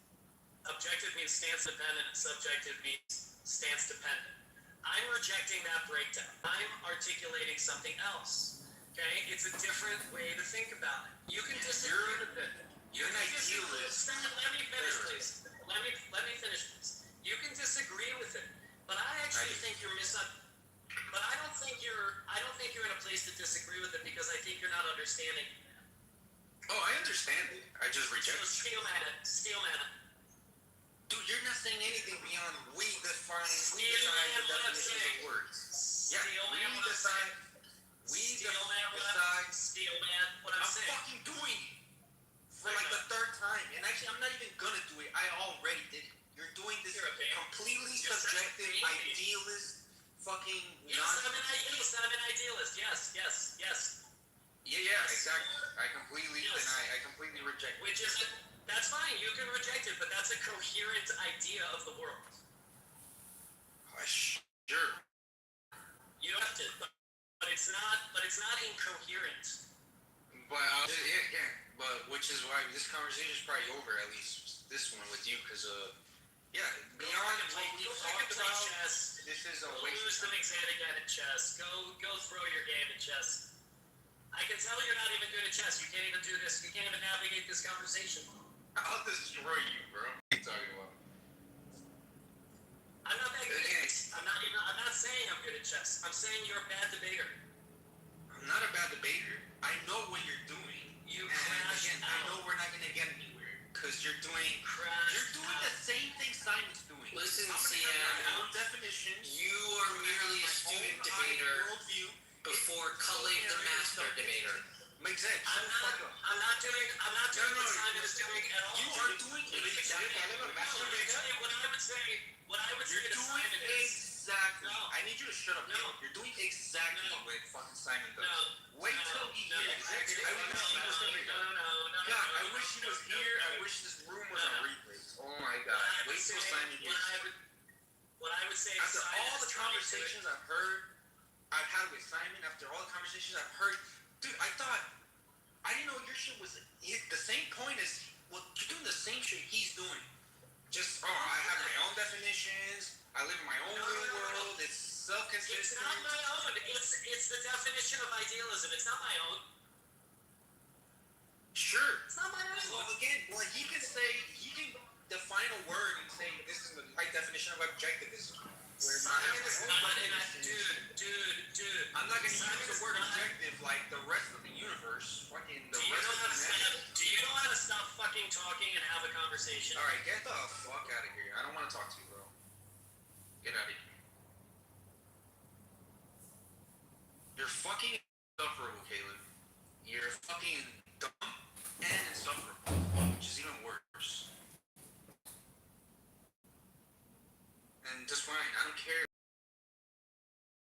Objective means stance dependent, and subjective means stance dependent. I'm rejecting that breakdown. I'm articulating something else. Okay? It's a different way to think about it. You can disagree with it. You're an idealist. Let me finish, please. Let me finish this. You can disagree with it, but I actually think you're But I don't think you're in a place to disagree with it because I think you're not understanding. Oh, I understand it. I just reject it. Steel man. Dude, you're not saying anything beyond we decide the definitions of words. Yeah, Steel man, what I'm saying. I'm fucking doing it for like the third time, and actually, I'm not even gonna do it. I already did it. You're doing this completely subjective, idealist, fucking nonsense. I'm an idealist. Yes. Yeah, exactly. I completely deny. I completely reject. Which is that's fine. You can reject it, but that's a coherent idea of the world. Sure. You don't have to, but it's not incoherent. But but which is why this conversation is probably over, at least this one with you, because beyond what we talked about, chess. This is a waste of time. Lose the exam again at chess. Go throw your game at chess. I can tell you're not even good at chess. You can't even do this. You can't even navigate this conversation. I'll destroy you, bro. What are you talking about? I'm not that good at chess. I'm not saying I'm good at chess. I'm saying you're a bad debater. I'm not a bad debater. I know what you're doing. I know we're not gonna get anywhere because you're doing the same thing Simon's doing. Listen, Sam. Definitions. You are merely a student debater before culling the master debater. Makes sense. I'm not doing what Simon is doing at all. You are doing exactly what I would say to Simon is exactly. I need you to shut up. No. You're doing exactly what fucking Simon does. Wait till he hears. I wish he was here. God, I wish he was here. I wish this room was on replay. Oh my God. Wait till Simon hears. What I would say after all the conversations I've had with Simon, after all the conversations I've heard, dude, I didn't know your shit was the same point as, well, you're doing the same shit he's doing. Just, I have my own definitions, I live in my own little world, it's self-consistent. It's not my own, it's the definition of idealism, it's not my own. Sure. It's not my own. Well, again, he can define a word and say, this is the right definition of objectivism. Simon is not dude. I'm not going to use the word objective like the rest of the universe. Fucking the rest of humanity. Do you know how to stop fucking talking and have a conversation? Alright, get the fuck out of here. I don't want to talk to you, bro. Get out of here. You're fucking insufferable, Caleb. You're fucking dumb and insufferable, which is even worse. And just fine. I don't care.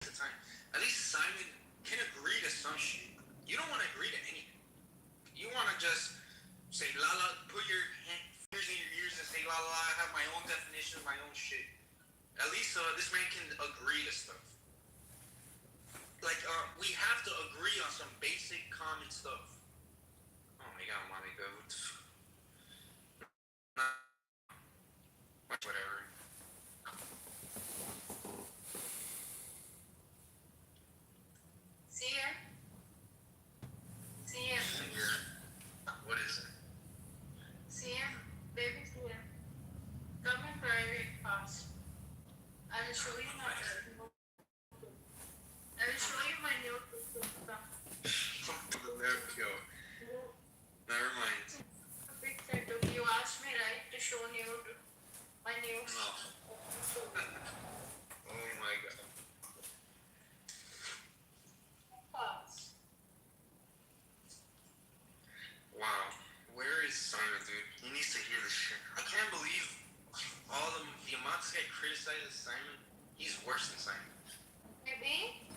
Time. At least Simon can agree to some shit. You don't want to agree to anything. You want to just say la la, put your fingers in your ears and say la la. I have my own definition, my own shit. At least this man can agree to stuff. Like we have to agree on some basic common stuff. Oh my God, mommy, go. Whatever. What is it? Baby's here. Come in private fast. I will show you my new stuff. show nude. My nude. No. Oh my god. Pause. Wow. Where is Simon, dude? He needs to hear this shit. I can't believe all the amounts that criticizes Simon. He's worse than Simon. Baby,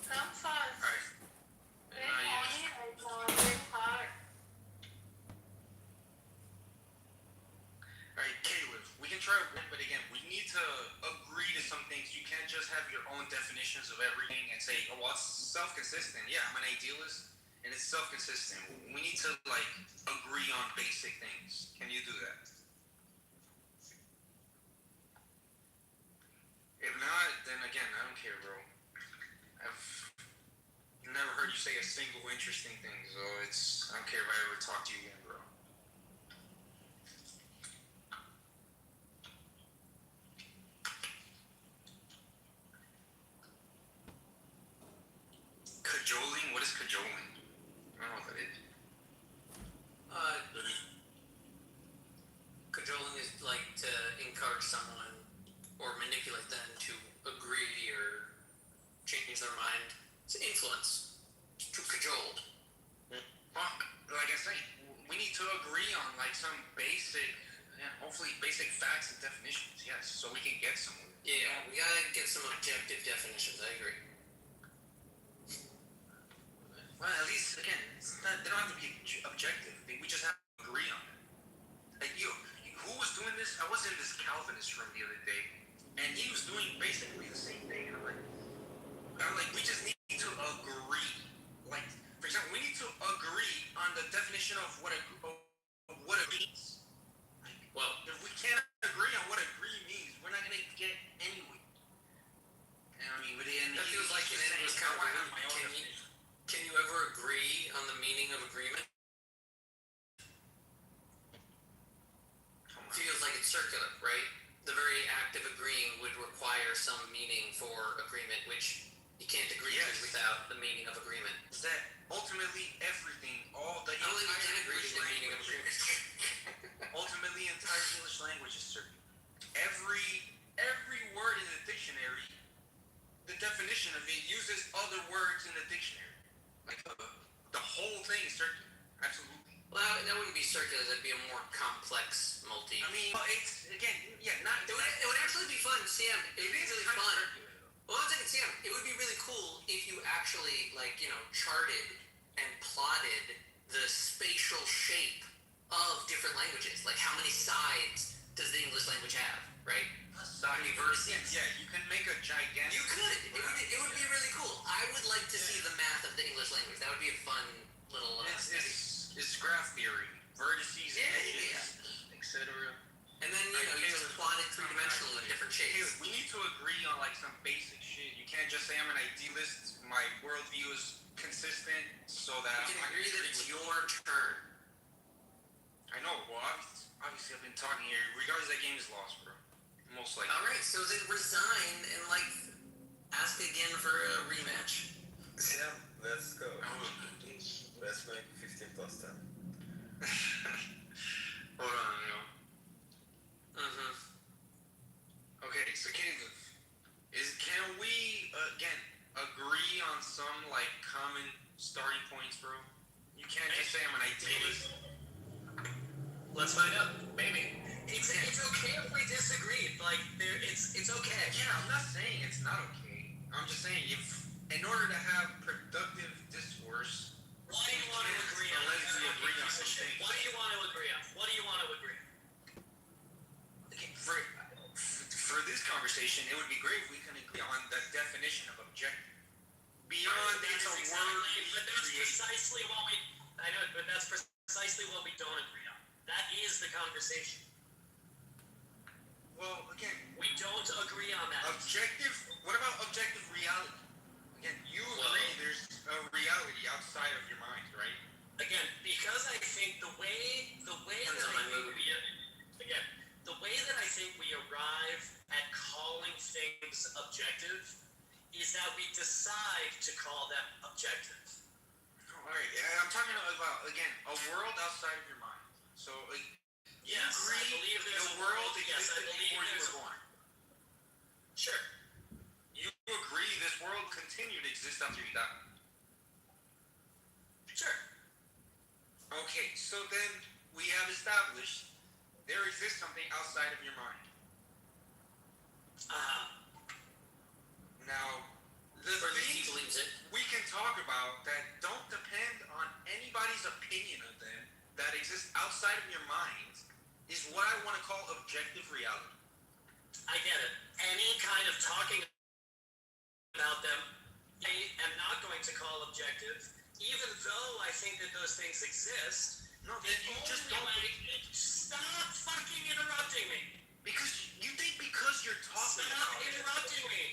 come fast. Alright. Very horny right now. Very hard. Alright, Caleb, we can try one, but again, we need to agree to some things. You can't just have your own definitions of everything and say, oh, well, it's self-consistent. Yeah, I'm an idealist, and it's self-consistent. We need to, like, agree on basic things. Can you do that? If not, then again, I don't care, bro. I've never heard you say a single interesting thing, so I don't care if I ever talk to you again, bro. Cajoling? What is cajoling? I don't know what that is. Cajoling is like to encourage someone or manipulate them to agree or change their mind. It's influence. To cajole. Fuck. Like I say, we need to agree on like some basic, hopefully basic facts and definitions, yes, so we can get somewhere. Yeah, we gotta get some objective definitions. I agree. Well, at least, again, they don't have to be objective. We just have to agree on it. Like, who was doing this? I was in this Calvinist room the other day, and he was doing basically the same thing. And I'm like, we just need to agree. Like, for example, we need to agree on the definition of what it means. Like, well, if we can't agree on what agree means, we're not gonna get anywhere. And I mean, but then That feels like an endless conversation. Can you ever agree on the meaning of agreement? Feels like it's circular, right? The very act of agreeing would require some meaning for agreement, which you can't agree to without the meaning of agreement. Is that ultimately everything, all the I don't think you can agree to the meaning of agreement. ultimately entire English language is circular. Every word in the dictionary, the definition of it uses other words in the dictionary. Like the whole thing is circular. Absolutely. Well, that wouldn't be circular. That'd be a more complex multi. I mean, it's again, not. It would actually be fun, Sam. It would be really fun. Well, one second, Sam. It would be really cool if you actually, charted and plotted the spatial shape of different languages. Like, how many sides does the English language have, right? How many verses? Yeah, you can make a gigantic. You could. It would be really cool. I would like to see the math of the English language. That would be a fun little. It's graph theory, vertices, edges, etc. And then you just plot it three-dimensionally in different shapes. We need to agree on some basic shit. You can't just say I'm an idealist. My worldview is consistent, so that we can agree that it's your turn. I know. Well, obviously I've been talking here. Regardless, that game is lost, bro. Most likely. All right, so then resign and ask again for a rematch. Yeah, let's go. Let's make 15 plus 10. Hold on, Okay, so Caleb, can we again agree on some common starting points, bro? You can't just say I'm an idealist. Let's find out. Maybe. It's okay if we disagree. It's okay. Yeah, I'm not saying it's not okay. I'm just saying in order to have productive discourse. Why do you want to agree on something? What do you want to agree on? What do you want to agree on? Okay, for this conversation, it would be great if we can agree on the definition of objective. Beyond it's a word. But that's precisely what we. I know, but that's precisely what we don't agree on. That is the conversation. Well, again, we don't agree on that. Objective. What about objective reality? Again, you agree there's a reality outside of your mind, right? Again, because I think the way that I think we arrive at calling things objective is that we decide to call them objective. All right, I'm talking about again a world outside of your mind. So yes, I believe there's the a world yes, I existed believe before you there's were born. Sure. You agree this world continued to exist after you died? Sure. Okay, so then we have established there exists something outside of your mind. Now, the things he believes it. we can talk about that don't depend on anybody's opinion of them, that exist outside of your mind, is what I want to call objective reality. I get it. Any kind of talking about them, I am not going to call objective, even though I think that those things exist. No, then you just don't. Stop fucking interrupting me. Because you think because you're talking Stop about interrupting me.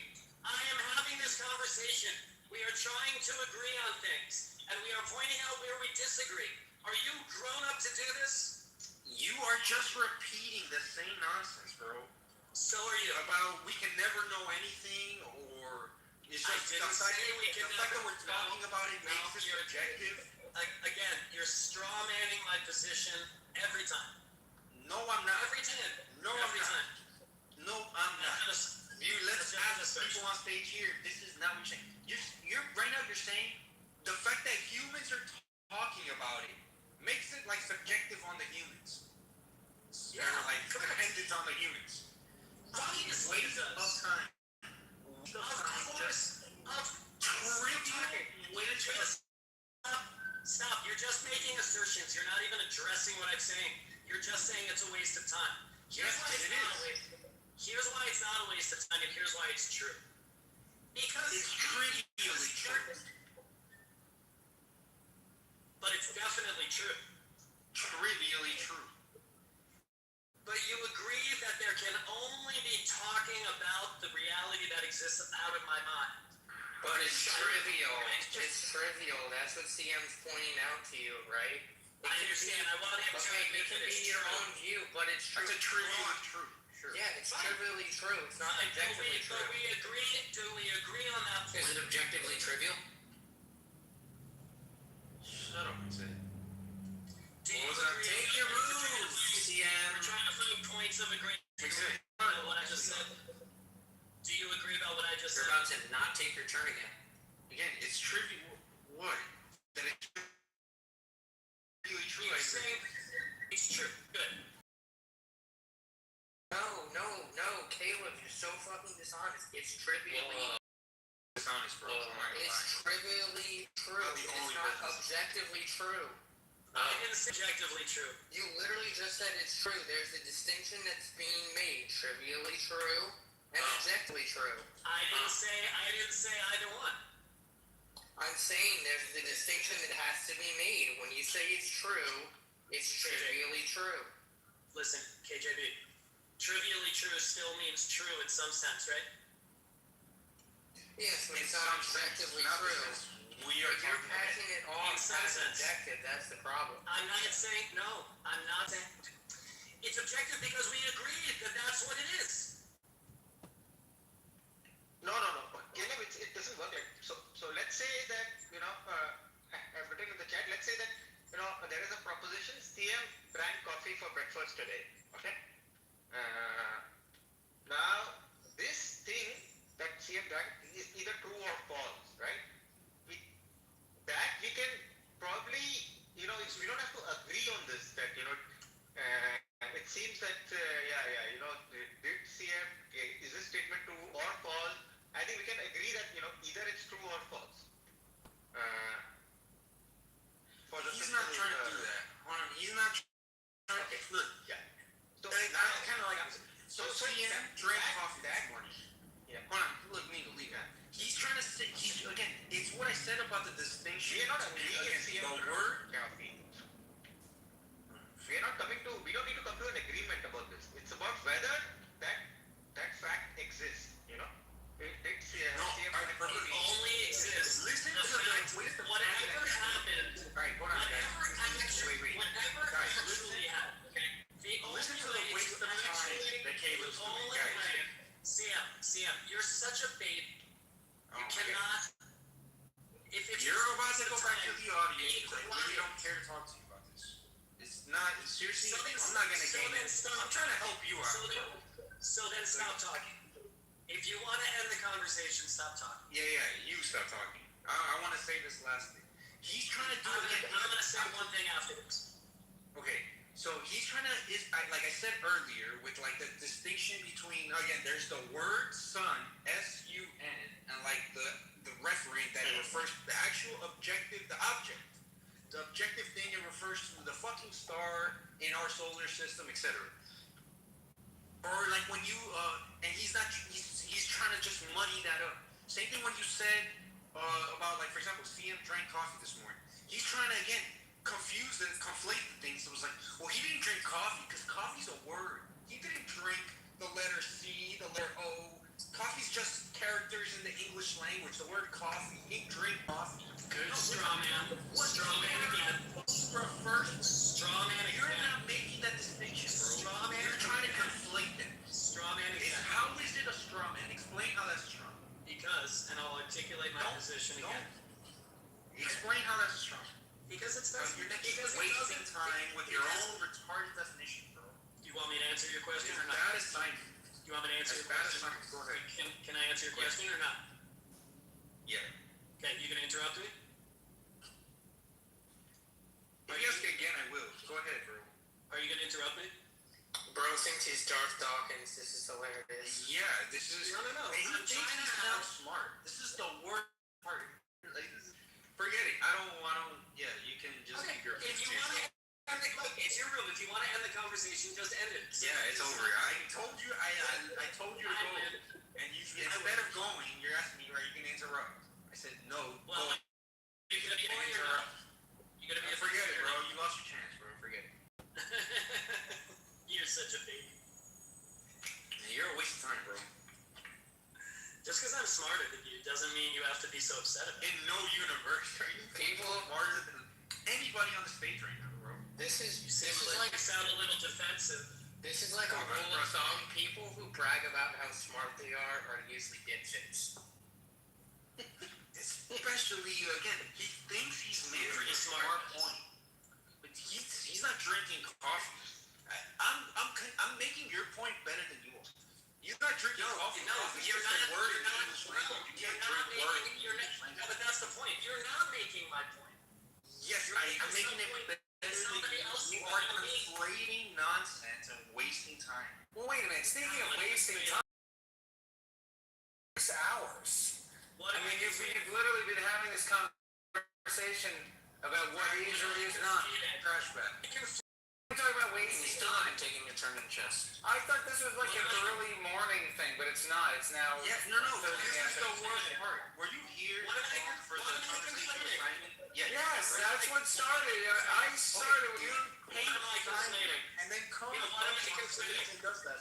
I am having this conversation. We are trying to agree on things, and we are pointing out where we disagree. Are you grown up to do this? You are just repeating the same nonsense, bro. So are you. About we can never know anything, or it's just I didn't say we can the never. fact that we're talking about it makes it objective. Again, you're straw manning my position every time. No, I'm not. Every time. No, every I'm time. Not. No, I'm not. Let's ask people on stage here. This is not what you're saying. You're right now. You're saying the fact that humans are talking about it makes it like subjective on the humans. Yeah, or like dependent on the humans. Obviously it does. Of time. Of course. Stop. You're just making assertions. You're not even addressing what I'm saying. You're just saying it's a waste of time. Here's why it's not a waste of time, and here's why it's true. Because it's trivially true. But it's definitely true. Trivially true. But you agree that there can only be talking about the reality that exists out of my mind. But it's trivial. It's trivial. That's what CM's pointing out to you, right? I understand. I want him to admit that it's your own view, but it's true. It's a trivially true. Sure. Yeah, it's trivially true. It's not objectively true. But do we agree on that point? Is it objectively trivial? Shut up and say it. Take your rules, CM. We're trying to find points of agreement. About what I just said. Do you agree about what I just said? You're about to not take your turn again. Again, it's trivial. What? That it's really true. You're saying it's true. Good. No, Caleb, you're so fucking dishonest. It's trivially dishonest, bro. It's trivially true. It's not objectively true. I didn't say objectively true. You literally just said it's true. There's a distinction that's being made. Trivially true and objectively true. I didn't say either one. I'm saying there's the distinction that has to be made. When you say it's true, it's trivially true. Listen, KJB, trivially true still means true in some sense, right? Yes, but it's not objectively true. You're passing it off as objective. That's the problem. I'm not saying no. I'm not saying it's objective because we agreed that that's what it is. No. Caleb, it doesn't work like so. So let's say that I've written in the chat. Let's say that there is a proposition. CM drank coffee for breakfast today. Okay. Now this thing that CM drank is either true or false, right? That we can probably, we don't have to agree on this. That it seems that did CM is this statement true or false? I think we can agree that either it's true or false. He's not trying to do that. He's not trying to. Look, yeah. So I kind of like. So CM drank coffee that morning. Yeah. Hold on. Look, Mingo, leave that. He's trying to say, again, it's what I said about the distinction. We're not agreeing against the word. We don't need to come to an agreement about this. It's about whether that fact exists. It only exists. Listen to whatever happened. Whatever actually happened. Listen to the waste of time that Caleb's doing, guys. CM, you're such a baby. You cannot. If you're about to go back to the audience, I really not gonna So gain then it. stop. I'm trying to help you out. So then stop talking. If you want to end the conversation, stop talking. Yeah, you stop talking. I want to say this last thing. He's trying to do I'm it. going to say one thing afterwards. Okay, so he's trying to, like I said earlier, with like the distinction between, again, there's the word sun, S-U-N, and like the referent that it refers to, the actual objective, the object. The objective thing, it refers to the fucking star in our solar system, etc. Or like when you, and he's trying to just muddy that up. Same thing when you said about, like, for example, CM drank coffee this morning. He's trying to, again, confuse and conflate the things. So it was like, well, he didn't drink coffee because coffee's a word. He didn't drink the letter C, the letter O. Coffee's just characters in the English language. The word coffee. He didn't drink coffee. Good straw man. Straw man again. Straw man again. You're not making that distinction, bro. Straw man. You're trying to conflate them. Straw man again. How is it a straw man? Explain how that's a straw man. Because, and I'll articulate my position again. Explain how that's a straw man. Because it's You're wasting time with your own retarded definition, bro. Do you want me to answer your question or not? Bad assignment. You want me to answer your question? Go ahead. Can I answer your question or not? Yeah. Okay, you gonna interrupt me? If you ask again, I will. Go ahead, bro. Are you gonna interrupt me? Bro thinks he's Darth Dawkins. This is hilarious. Yeah, this is. No. He thinks he's now smart. This is the worst part. Like, forget it. I don't. Yeah, you can just keep your. If you want to end it's your room. If you want to end the conversation, just end it. Yeah, it's over. I told you. I told you to go. And you, instead of going, you're asking me, are you gonna interrupt? I said no. Well, you're gonna be interrupt. You're gonna be. Forget it, bro. You lost your chance, bro. Forget it. You're such a baby. You're a waste of time, bro. Just because I'm smarter than you doesn't mean you have to be so upset about it. In no universe are you people smarter than anybody on the stage right now, bro. This is like you sound a little defensive. This is like a rule of thumb. People who brag about how smart they are usually dipshits. Especially again, he thinks he's making a smart point, but he's not drinking coffee. I'm making your point better than you are. You're not drinking coffee. No, you're not. But that's the point. You're not making my point. Yes, I'm making it better than you. You are conflating nonsense and wasting time. Well, wait a minute. Speaking of wasting time, 6 hours. I mean, we've literally been having this conversation about what is or is not trash bag. We're talking about wasting time. Taking your turn in chess. I thought this was like an early morning thing, but it's not. It's now. Yeah, no. This is the worst part. Were you here for the assignment? Yes, that's what started. I started with you. And then comes and does that.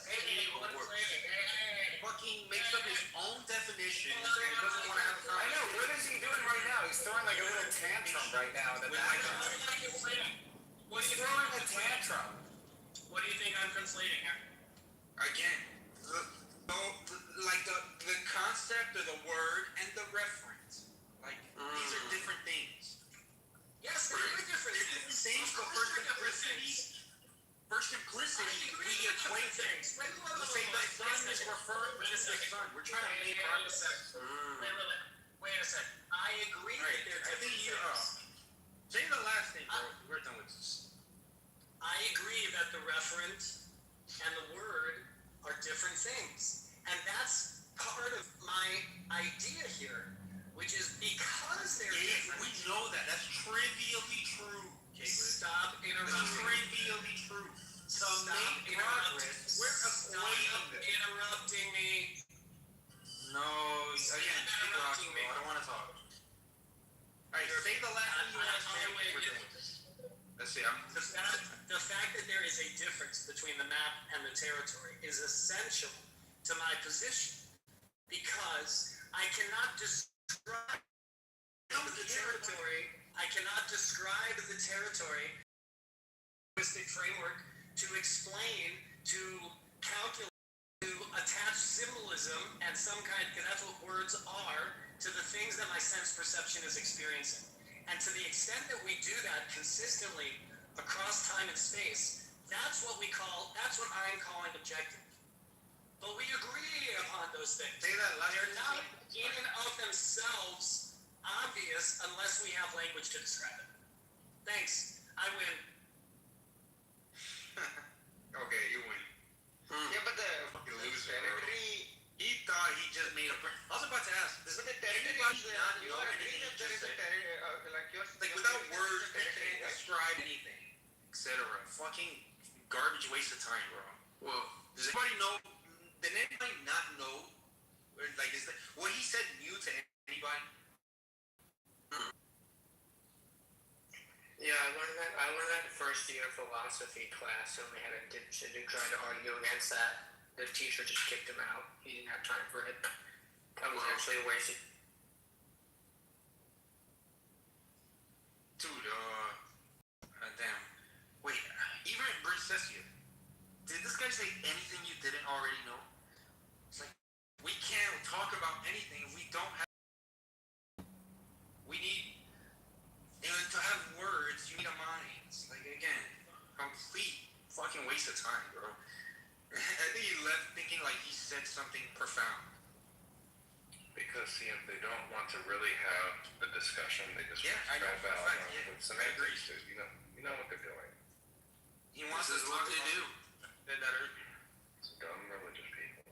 Fucking makes up his own definition and doesn't want to have a conversation. I know. What is he doing right now? He's throwing like a little tantrum right now. He's throwing a tantrum. What do you think I'm translating here? Again, the concept of the word and the reference. Like, these are different things. Yes, they're very different. Things, but for simplicity, we equate things. We say the sun is referring to the sun. We're trying to make our Wait a second. I agree that they're different things. Say the last thing, bro. We're done with this. I agree that the referent and the word are different things. And that's part of my idea here, which is because they're different. We know that. That's trivially true, Kitover. Stop interrupting. Trivially true. Stop interrupting me. No, again, interrupting me. I don't want to talk. Alright, say the last thing you want to say. We're done with this. Let's see. The fact that there is a difference between the map and the territory is essential to my position because I cannot describe the territory. I cannot describe the territory linguistic framework to explain, to calculate, to attach symbolism and some kind, because that's what words are, to the things that my sense perception is experiencing. And to the extent that we do that consistently across time and space, That's what I'm calling objective. But we agree upon those things. Say that last They're not in and of themselves obvious unless we have language to describe it. Thanks. I win. Okay, you win. Yeah, but the Fucking loser, he thought he just made a. I was about to ask. Does anybody not know anything? Like without words, they can't describe anything, etc. Fucking garbage waste of time, bro. Well, does anybody know? Did anybody not know? Like, is that what he said new to anybody? Yeah, I learned that first year philosophy class, and we had a dude trying to argue against that. The teacher just kicked him out. He didn't have time for it. That was actually a waste of. Dude, damn. Wait, even Bruce says here, did this guy say anything you didn't already know? It's like, we can't talk about anything if we don't have. We need, to have words, you need a mind. Like, again, complete fucking waste of time, bro. I think he left thinking like he said something profound. Because they don't want to really have the discussion. They just I know. Some agrees. You know what they're doing. He wants us to talk to do. That hurt me. It's dumb religious people.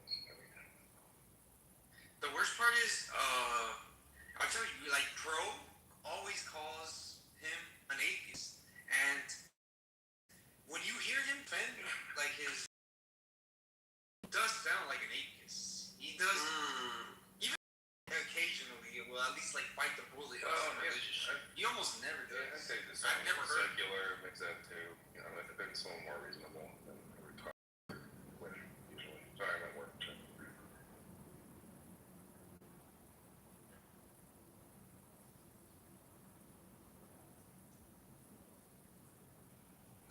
The worst part is, I'll tell you, like, Pro always calls him an atheist. And when you hear him defend, like, his does sound like an atheist. He does, even occasionally, will at least, like, bite the bullet. He almost never does. I say this. I've never heard secular mix that too. If it been so more reasonable, then we would talk usually. Sorry, I'm at work.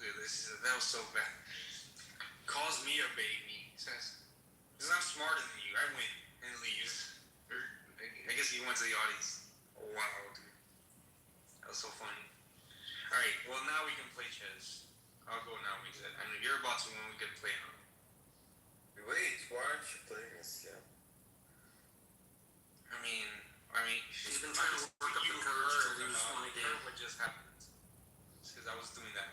Dude, that was so bad. Calls me a baby. Says, because I'm smarter than you. I win and leaves. Or, I guess he went to the audience. Oh, wow, dude. That was so funny. Alright, well, now we can play chess. I'll go now because I know you're about to win. We can play now. Wait, why aren't you playing this? Yeah. I mean, she's been trying to work up the courage to lose one game. What just happened? It's because I was doing that.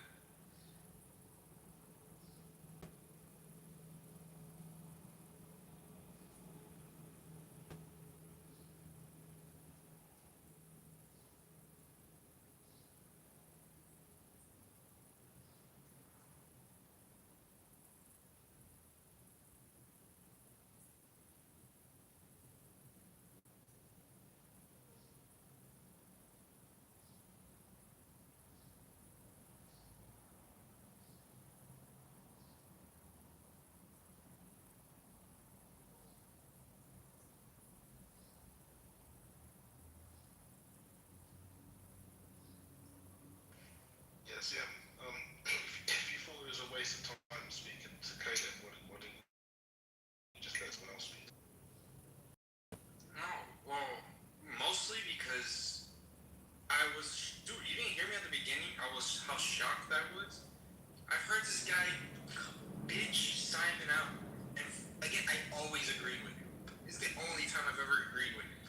Yes, yeah. If you thought it was a waste of time speaking to Caleb, what did you just let someone else speak? No, well, mostly because dude, you didn't hear me at the beginning? How shocked I was. I've heard this guy bitch Simon out, and again, I always agreed with him. It's the only time I've ever agreed with him.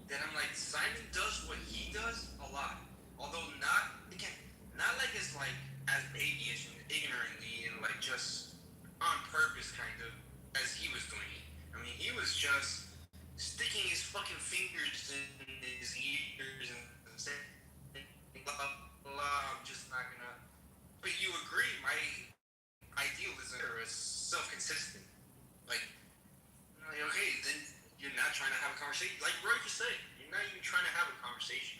Then I'm like, Simon does what he does a lot, although not like as babyish and ignorantly and like just on purpose kind of as he was doing it. I mean, he was just sticking his fucking fingers in his ears and saying blah blah. I'm just not gonna. But you agree, my idealism is self-consistent. Like, okay, then you're not trying to have a conversation. Like Roy just said, you're not even trying to have a conversation.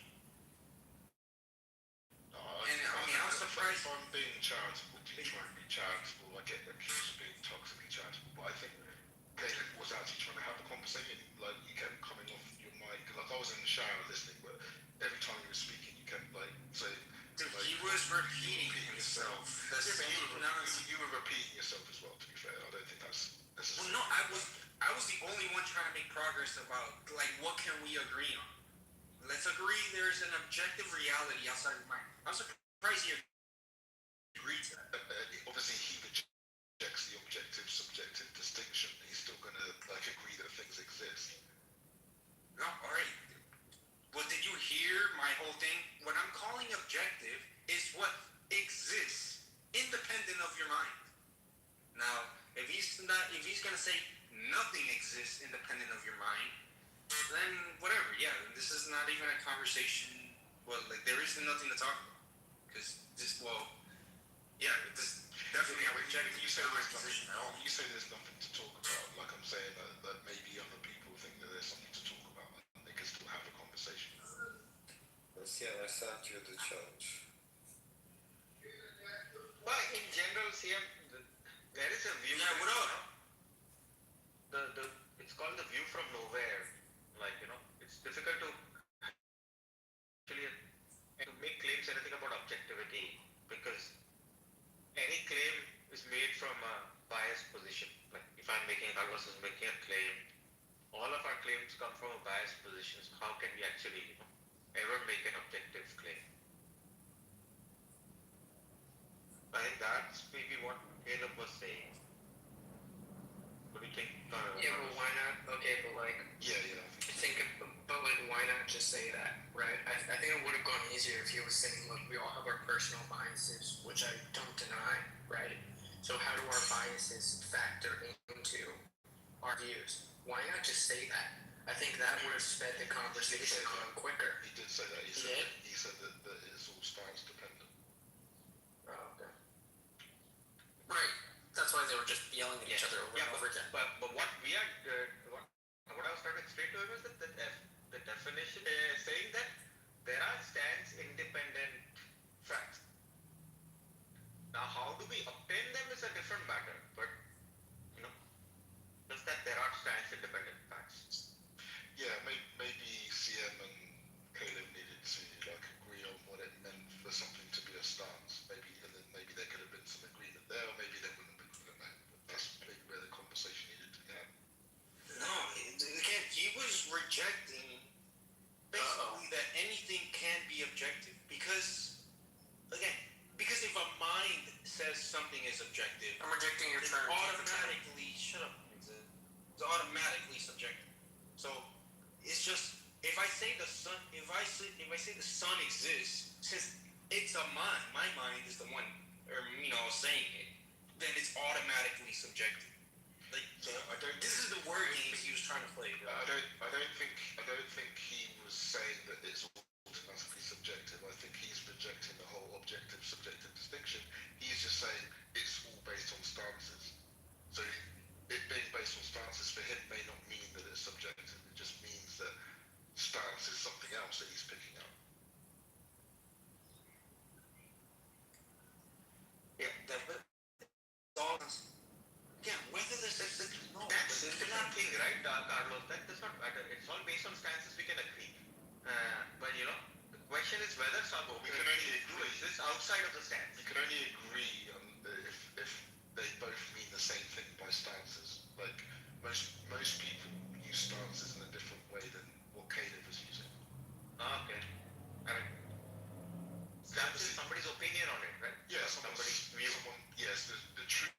I'm surprised. If I'm being charitable, do you try and be charitable? I get accused of being toxically charitable, but I think Caleb was actually trying to have a conversation. Like, you kept coming off your mic. Like, I was in the shower listening, but every time you were speaking, you kept like saying. Dude, he was repeating himself. You were repeating yourself as well. To be fair, I don't think that's. Well, no, I was the only one trying to make progress about like what can we agree on. Let's agree there's an objective reality outside of mine. I'm surprised he agree to that. Obviously, he rejects the objective-subjective distinction. He's still going to like agree that things exist. No, all right. Well, did you hear my whole thing? What I'm calling objective is what exists independent of your mind. Now, if he's gonna say nothing exists independent of your mind, then whatever. Yeah, this is not even a conversation. Well, like there is nothing to talk about because this. Well, yeah, this definitely I reject. You say there's nothing. You say there's nothing to talk about. Like I'm saying that maybe other people think that there's something to talk about and they can still have a conversation. Let's add you the challenge. But in general, CM, there is a view. Yeah, what up? It's called the view from nowhere. Like, it's difficult to actually to make claims anything about objectivity because any claim is made from a biased position. Like if I'm making Carlos is making a claim, all of our claims come from a biased position. So how can we actually ever make an objective claim? I think that's maybe what Caleb was saying. What do you think? Yeah, but why not? Okay, but like, Yeah. but like, why not just say that, right? I think it would have gone easier if he was saying, look, we all have our personal biases, which I don't deny, right? So how do our biases factor into our views? Why not just say that? I think that would have sped the conversation on quicker. He did say that. He said that it's all stance dependent. Oh, okay. Right. That's why they were just yelling at each other over and over again. But what we are what I was trying to explain to him is that the definition saying that there are stance independent facts. Now, how do we obtain them is a different matter. But just that there are stance independent facts. Yeah, maybe CM and Caleb needed to like agree on what it meant for something to be a stance. Maybe there could have been some agreement there, or maybe there wouldn't have been. I don't know. But that's maybe where the conversation needed to go. No, again, he was rejecting basically that anything can be objective because if a mind says something is objective, I'm rejecting your it's term. automatically shut up. It's automatically subjective. So it's just if I say the sun exists, since it's a mind, my mind is the one, saying it, then it's automatically subjective. Like this is the word games he was trying to play. I don't think he was saying that it's automatically subjective. I think he's rejecting the whole objective-subjective distinction. He's just saying it's all based on stances. So it being based on stances for him may not mean that it's subjective. It just means that stance is something else that he's picking up. Yeah, whether this is That's not thing, right, Carlos? That does not matter. It's all based on stances we can agree. But the question is whether We can only agree. is this outside of the stance. We can only agree if they both mean the same thing by stances. Like most people use stances in a different way than what Caleb was using. Okay. I mean, stance is somebody's opinion on it, right? Yeah, somebody's view. Yes, the truth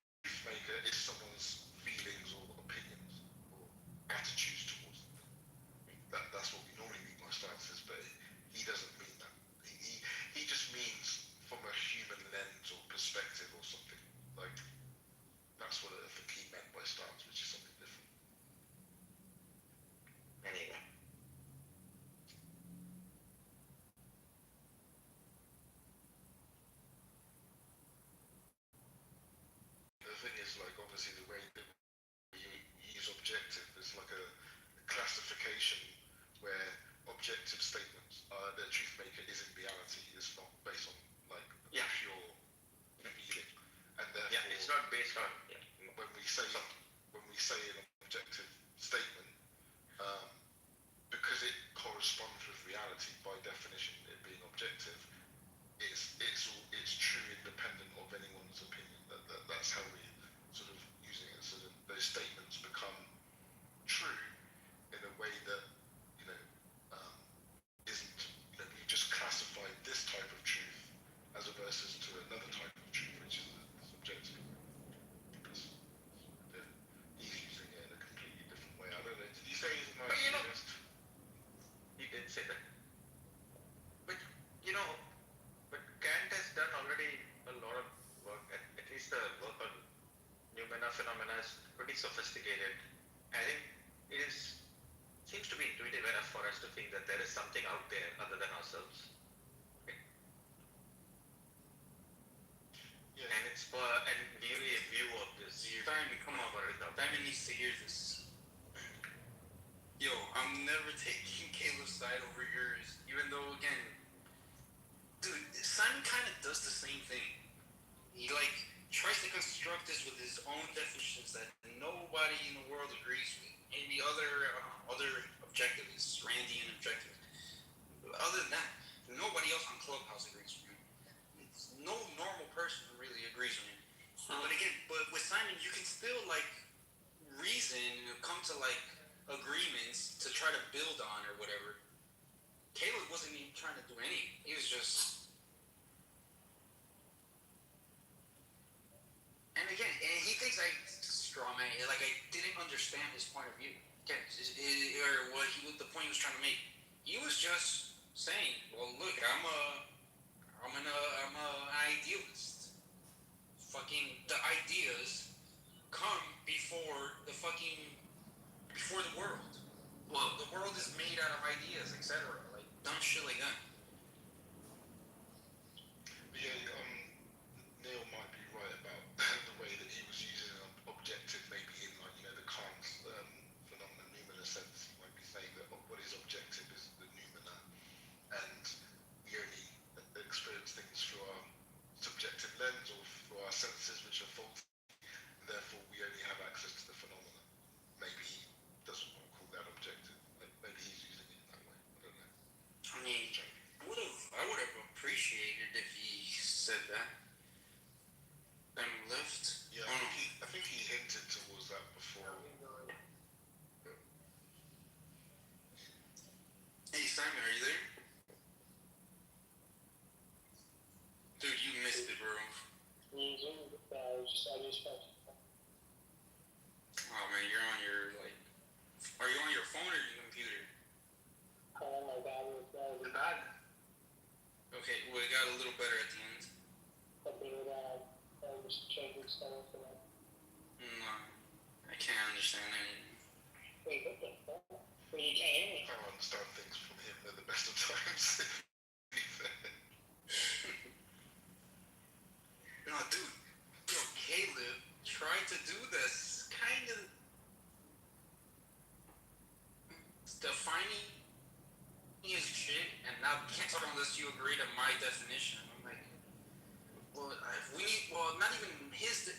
maker is someone's feelings or opinions or attitudes towards something. That's what we normally mean by stances, but he doesn't mean that. He just means from a human lens or perspective or something. Like that's what I think he meant by stance, which is something different. Anyway. The thing is, like, obviously the way that you use objective is like a classification where objective statements are the truth maker is in reality. It's not based on like pure feeling, and therefore it's not based on when we say an objective statement, because it corresponds with reality by definition, it being objective, it's true independent of anyone's opinion. That's how we sort of using it. So that those statements become true in a way that isn't. You just classified this type of truth as versus to another type of truth. phenomena is pretty sophisticated. I think it seems to be intuitive enough for us to think that there is something out there other than ourselves. Yeah. And it's and merely a view of this. Come on, Diamond needs to hear this. Yo, I'm never taking Caleb's side over yours, even though, again, dude, Simon kind of does the same thing. He, like, tries to construct this with his own definitions that nobody in the world agrees with. Maybe other objectivists, Randian objectivists. Other than that, nobody else on Clubhouse agrees with him. No normal person really agrees with him. But with Simon, you can still, like, reason, come to, like, agreements to try to build on or whatever. Caleb wasn't even trying to do anything. He was just... And again, and he thinks I straw man, like I didn't understand his point of view. Again, or what the point he was trying to make. He was just saying, well, look, I'm an idealist. Fucking the ideas come before the world. Well, the world is made out of ideas, etc. Like dumb shit like that. Yeah, Neil might be right about the way that he was using an objective, maybe in like the Kant phenomenon, noumena sense. He might be saying that what is objective is the noumena, and we only experience things through our subjective lens or through our senses, which are faulty. And therefore, we only have access to the phenomena. Maybe he doesn't want to call that objective. Maybe he's using it that way. I don't know. I mean, I would have appreciated if he said that. And left. Yeah, I think he hinted towards that before. Hey Simon, are you there? Dude, you missed it, bro. Oh man, you're on your are you on your phone or your computer? Okay, well it got a little better at the end. No, I can't understand anything. I don't understand things from him at the best of times. No, dude. Yo, Caleb tried to do this kind of defining his shit, and now can't talk unless you agree to my definition. I'm like, well, not even his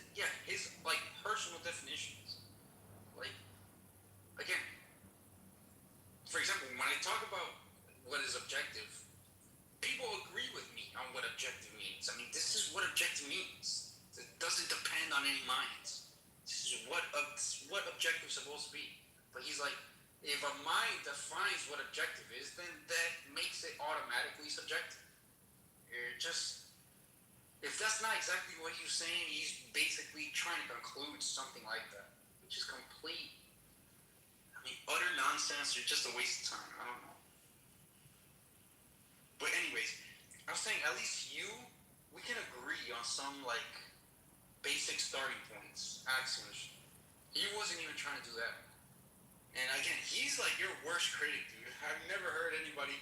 like personal definitions. Like, again, for example, when I talk about what is objective, people agree with me on what objective means. I mean, this is what objective means. It doesn't depend on any minds. This is what objective is supposed to be. But he's like, if a mind defines what objective is, then that makes it automatically subjective. You're just... If that's not exactly what he was saying, he's basically trying to conclude something like that, which is complete... I mean, utter nonsense or just a waste of time. I don't know. But anyways, I was saying, at least we can agree on some, like, basic starting points, axioms. He wasn't even trying to do that. And again, he's like your worst critic, dude. I've never heard anybody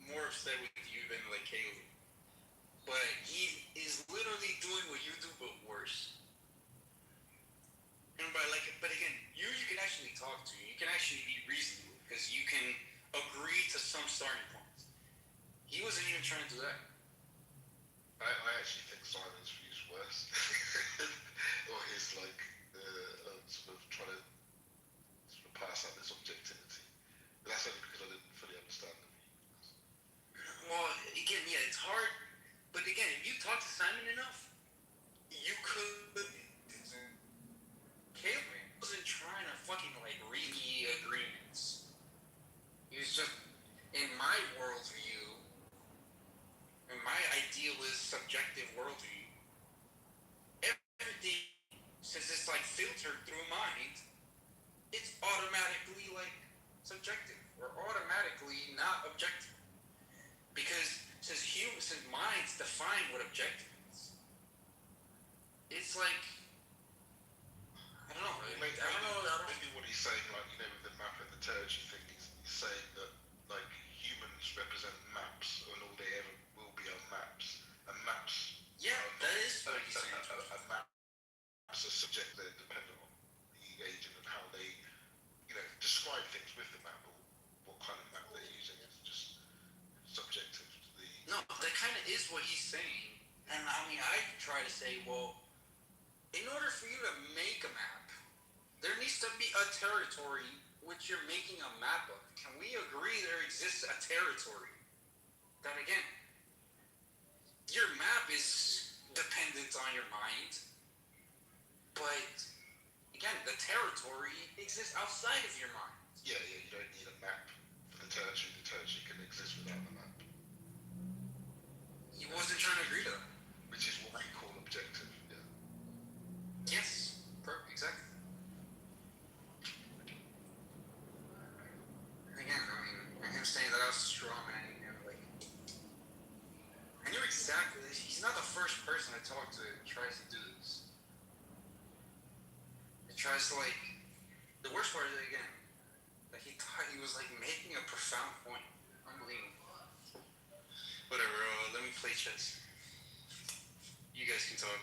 more upset with you than, like, Caleb. But he is literally doing what you do, but worse. And but again, you can actually talk to. You can actually be reasonable, because you can agree to some starting points. He wasn't even trying to do that. I actually think Simon's view's worse. Or his, like, sort of trying to sort of pass out this objectivity. But that's only because I didn't fully understand the view. Well, again, yeah, it's hard. But again, if you talk to Simon enough, you could... Caleb wasn't trying to fucking, like, read the agreements. He was just, in my worldview, in my idealist, subjective worldview, everything, since it's, like, filtered through mind, it's automatically, like, subjective, or automatically not objective. Because since minds define what objective is, it's like, is what he's saying. And I mean, I try to say, well, in order for you to make a map, there needs to be a territory which you're making a map of. Can we agree there exists a territory? That again, your map is dependent on your mind, but again, the territory exists outside of your mind. Yeah, you don't need a map for the territory. The territory can exist without the map. He wasn't trying to agree to that. Which is what we call objective, yeah. Yes, perfect, exactly. And again, I mean, and him saying that I was a straw man, you know, like, I knew exactly, he's not the first person I talked to that tries to do this. It tries to, like, the worst part is, again, that he thought he was, like, making a profound point. Unbelievable. Whatever, let me play chess. You guys can talk.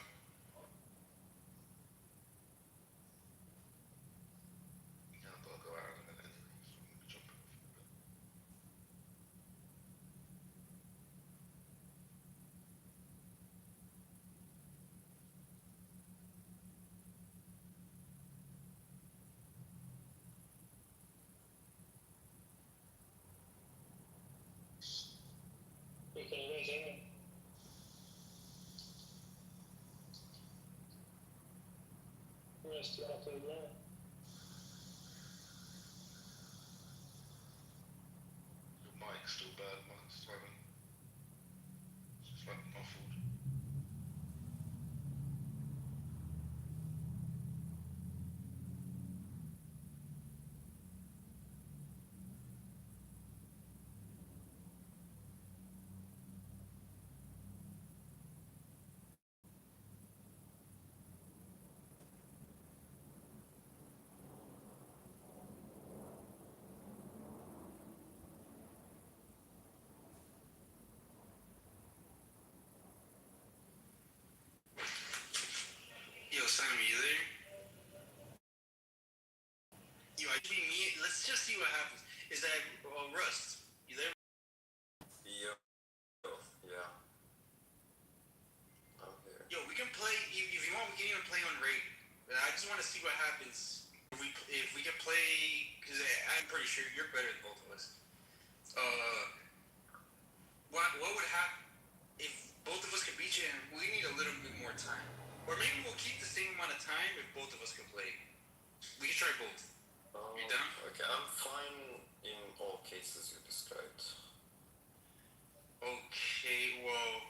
Yeah, I've got to go out in a minute anyway, so I'm gonna jump off. Hey, can you guys hear me? Yes, do you want to play now? Your mic's still bad, mine's slightly muffled. Yo, Simon, you there? Yo, I be me. Let's just see what happens. Is that Rust? You there? Yeah. I'm here. Yo, we can play. If you want, we can even play on raid. I just want to see what happens if we can play. Because I'm pretty sure you're better than both of us. What would happen if both of us could beat you and we need a little bit more time? Or maybe we'll keep the same amount of time if both of us can play. We can try both. You down? Okay, I'm fine in all cases you described. Okay, well.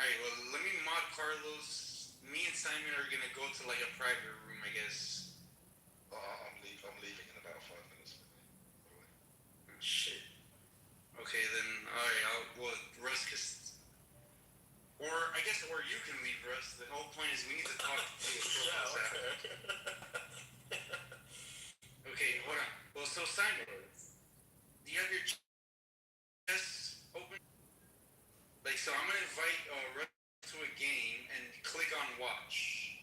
Alright, well, let me mod Carlos. Me and Simon are gonna go to like a private room, I guess. I'm leaving in about 5 minutes. Shit. Okay, then, alright, Russ, or you can leave, Russ. The whole point is we need to talk. Yeah, okay. Okay, hold on. Well, so Simon, do you have your chest open? Like, so I'm gonna invite Russ to a game and click on watch.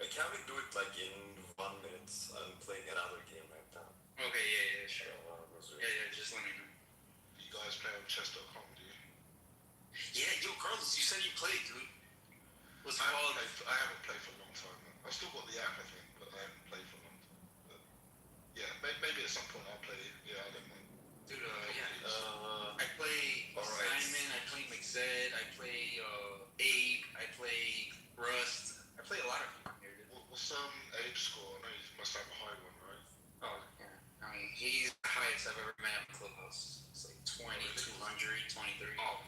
Can we do it like in 1 minute? I'm playing another game right now. Okay, yeah, sure. Yeah, just let me know. You guys play on chess.com, do you? Yeah, yo, Carlos, you said you played, dude. I haven't played for a long time. I've still got the app, I think, but I haven't played for a long time. But yeah, maybe at some point I'll play. Yeah, I don't know. Dude, I play Simon, I play McZed, I play Abe, I play Rust. I play a lot of people here, dude. What's Abe's score? I know he must have a high one, right? Oh, yeah. I mean, he's the highest I've ever met in Clubhouse. It's like 2,200, 23. Oh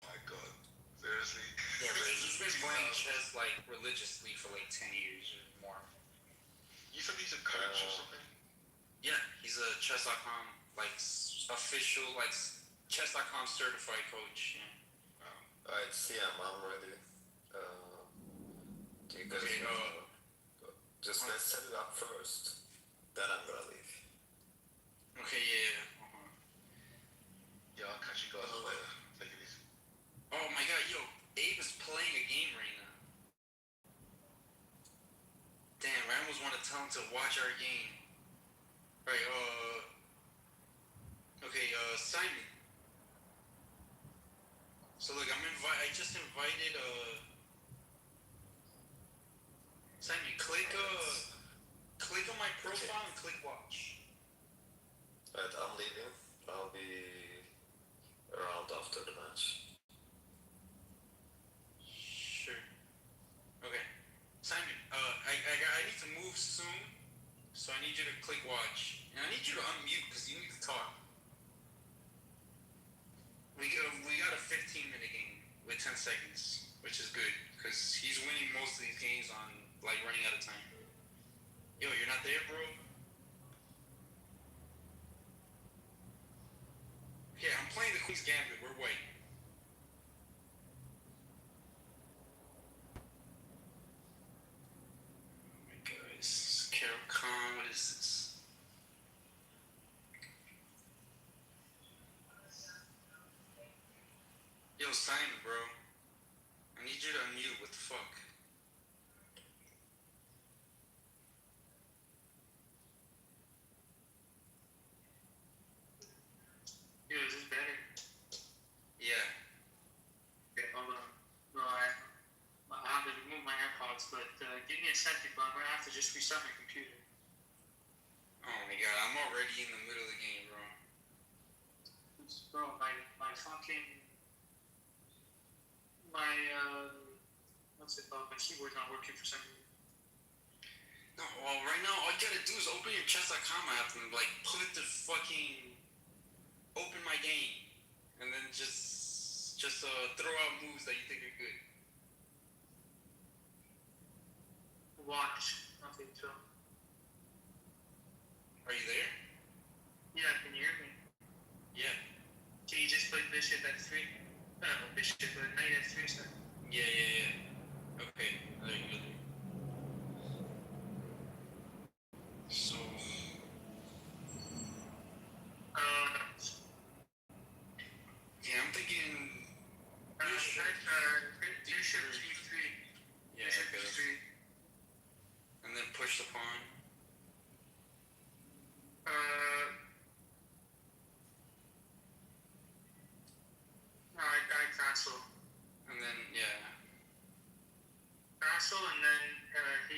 my god. Seriously? Yeah, but he's been playing chess like religiously for like 10 years or more. You said he's a coach or something? Yeah, he's a chess.com, like, official, like, chess.com certified coach. Yeah. Alright, CM, I'm ready. Do you guys just let's set it up first. Then I'm gonna leave. Okay, yeah. Yeah, I'll catch you guys later. Take it easy. Oh my god, yo, Abe is playing a game right now. Damn, I almost want to tell him to watch our game. Right, Okay, Simon. So look, I just invited Simon. Click on my profile and click watch. Alright, I'm leaving. I'll be around after the match. Sure. Okay. Simon, I need to move soon, so I need you to click watch. And I need you to unmute because you need to talk. We got a 15-minute game with 10 seconds, which is good because he's winning most of these games on like running out of time. Yo, you're not there, bro? Yeah, I'm playing the Queen's Gambit. We're white. Oh my god, this is Carol Khan. What is this? Yo, Simon, bro. I need you to unmute. What the fuck? Yo, is this better? Yeah. Okay, hold on. No, I have to remove my AirPods, but give me a second, but I'm gonna have to just restart my computer. Oh my god, I'm already in the middle of the game, bro. Bro, my fucking what's it called? My keyboard's not working for some reason. No, well, right now, all you gotta do is open your chess.com app and, like, put the fucking... Open my game. And then just throw out moves that you think are good. Watch. Nothing to. Are you there? Yeah, can you hear me? Yeah. Can you just play bishop f3? Bishop, knight f3, sorry. Yeah. Okay, there you go. So... yeah, I'm thinking... Bishop g3. Yeah, Bishop okay. g3. And then push the pawn. No, I cancel. And then, yeah. Cancel and then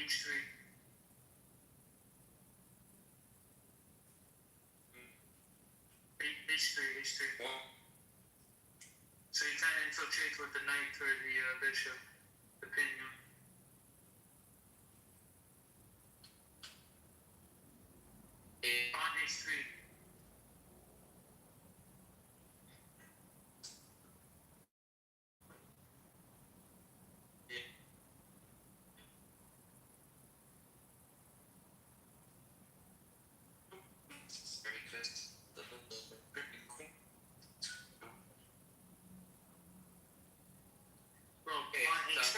h3. H3. Well, So you kind of infiltrate with the knight or the bishop, depending on. On h3. yeah. Very good. Pretty cool. Bro, Okay, on h3.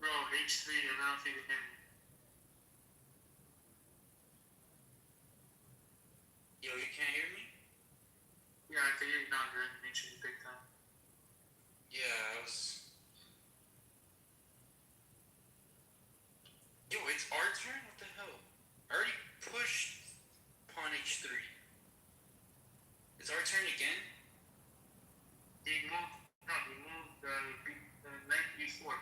Bro, h3, I don't think you can. Yo, you can't hear me? Yeah, I can hear you now, you're in the matrix big time. Yeah, I was... Yo, it's our turn? What the hell? I already pushed pawn h3. It's our turn again? He moved knight b4.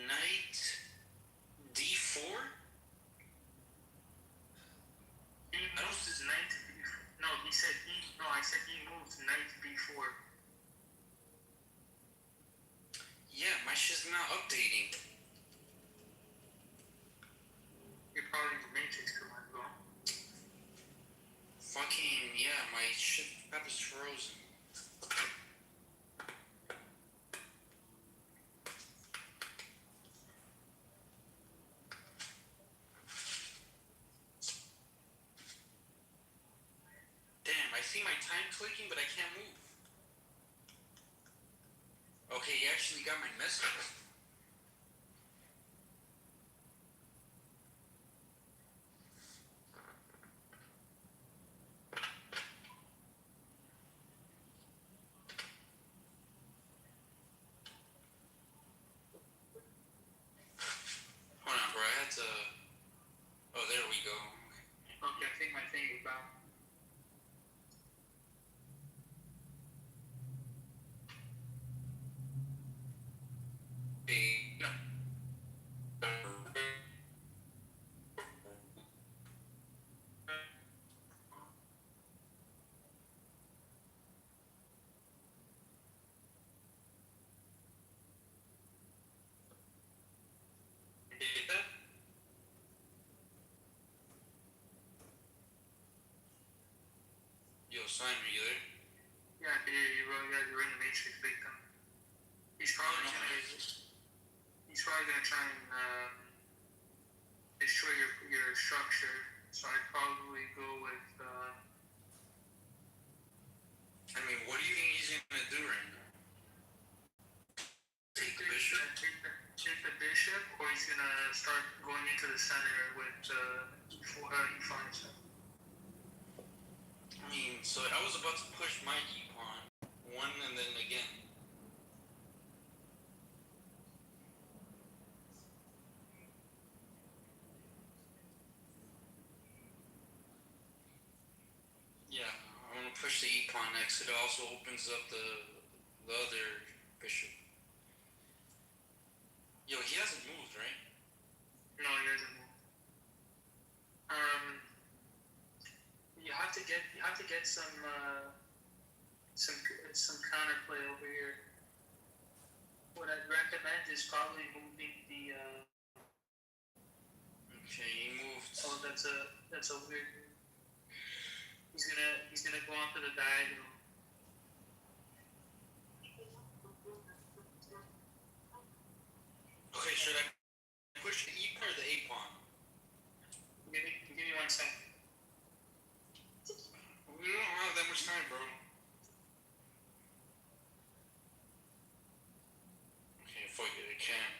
Knight d4? He moved his knight to b4. No, I said he moved knight b4. Yeah, my shit's not updating. You're probably in the matrix command, bro. Fucking, yeah, my shit app is frozen. Damn, I see my time clicking, but I can't move. Okay, you actually got my message. Hold on, bro. I had to. Oh, there we go. Okay, I think my thing is down. Did that? Yo, Simon, are you there? Yeah, I can hear you, bro. Yeah, you're in the Matrix big time. He's probably gonna try and destroy your structure. So I'd probably go with. I mean, what do you think he's gonna do right now? Take the bishop? Take the bishop, or he's gonna start going into the center with E5. I mean, so I was about to push my E pawn one and then again. Yeah, I want to push the E pawn next. It also opens up the other bishop. Yo, he hasn't moved, right? No, he hasn't moved. You have to get some counterplay over here. What I'd recommend is probably moving the. Okay, he moved. Oh, that's a weird. He's gonna go onto the diagonal. Okay, should I push the E pawn or the A pawn? Give me 1 second. We don't have that much time, bro. Okay, fuck it, I can't.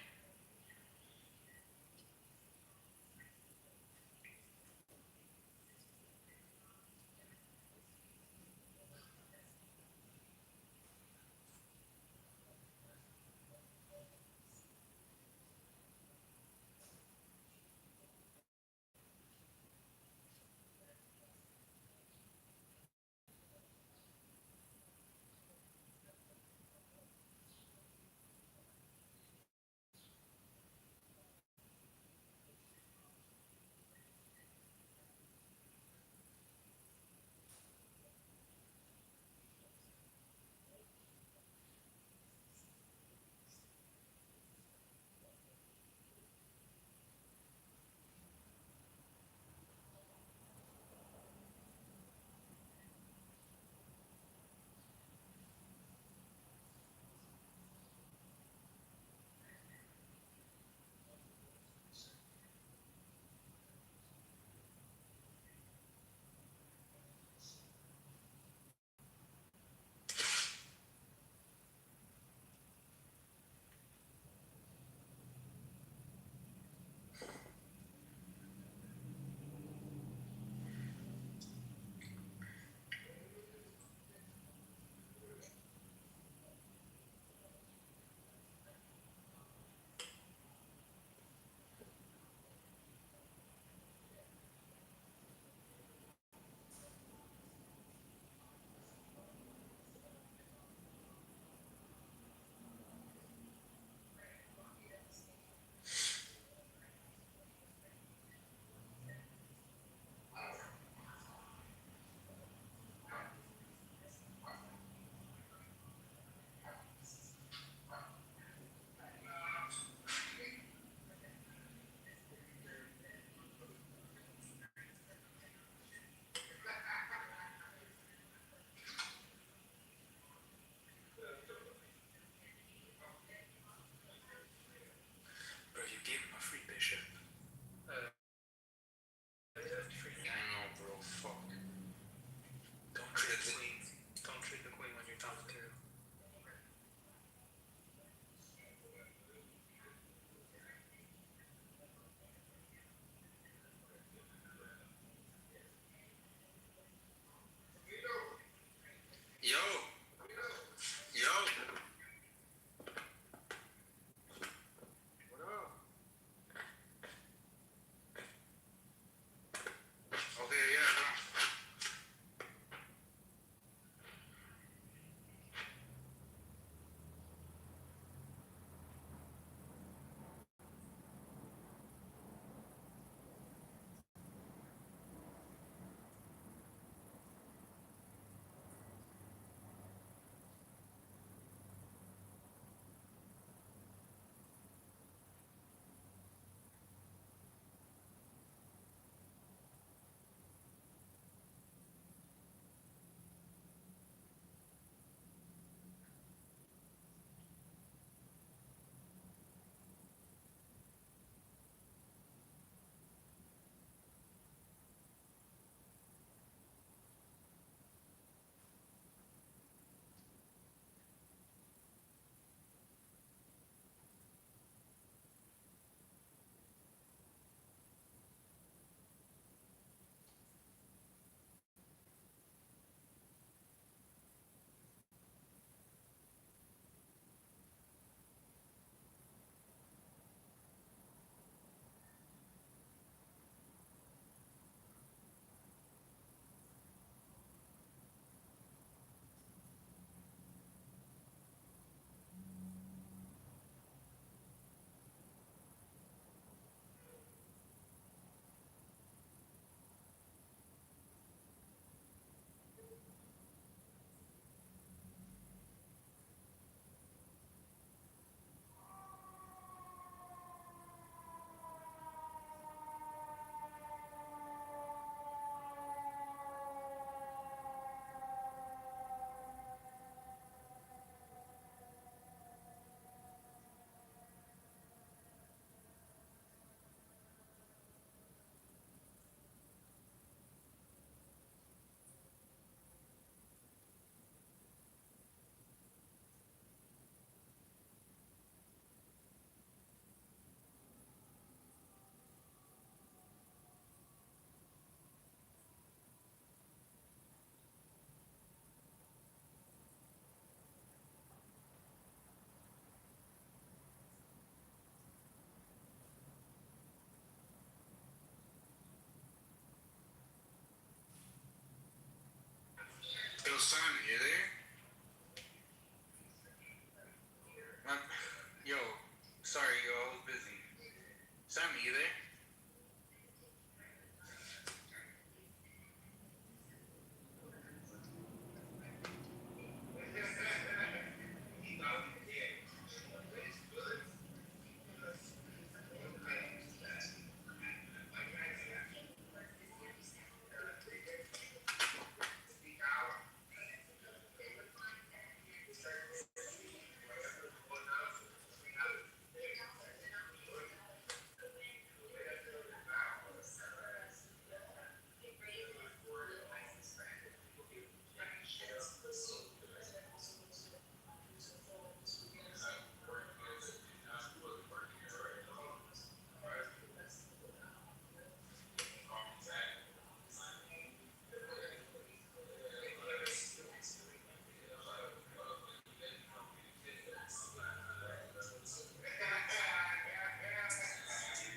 Simon, you there? Yo, sorry, yo, I was busy. Simon, you there?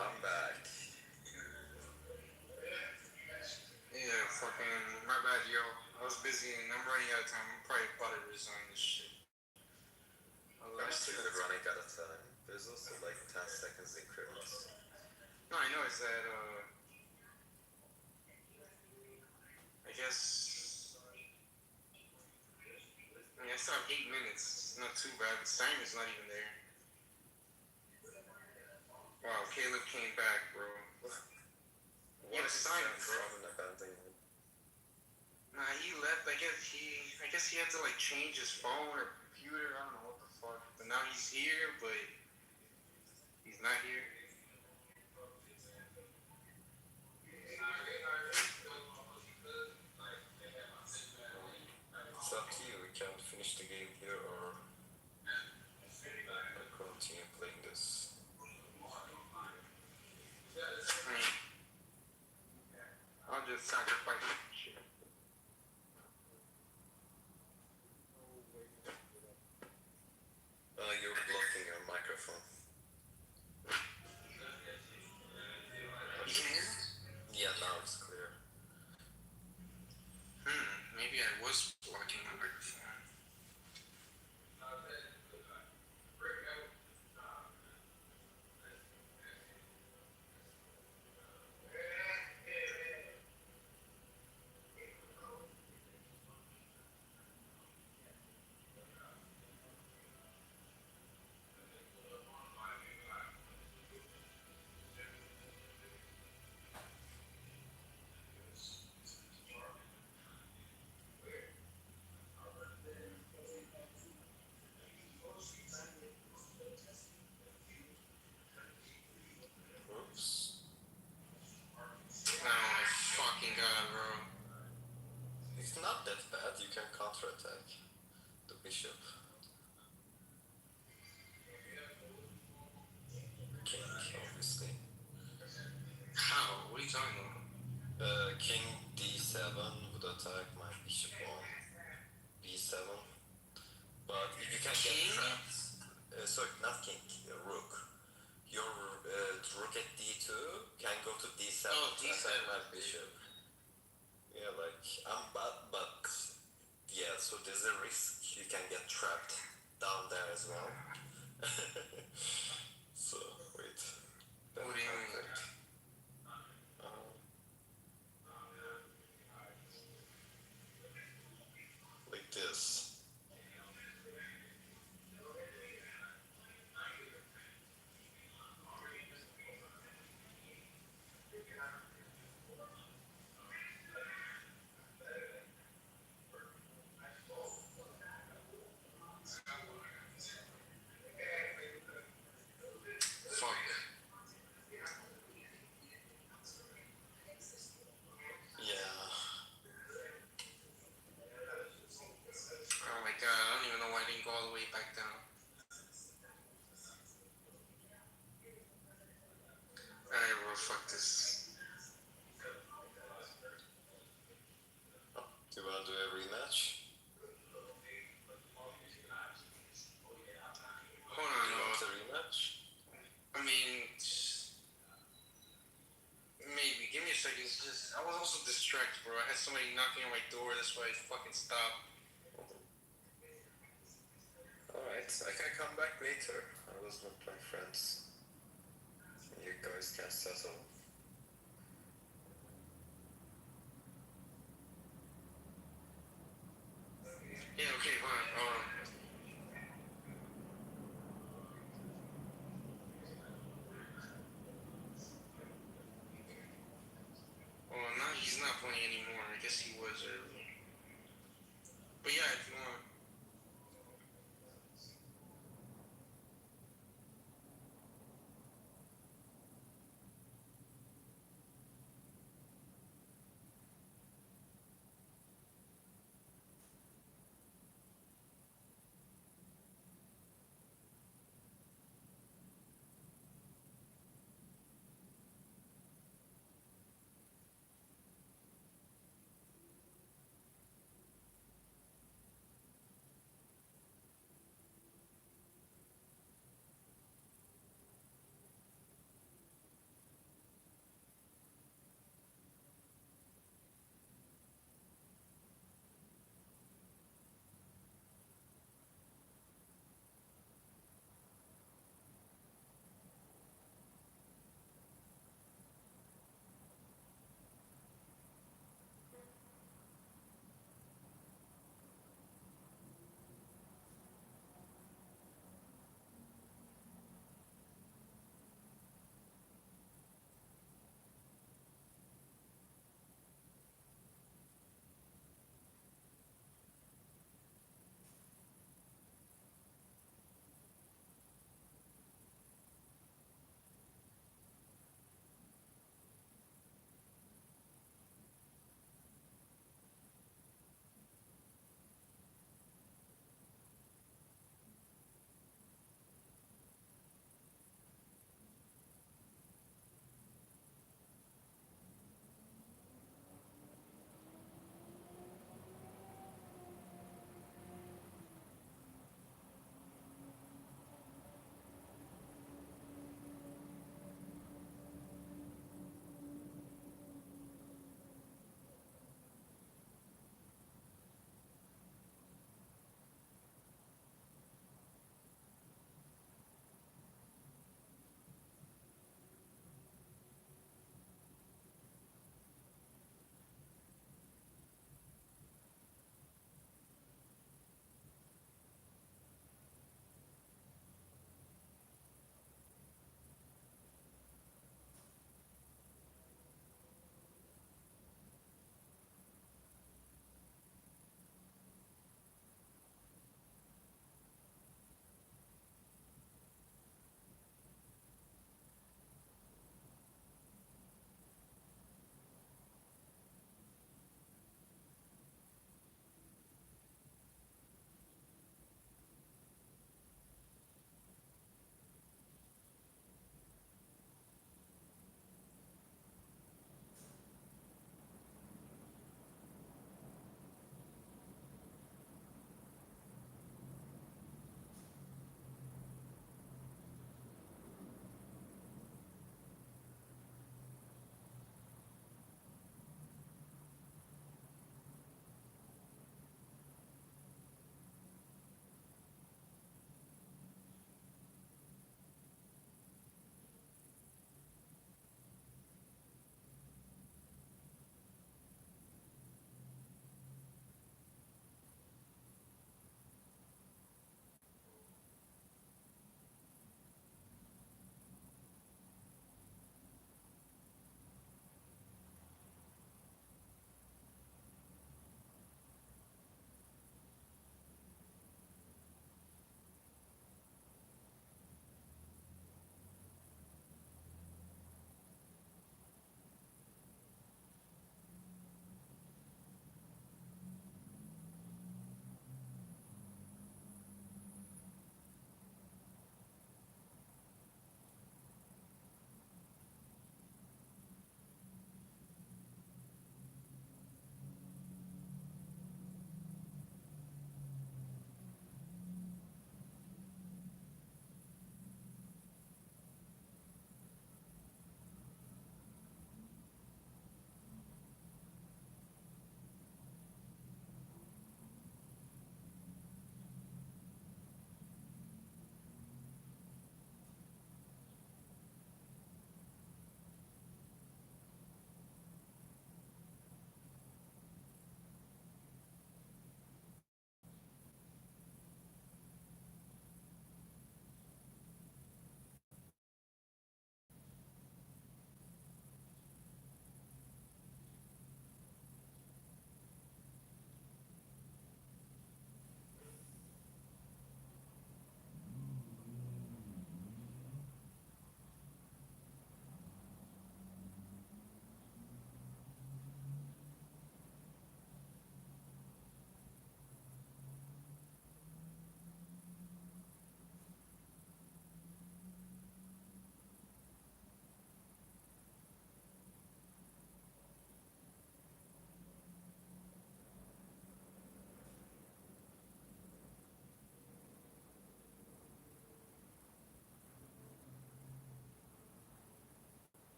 I'm back. Yeah, fucking, my bad, yo. I was busy and I'm running out of time. I'm probably about to resign this shit. I'm still running out of time. There's also like 10 seconds increments. No, I know it's that, I guess, I mean, I still have 8 minutes. It's not too bad. The Simon's not even there. Wow, Caleb came back, bro. What is Simon, bro. from an abandoned? Nah, he left. I guess he had to like change his phone or computer. I don't know what the fuck. But now he's here, but he's not here. It's up to you. We can finish the game here or continue playing this. I mean, I'll just sacrifice shit. You're blocking your microphone. You can hear? Yeah, now it's clear. Maybe I was blocking my microphone. Oops. Oh my fucking god, bro. It's not that bad. You can counterattack the bishop. King, obviously. How? What are you talking about? King d7 would attack my bishop on b7. But if you can get trapped, sorry, not king, rook. Your rook at d2 can go to d7 to attack my bishop. Yeah, like, I'm bad, but yeah, so there's a risk you can get trapped down there as well. So, wait. What do you mean? Like this. Fuck. Yeah. Oh my god, I don't even know why I didn't go all the way back down. Alright, bro, fuck this. Oh, do you want to do a rematch? Hold Do on, you want a rematch? I mean, maybe. Give me a second. It's just, I was also distracted, bro. I had somebody knocking on my door. That's why I fucking stopped. I can come back later. I was with my friends. You guys can settle. Yeah, okay, fine. Well, now he's not playing anymore. I guess he was earlier. But yeah, if you want.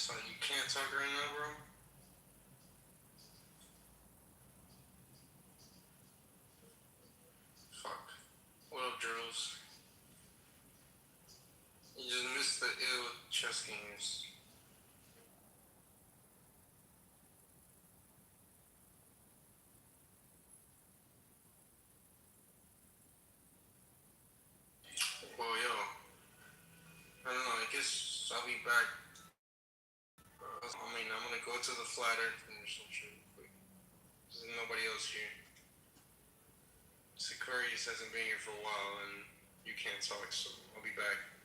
So you can't talk right now, bro? Fuck. What up, Drills? You just missed the ill chess games. Well, yo, I don't know. I guess I'll be back. I mean, I'm gonna go to the flat earth and some shit. There's nobody else here. Sicarius hasn't been here for a while, and you can't talk, so I'll be back.